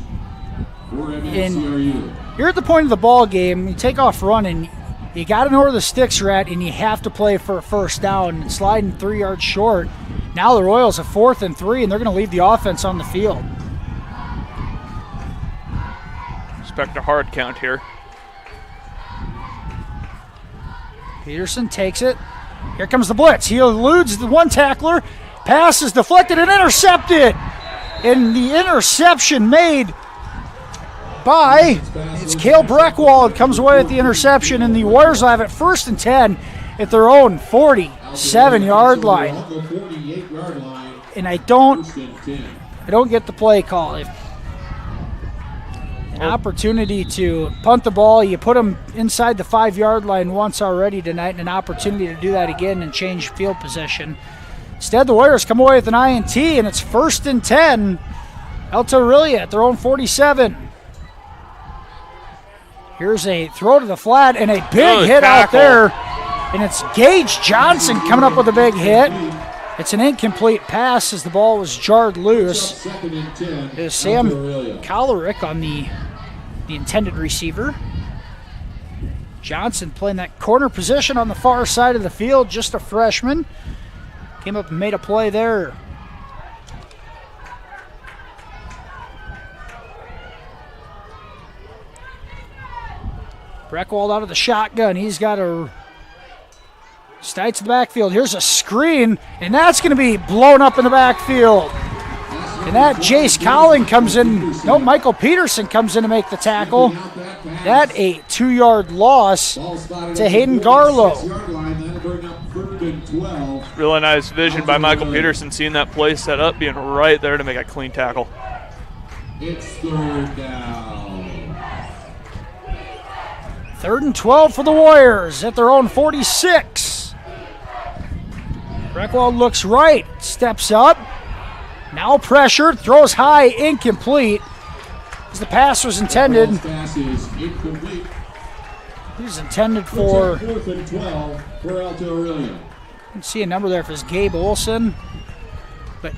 for And MMCRU. you're at the point of the ball game. You take off running. You got to know where the sticks are at, and you have to play for a first down. And sliding 3 yards short. Now the Royals are 4th and 3, and they're going to leave the offense on the field. Expect a hard count here. Peterson takes it. Here comes the blitz. He eludes the one tackler. Pass is deflected and intercepted. And the interception made by, it's Cale Breckwald comes away with the interception, and the Warriors will have it 1st and 10 at their own 47-yard line. And I don't get the play call. If an opportunity to punt the ball, you put them inside the 5-yard line once already tonight, and an opportunity to do that again and change field position. Instead, the Warriors come away with an INT, and it's 1st and 10. Alta-Aurelia at their own 47. Here's a throw to the flat and a big hit out there. And it's Gage Johnson coming up with a big hit. It's an incomplete pass as the ball was jarred loose. It is Sam Kolerick on the intended receiver. Johnson playing that corner position on the far side of the field, just a freshman. Came up and made a play there. Breckwald out of the shotgun. He's got a Stites to the backfield. Here's a screen, and that's going to be blown up in the backfield. And that Jace Collin comes in. No, Michael Peterson comes in to make the tackle. That a 2-yard loss to Hayden Garlow. Really nice vision by Michael Peterson, seeing that play set up, being right there to make a clean tackle. It's 3rd down. 3rd and 12 for the Warriors at their own 46. Breckwald looks right, steps up. Now pressured, throws high, incomplete. As the pass was intended. Pass is incomplete. He was intended for. 4th and 12 for Alta-Aurelia. You can see a number there if it's Gabe Olson. But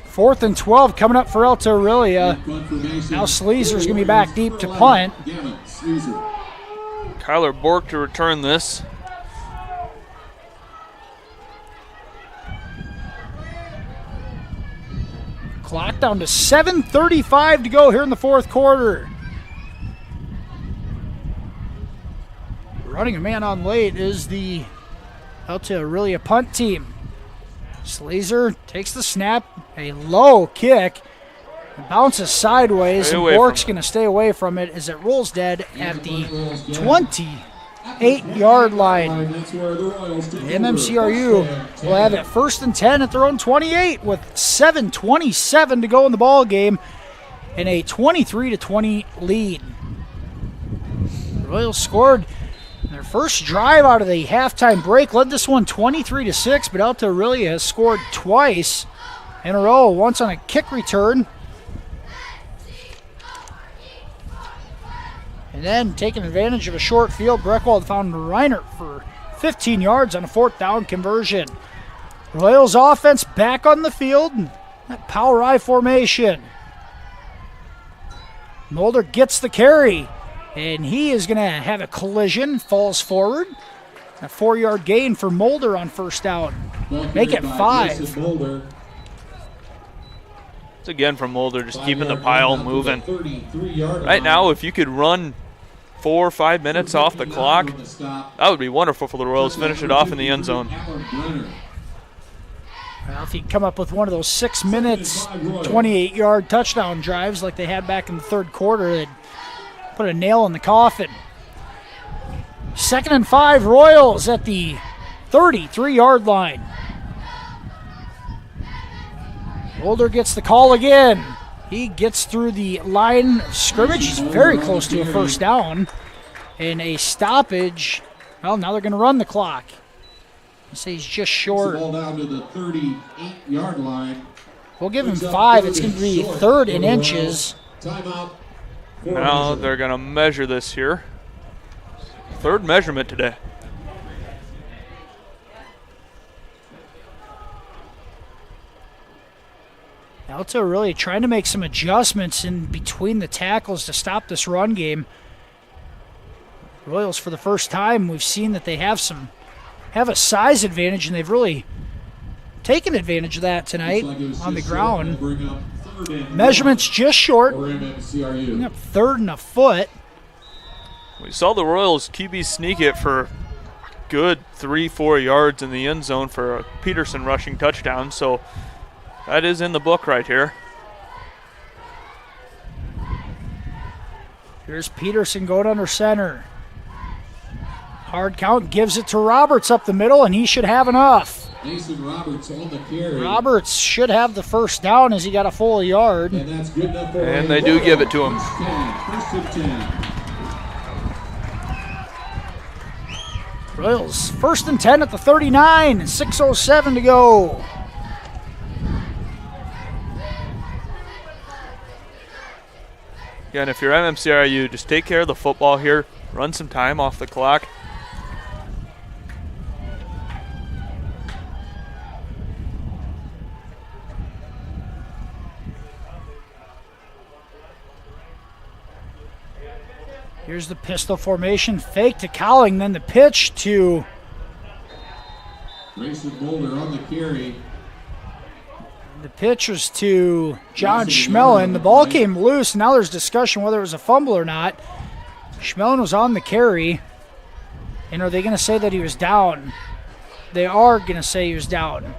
4th and 12 coming up for Alta-Aurelia. Now Sleazer's going to be back deep to punt. Kyler Bork to return this. Clock down to 7:35 to go here in the 4th quarter. Running a man on late is the Alta-Aurelia punt team. Sleazer takes the snap, a low kick, bounces sideways, and Bork's going to stay away from it as it rolls dead at the 28-yard line. The MMCRU will have it 1st and 10 at their own 28 with 7:27 to go in the ball game and a 23-20 lead. The Royals scored their first drive out of the halftime break, led this one 23-6, but Alta-Aurelia has scored twice in a row, once on a kick return. And then, taking advantage of a short field, Breckwald found Reinert for 15 yards on a 4th down conversion. Royals offense back on the field. That power I formation. Mulder gets the carry. And he is going to have a collision, falls forward. A 4-yard gain for Mulder on first down. Make it 5. It's again from Mulder, just keeping the pile moving. Right now, if you could run 4 or 5 minutes off the clock, that would be wonderful for the Royals. Finish it off in the end zone. Well, if you come up with one of those 6 minutes, 28-yard touchdown drives like they had back in the third quarter, they'd put a nail in the coffin. 2nd and 5, Royals at the 33-yard line. Mulder gets the call again. He gets through the line of scrimmage. He's very close to a first down. And a stoppage. Well, now they're going to run the clock. I say he's just short. Ball down to the 38-yard line. We'll give him 5. It's going to be 3rd and inches. Timeout. Now they're going to measure this here. 3rd measurement today. Alta really trying to make some adjustments in between the tackles to stop this run game. Royals, for the first time, we've seen that they have a size advantage, and they've really taken advantage of that tonight on the ground. Measurements just short. 3rd and a foot. We saw the Royals QB sneak it for a good 3-4 yards in the end zone for a Peterson rushing touchdown, so that is in the book right here. Here's Peterson going under center. Hard count, gives it to Roberts up the middle, and he should have enough. Mason Roberts on the carry. Roberts should have the first down as he got a full yard. And that's good enough for and they do give it to him. First and 10. Royals, 1st and 10 at the 39, 6:07 to go. Again, if you're MMCRU, just take care of the football here. Run some time off the clock. Here's the pistol formation, fake to Cowling, then the pitch to Grayson Mulder on the carry. The pitch was to John Schmelin. The ball came loose. Now there's discussion whether it was a fumble or not. Schmelin was on the carry. And are they going to say that he was down? They are going to say he was down.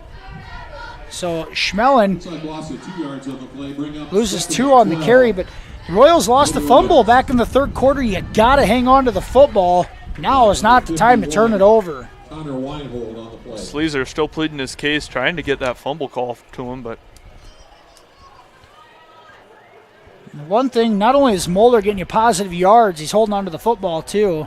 So Schmelin loses 2 on the carry, but the Royals lost the fumble back in the third quarter. You got to hang on to the football. Now is not the time to turn it over. Sleazer still pleading his case, trying to get that fumble call to him, but one thing, not only is Mulder getting you positive yards, he's holding on to the football too.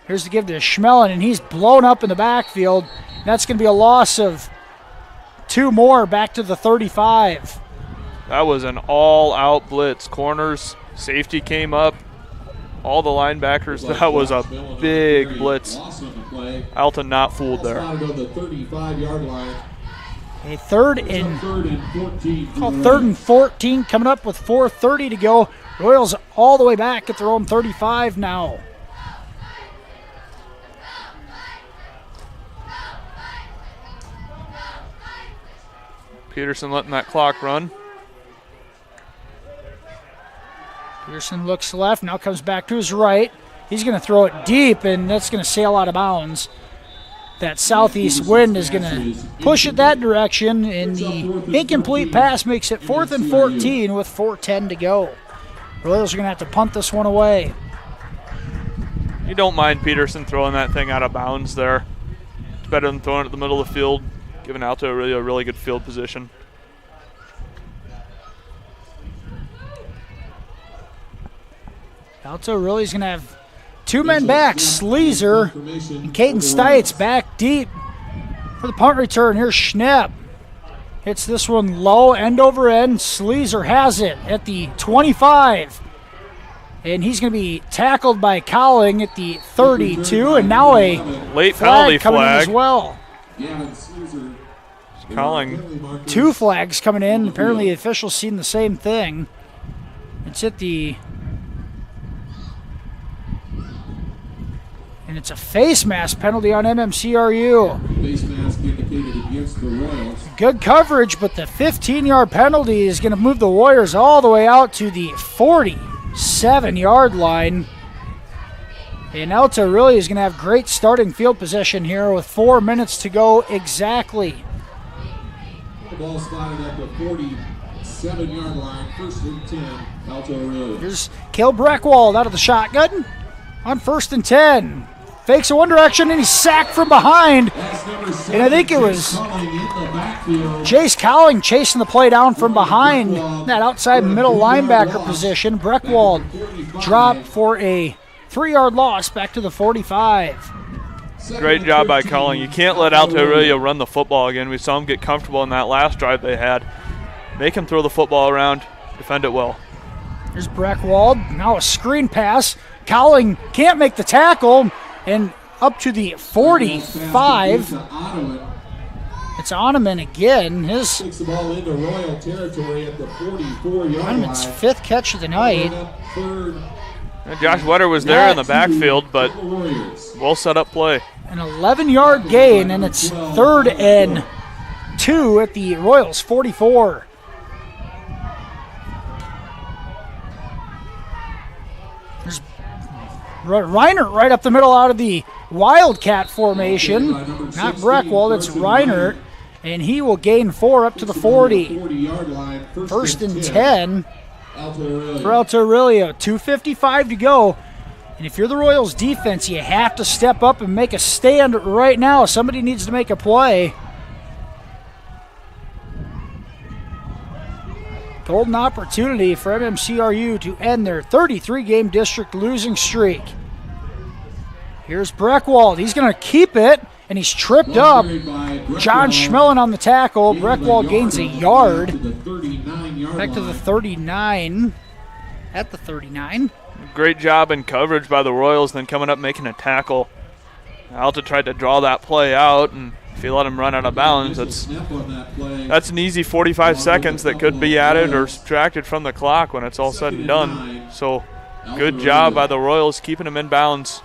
Here's the give to Schmelin, and he's blown up in the backfield. That's going to be a loss of 2 more back to the 35. That was an all-out blitz. Corners, safety came up, all the linebackers. That was a big blitz. Alta not fooled there. A 3rd and 14 coming up with 4:30 to go. Royals all the way back at their own 35 now. Peterson letting that clock run. Peterson looks left, now comes back to his right. He's going to throw it deep, and that's going to sail out of bounds. That southeast wind is going to push it that direction, and the incomplete pass makes it 4th and 14 with 4:10 to go. Royals are going to have to punt this one away. You don't mind Peterson throwing that thing out of bounds there. It's better than throwing it at the middle of the field, giving Alta a really good field position. Alta really is going to have 2 men back. Sleazer and Caden Stites back deep for the punt return. Here's Schnepp. Hits this one low, end over end. Sleazer has it at the 25. And he's going to be tackled by Cowling at the 32. And now a late penalty coming in flag as well. Cowling. 2 flags coming in. Apparently the officials seen the same thing. It's at the And it's a face mask penalty on MMCRU. Face mask indicated against the Royals. Good coverage, but the 15-yard penalty is going to move the Warriors all the way out to the 47-yard line. And Alta-Aurelia is going to have great starting field possession here with 4 minutes to go exactly. The ball spotted at the 47-yard line, 1st and 10, Alta-Aurelia. Here's Cale Breckwald out of the shotgun on 1st and 10. Fakes a one direction, and he's sacked from behind. And I think it was Jace Cowling chasing the play down from behind that outside middle linebacker position. Breckwald dropped for a 3-yard loss back to the 45. Great job by Cowling. You can't let Alta-Aurelia run the football again. We saw him get comfortable in that last drive they had. Make him throw the football around, defend it well. There's Breckwald, now a screen pass. Cowling can't make the tackle, and up to the 45. It's Oneman again. Takes the ball into Royal territory at the 44-yard line. Oneman's 5th catch of the night. And Josh Wetter was there in the backfield, but well set up play. An 11-yard gain, and it's 3rd and 2 at the Royals 44. There's Reinert right up the middle out of the Wildcat formation. Not Breckwald, it's Reinert. And he will gain 4 up to the 40. 1st and 10 for Alta-Aurelia. 2:55 to go. And if you're the Royals defense, you have to step up and make a stand right now. Somebody needs to make a play. Golden opportunity for MMCRU to end their 33-game district losing streak. Here's Breckwald. He's going to keep it, and he's tripped up. John Schmellen on the tackle. Breckwald gains a yard. Back to the 39. At the 39. Great job in coverage by the Royals, then coming up making a tackle. Alta tried to draw that play out, and if you let him run out of bounds, that's an easy 45 seconds that could be added or subtracted from the clock when it's all said and done. So good job by the Royals keeping him in bounds,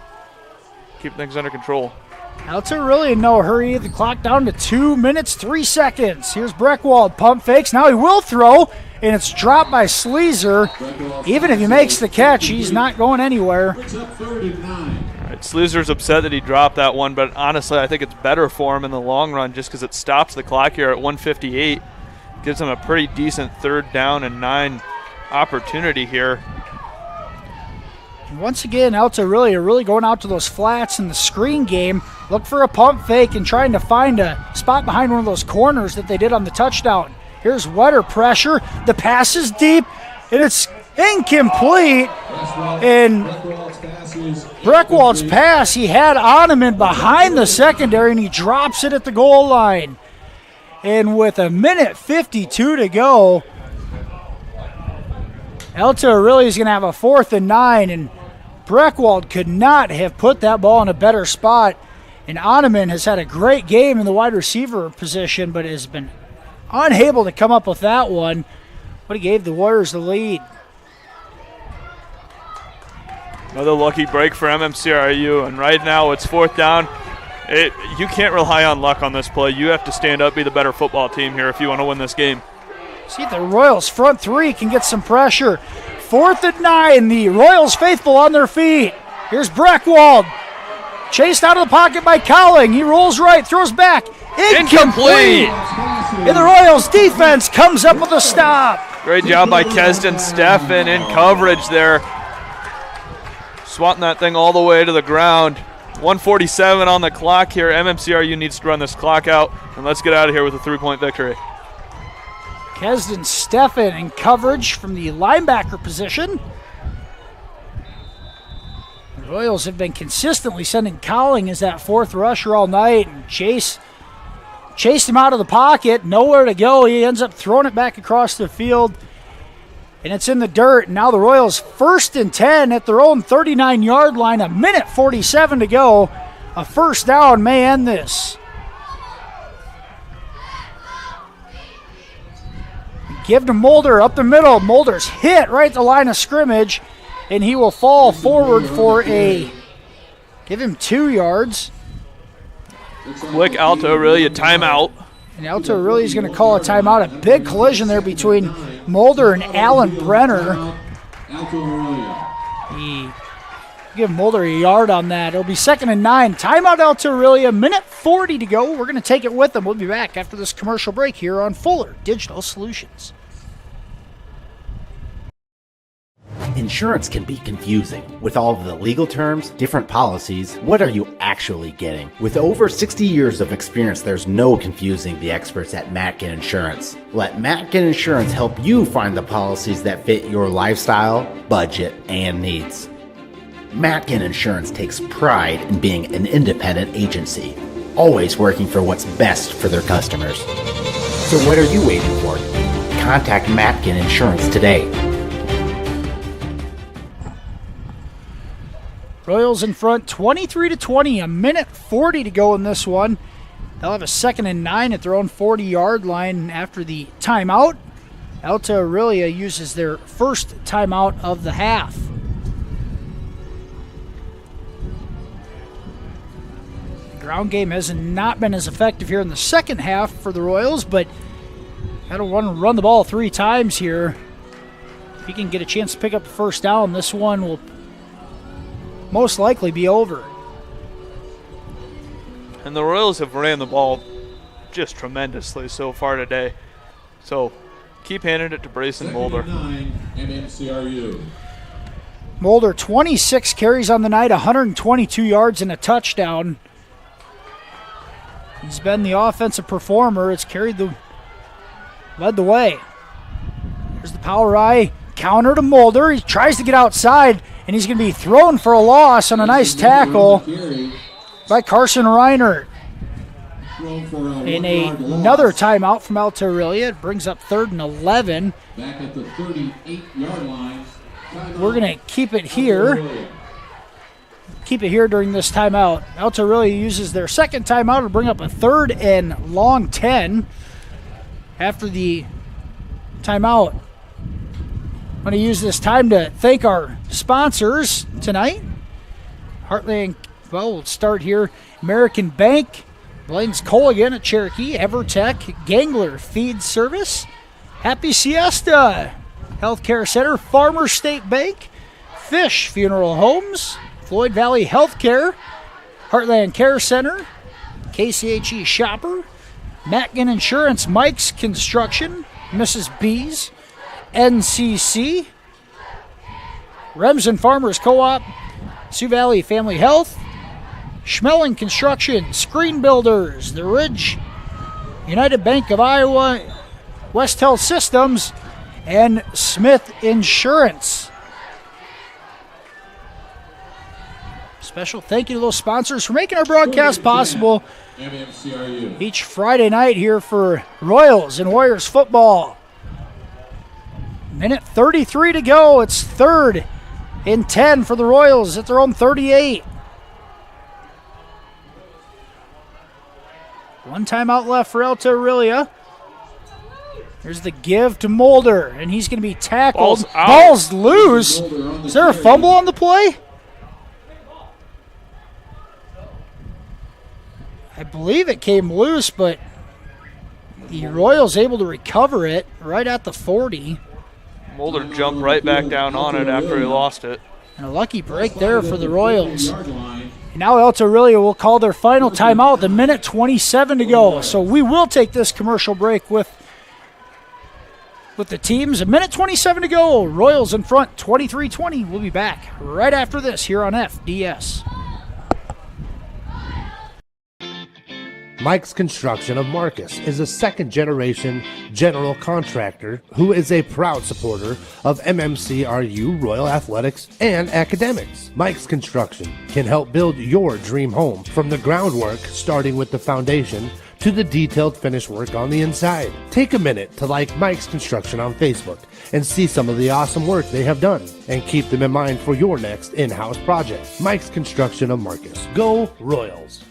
keeping things under control. Alta really in no hurry. The clock down to 2 minutes, 3 seconds. Here's Breckwald, pump fakes. Now he will throw, and it's dropped by Sleazer. Even if he makes the catch, he's not going anywhere. Sleazer's upset that he dropped that one, but honestly, I think it's better for him in the long run just because it stops the clock here at 1:58. Gives him a pretty decent 3rd down and 9 opportunity here. And once again, Alta-Aurelia really going out to those flats in the screen game. Look for a pump fake and trying to find a spot behind one of those corners that they did on the touchdown. Here's Wetter pressure. The pass is deep, and it's incomplete. And Breckwald's pass, he had Oneman behind the secondary, and he drops it at the goal line. And with 1:52 to go, Alta-Aurelia is going to have a 4th and 9, and Breckwald could not have put that ball in a better spot. And Oneman has had a great game in the wide receiver position, but has been unable to come up with that one. But he gave the Warriors the lead. Another lucky break for MMCRU, and right now it's 4th down. You can't rely on luck on this play. You have to stand up, be the better football team here if you want to win this game. See if the Royals front 3 can get some pressure. 4th and 9, the Royals faithful on their feet. Here's Breckwald. Chased out of the pocket by Cowling. He rolls right, throws back. Incomplete. And the Royals defense comes up with a stop. Great job by Keston Steffen in coverage there. Swatting that thing all the way to the ground. 1:47 on the clock here. MMCRU needs to run this clock out, and let's get out of here with a 3-point victory. Keston Steffen in coverage from the linebacker position. The Royals have been consistently sending Cowling as that 4th rusher all night, and chased him out of the pocket, nowhere to go. He ends up throwing it back across the field, and it's in the dirt. Now the Royals 1st and 10 at their own 39-yard line, 1:47 to go. A 1st down may end this. Give to Mulder up the middle. Mulder's hit right at the line of scrimmage, and he will fall forward for a Give him 2 yards. Quick Alta-Aurelia timeout. And Alta-Aurelia is going to call a timeout. A big collision there between Mulder and Alan Brenner. Give Mulder a yard on that. It'll be 2nd and 9. Timeout Alta-Aurelia. Minute 40 to go. We're going to take it with them. We'll be back after this commercial break here on Fuller Digital Solutions. Insurance can be confusing. With all of the legal terms, different policies, what are you actually getting? With over 60 years of experience, there's no confusing the experts at Matkin Insurance. Let Matkin Insurance help you find the policies that fit your lifestyle, budget, and needs. Matkin Insurance takes pride in being an independent agency, always working for what's best for their customers. So what are you waiting for? Contact Matkin Insurance today. Royals in front, 23-20, a minute 40 to go in this one. They'll have a 2nd and 9 at their own 40-yard line after the timeout. Alta-Aurelia uses their first timeout of the half. The ground game has not been as effective here in the second half for the Royals, but I don't want to run the ball 3 times here. If he can get a chance to pick up the first down, this one will most likely be over. And the Royals have ran the ball just tremendously so far today. So keep handing it to Brayson Mulder. 9, MMCRU. Mulder, 26 carries on the night, 122 yards and a touchdown. He's been the offensive performer. It's led the way. There's the power eye counter to Mulder. He tries to get outside, and he's going to be thrown for a loss on a nice tackle by Carson Reinert. And another timeout from Alta-Aurelia. It brings up 3rd and 11. Back at the 38-yard line. We're going to keep it here. Keep it here during this timeout. Alta-Aurelia uses their second timeout to bring up a 3rd and long 10 after the timeout. I'm going to use this time to thank our sponsors tonight. Heartland, we'll start here. American Bank, Blaine's Colligan at Cherokee, Evertech, Gangler Feed Service, Happy Siesta Healthcare Center, Farmers State Bank, Fish Funeral Homes, Floyd Valley Healthcare, Heartland Care Center, KCHE Shopper, Matkin Insurance, Mike's Construction, Mrs. B's, NCC, Remsen Farmers Co-op, Sioux Valley Family Health, Schmeling Construction, Screen Builders, The Ridge, United Bank of Iowa, West Health Systems, and Smith Insurance. Special thank you to those sponsors for making our broadcast possible each Friday night here for Royals and Warriors football. Minute 33 to go. It's 3rd and 10 for the Royals at their own 38. One timeout left for Alta-Aurelia. There's the give to Mulder, and he's going to be tackled. Ball's loose. Is there a fumble on the play? I believe it came loose, but the Royals able to recover it right at the 40. Mulder jumped right back down on it after he lost it. And a lucky break there for the Royals. And now Alta-Aurelia will call their final timeout, the minute 27 to go. So we will take this commercial break with the teams. A minute 27 to go. Royals in front, 23-20. We'll be back right after this here on FDS. Mike's Construction of Marcus is a second-generation general contractor who is a proud supporter of MMCRU, Royal Athletics, and academics. Mike's Construction can help build your dream home from the groundwork, starting with the foundation, to the detailed finish work on the inside. Take a minute to like Mike's Construction on Facebook and see some of the awesome work they have done, and keep them in mind for your next in-house project. Mike's Construction of Marcus. Go Royals!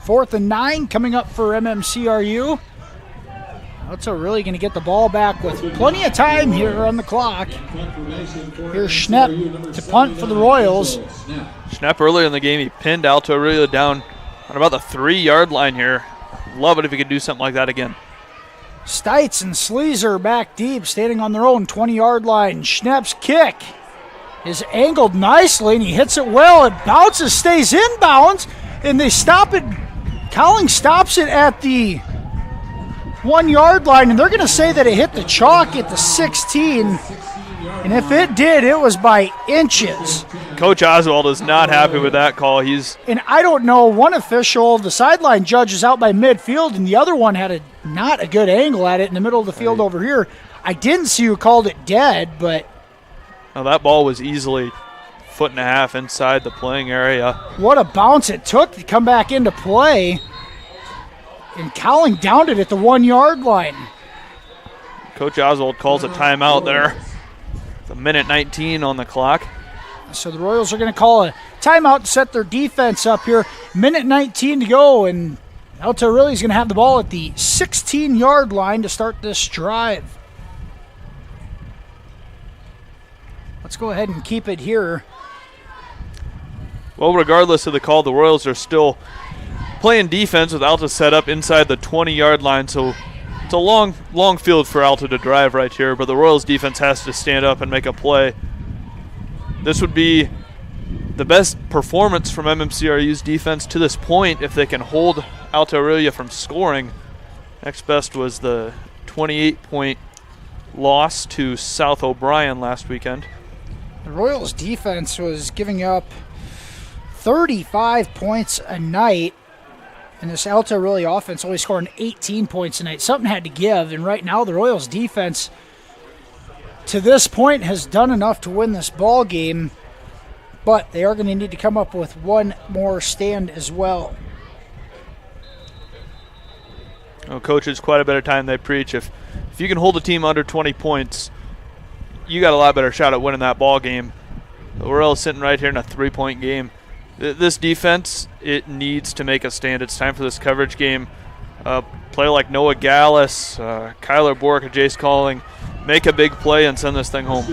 4th and 9 coming up for MMCRU. Alta-Aurelia going to get the ball back with plenty of time here on the clock. Here's Schnepp to punt for the Royals. Schnepp earlier in the game, he pinned Alta-Aurelia down on about the 3-yard line here. Love it if he could do something like that again. Stites and Sleazer back deep, standing on their own 20-yard line. Schnepp's kick is angled nicely, and he hits it well. It bounces, stays in bounds, and they stop it. Cowling stops it at the 1-yard line, and they're going to say that it hit the chalk at the 16. And if it did, it was by inches. Coach Oswald is not happy with that call. And I don't know, one official, the sideline judge, is out by midfield, and the other one had not a good angle at it in the middle of the field over here. I didn't see who called it dead, but... Now that ball was easily 1.5 feet inside the playing area. What a bounce it took to come back into play. And Cowling downed it at the 1-yard line. Coach Oswald calls a timeout there. It's 1:19 on the clock. So the Royals are going to call a timeout to set their defense up here. 1:19 to go, and Alta-Aurelia is going to have the ball at the 16-yard line to start this drive. Let's go ahead and keep it here. Well, regardless of the call, the Royals are still playing defense with Alta set up inside the 20-yard line, so it's a long field for Alta to drive right here, but the Royals defense has to stand up and make a play. This would be the best performance from MMCRU's defense to this point if they can hold Alta-Aurelia from scoring. Next best was the 28-point loss to South O'Brien last weekend. The Royals defense was giving up 35 points a night, and this Alta-Aurelia offense only scoring 18 points a night. Something had to give, and right now the Royals defense to this point has done enough to win this ball game, but they are going to need to come up with one more stand as well. Well, coaches, quite a bit of time they preach. If you can hold a team under 20 points, you got a lot better shot at winning that ball game. The Royals sitting right here in a 3-point game. This defense, it needs to make a stand. It's time for this coverage game. Play like Noah Gallus, Kyler Bork, Jace Calling. Make a big play and send this thing home.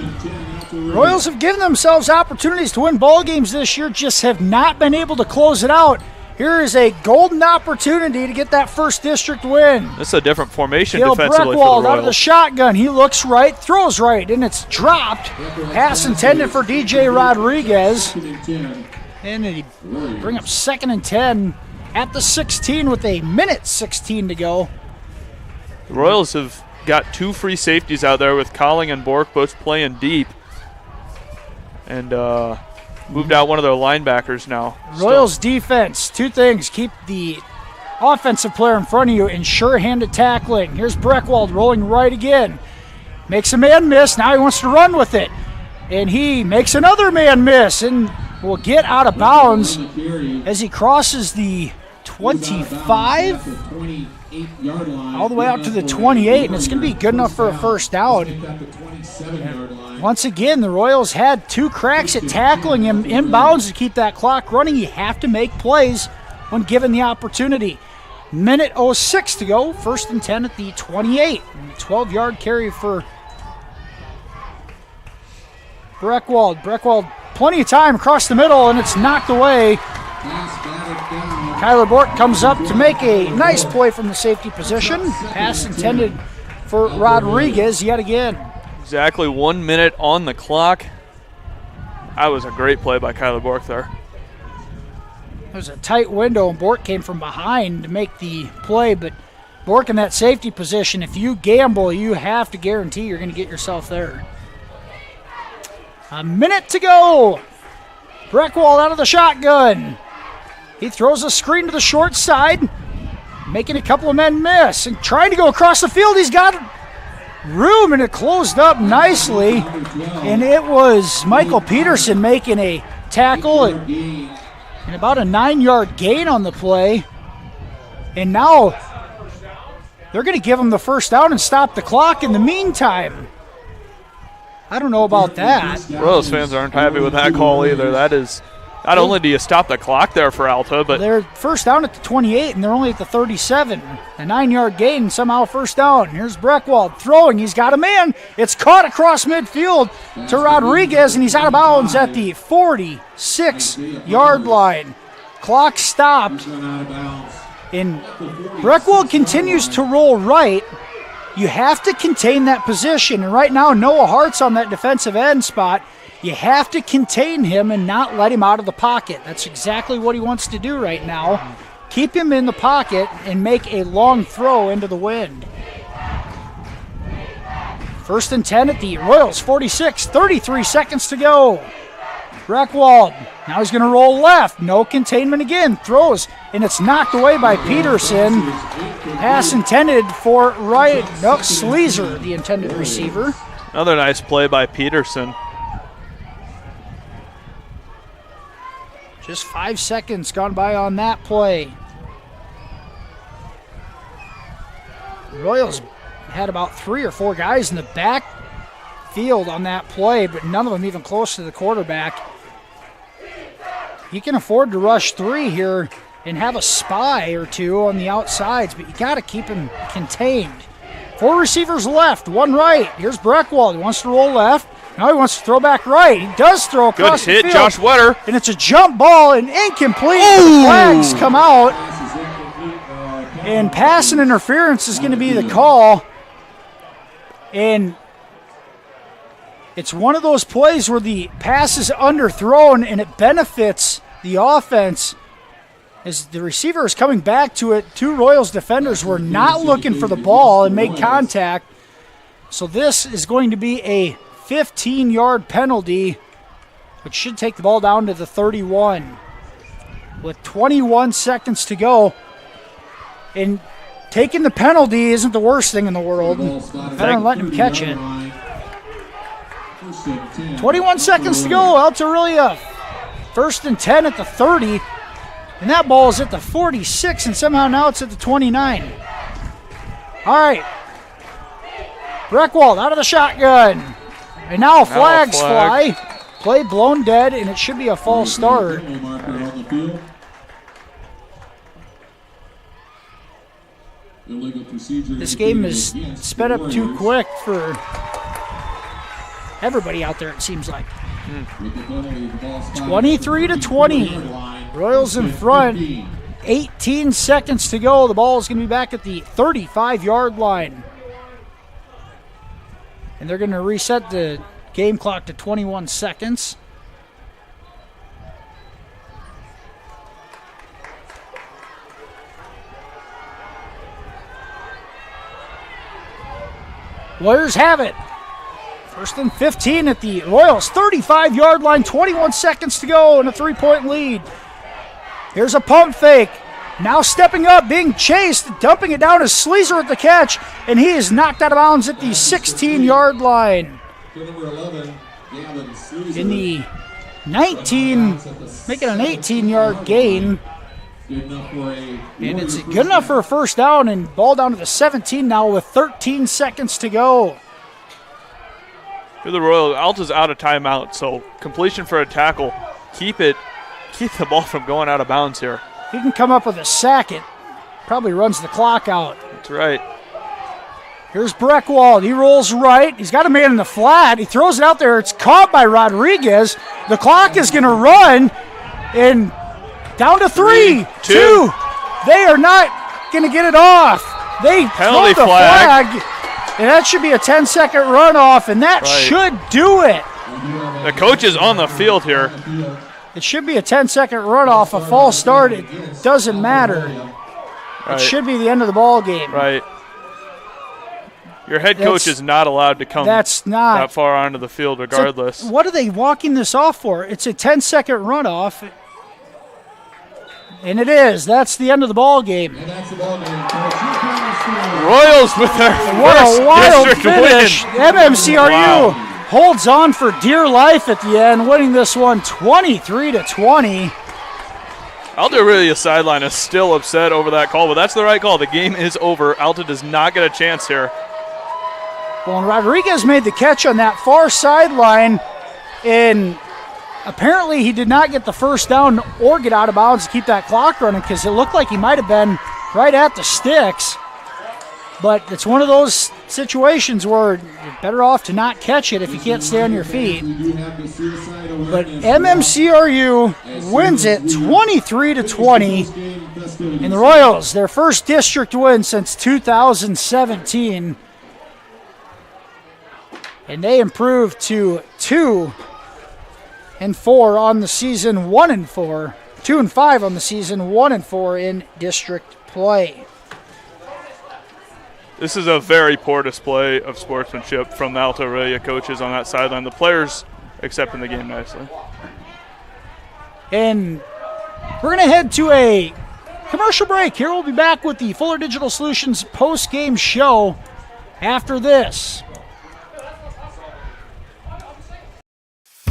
Royals have given themselves opportunities to win ball games this year, just have not been able to close it out. Here is a golden opportunity to get that first district win. This is a different formation Dale defensively Breckwald for the Royals. out of the shotgun. He looks right, throws right, and it's dropped. Pass intended for DJ Rodriguez. And he bring up 2nd and 10 at the 16 with 1:16 to go. The Royals have got 2 free safeties out there with Colling and Bork both playing deep. And moved out one of their linebackers now. Royals defense, 2 things. Keep the offensive player in front of you and sure-handed tackling. Here's Breckwald rolling right again. Makes a man miss. Now he wants to run with it. And he makes another man miss and will get out of bounds as he crosses the 25 all the way out to the 28, and it's going to be good enough for a first down. Once again, the Royals had 2 cracks at tackling him inbounds to keep that clock running. You have to make plays when given the opportunity. 1:06 to go, 1st and 10 at the 28. 12-yard carry for Breckwald. Breckwald, plenty of time across the middle, and it's knocked away. Kyler Bork comes up to make a nice play from the safety position. Pass intended for Rodriguez yet again. Exactly 1 minute on the clock. That was a great play by Kyler Bork there. It was a tight window, and Bork came from behind to make the play, but Bork in that safety position, if you gamble, you have to guarantee you're going to get yourself there. A minute to go. Breckwald out of the shotgun. He throws a screen to the short side, making a couple of men miss, and trying to go across the field. He's got room, and it closed up nicely, and it was Michael Peterson making a tackle and about a 9-yard gain on the play. And now they're going to give him the first down and stop the clock in the meantime. I don't know about that. Royals fans aren't happy with that call either. That Not only do you stop the clock there for Alta, but they're first down at the 28, and they're only at the 37. A 9-yard gain, somehow first down. Here's Breckwald throwing. He's got a man. It's caught across midfield to Rodriguez, and he's out of bounds at the 46-yard line. Clock stopped, and Breckwald continues to roll right. You have to contain that position, and right now Noah Hart's on that defensive end spot. You have to contain him and not let him out of the pocket. That's exactly what he wants to do right now. Keep him in the pocket and make a long throw into the wind. 1st and 10 at the Royals 46, 33 seconds to go. Breckwald, now he's going to roll left. No containment again. Throws, and it's knocked away by Peterson. Pass intended for Sleazer, the intended receiver. Another nice play by Peterson. Just 5 seconds gone by on that play. The Royals had about 3 or 4 guys in the back field on that play, but none of them even close to the quarterback. You can afford to rush 3 here and have a spy or 2 on the outsides, but you got to keep him contained. 4 receivers left, 1 right. Here's Breckwald. He wants to roll left. Now he wants to throw back right. He does throw across the field. Good hit, Josh Wetter. And it's a jump ball and incomplete. The flags come out. And pass and interference is going to be the call. And it's one of those plays where the pass is underthrown and it benefits the offense. As the receiver is coming back to it, 2 Royals defenders were not looking for the ball and made contact. So this is going to be a 15-yard penalty, which should take the ball down to the 31. With 21 seconds to go, and taking the penalty isn't the worst thing in the world. Better than letting him catch it. 21 seconds to go, Alta-Aurelia. 1st and 10 at the 30, and that ball is at the 46, and somehow now it's at the 29. All right. Breckwald out of the shotgun. And now flags fly. Play blown dead, and it should be a false start. This game is sped up too quick for everybody out there, it seems like. 23-20. Royals in front. 18 seconds to go. The ball is going to be back at the 35-yard line. And they're going to reset the game clock to 21 seconds. Warriors have it. 1st and 15 at the Royals 35-yard line, 21 seconds to go and a 3-point lead. Here's a pump fake. Now stepping up, being chased, dumping it down to Sleazer at the catch, and he is knocked out of bounds at the 16-yard line. In the 19, making an 18-yard gain. And it's good enough for a first down, and ball down to the 17 now with 13 seconds to go. For the Royals, Alta's out of timeout, so completion for a tackle. Keep the ball from going out of bounds here. If he can come up with a sack, it probably runs the clock out. That's right. Here's Breckwald. He rolls right. He's got a man in the flat. He throws it out there. It's caught by Rodriguez. The clock is going to run, and down to 3, 2. They are not going to get it off. They penalty throw the flag, and that should be a 10-second runoff, and that should do it. The coach is on the field here. It should be a 10-second runoff, a false start. It doesn't matter. It should be the end of the ball game. Right. Your head coach is not allowed to come that far onto the field regardless. What are they walking this off for? It's a 10-second runoff. And it is. That's the end of the ball game. Royals with their first wild finish. Win. MMCRU holds on for dear life at the end, winning this one 23-20. Alta-Aurelia sideline is still upset over that call, but that's the right call. The game is over. Alta does not get a chance here. Well, and Rodriguez made the catch on that far sideline, and apparently he did not get the first down or get out of bounds to keep that clock running because it looked like he might have been right at the sticks. But it's one of those situations where you're better off to not catch it if you can't stay on your feet. But MMCRU wins it 23-20. And the Royals, their first district win since 2017. And they improved to 2-4 on the season, 1-4. 2-5 on the season, 1-4 in district play. This is a very poor display of sportsmanship from the Alta-Aurelia coaches on that sideline. The players accepting the game nicely. And we're going to head to a commercial break. Here we'll be back with the Fuller Digital Solutions post-game show after this.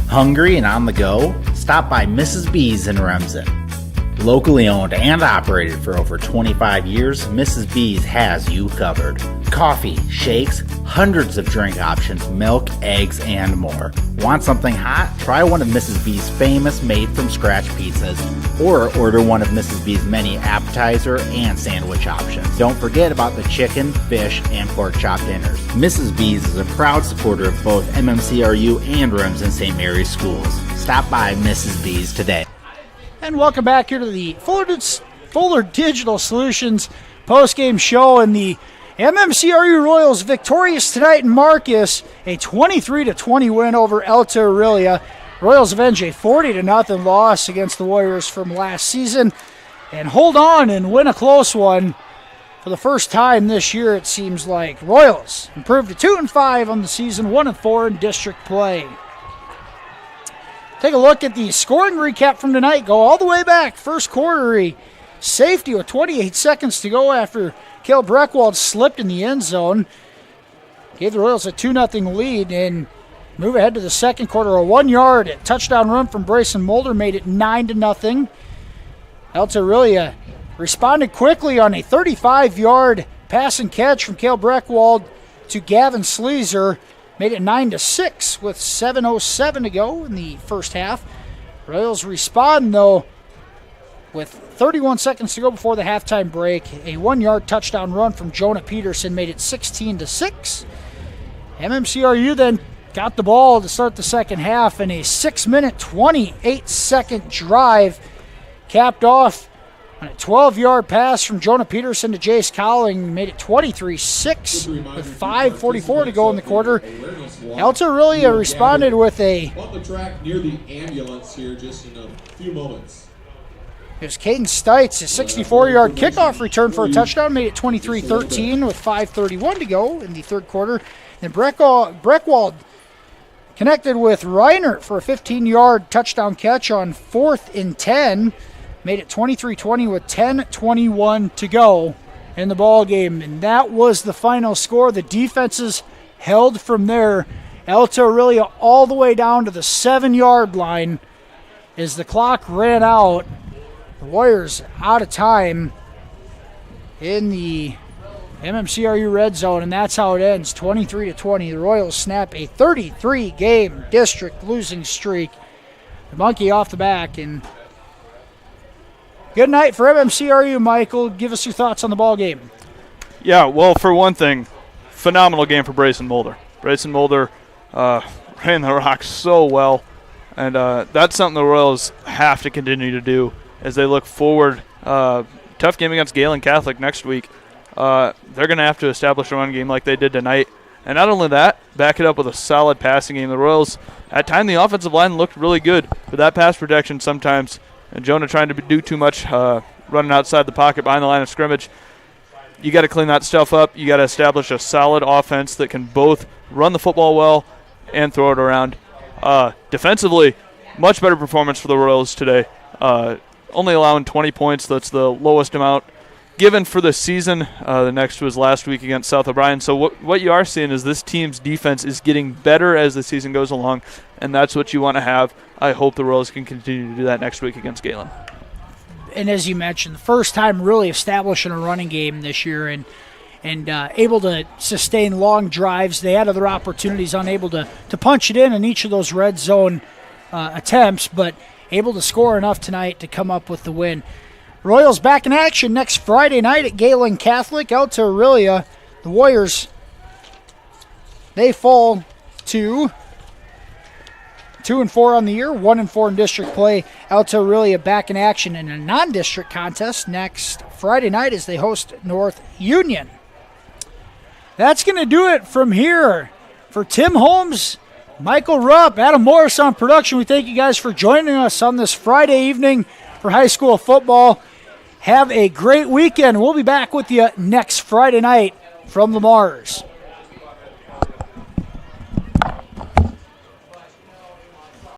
Hungry and on the go? Stop by Mrs. B's in Remsen. Locally owned and operated for over 25 years, Mrs. B's has you covered. Coffee, shakes, hundreds of drink options, milk, eggs, and more. Want something hot? Try one of Mrs. B's famous made-from-scratch pizzas, or order one of Mrs. B's many appetizer and sandwich options. Don't forget about the chicken, fish, and pork chop dinners. Mrs. B's is a proud supporter of both MMCRU and Remsen St. Mary's schools. Stop by Mrs. B's today. And welcome back here to the Fuller Digital Solutions post-game show. And the MMCRU Royals victorious tonight in Marcus, a 23-20 win over Alta-Aurelia. Royals avenge a 40-0 loss against the Warriors from last season and hold on and win a close one for the first time this year, it seems like. Royals improved to 2-5 on the season, 1-4 in district play. Take a look at the scoring recap from tonight. Go all the way back. First quarter, a safety with 28 seconds to go after Cale Breckwald slipped in the end zone. Gave the Royals a 2-0 lead and move ahead to the second quarter. A 1-yard touchdown run from Brayson Mulder made it 9-0. Alta-Aurelia responded quickly on a 35-yard pass and catch from Cale Breckwald to Gavin Sleezer. Made it 9-6 with 7:07 to go in the first half. Royals respond, though, with 31 seconds to go before the halftime break. A 1-yard touchdown run from Jonah Peterson made it 16-6. MMCRU then got the ball to start the second half, and a 6-minute, 28-second drive capped off on a 12-yard pass from Jonah Peterson to Jace Cowling, made it 23-6 with 5:44 to go in the quarter. Alta-Aurelia responded with a... On the track near the ambulance here just in a few moments. It was Caden Stites, a 64-yard kickoff return for a touchdown, made it 23-13 with 5:31 to go in the third quarter. And Breckwald connected with Reinert for a 15-yard touchdown catch on 4th and 10. Made it 23-20 with 10:21 to go in the ball game. And that was the final score. The defenses held from there. Alta-Aurelia all the way down to the 7-yard line as the clock ran out. The Warriors out of time in the MMCRU red zone, and that's how it ends, 23-20. The Royals snap a 33-game district losing streak. The monkey off the back, and good night for MMCRU, Michael. Give us your thoughts on the ball game. Yeah, well, for one thing, phenomenal game for Brayson Mulder. Brayson Mulder ran the rock so well, and that's something the Royals have to continue to do as they look forward. Tough game against Galen Catholic next week. They're going to have to establish a run game like they did tonight. And not only that, back it up with a solid passing game. The Royals, at times, the offensive line looked really good, but that pass protection sometimes, and Jonah trying to do too much, running outside the pocket behind the line of scrimmage. You got to clean that stuff up. You got to establish a solid offense that can both run the football well and throw it around. Defensively, much better performance for the Royals today. Only allowing 20 points. That's the lowest amount given for the season. The next was last week against South O'Brien. So what you are seeing is this team's defense is getting better as the season goes along, and that's what you want to have. I hope the Royals can continue to do that next week against Galen. And as you mentioned, the first time really establishing a running game this year and able to sustain long drives. They had other opportunities, unable to punch it in each of those red zone attempts, but able to score enough tonight to come up with the win. Royals back in action next Friday night at Galen Catholic, Alta-Aurelia. The Warriors, they fall to 2-4 on the year, 1-4 in district play. Alta-Aurelia back in action in a non-district contest next Friday night as they host North Union. That's going to do it from here. For Tim Holmes, Michael Rupp, Adam Morris on production, we thank you guys for joining us on this Friday evening for high school football. Have a great weekend. We'll be back with you next Friday night from the Mars.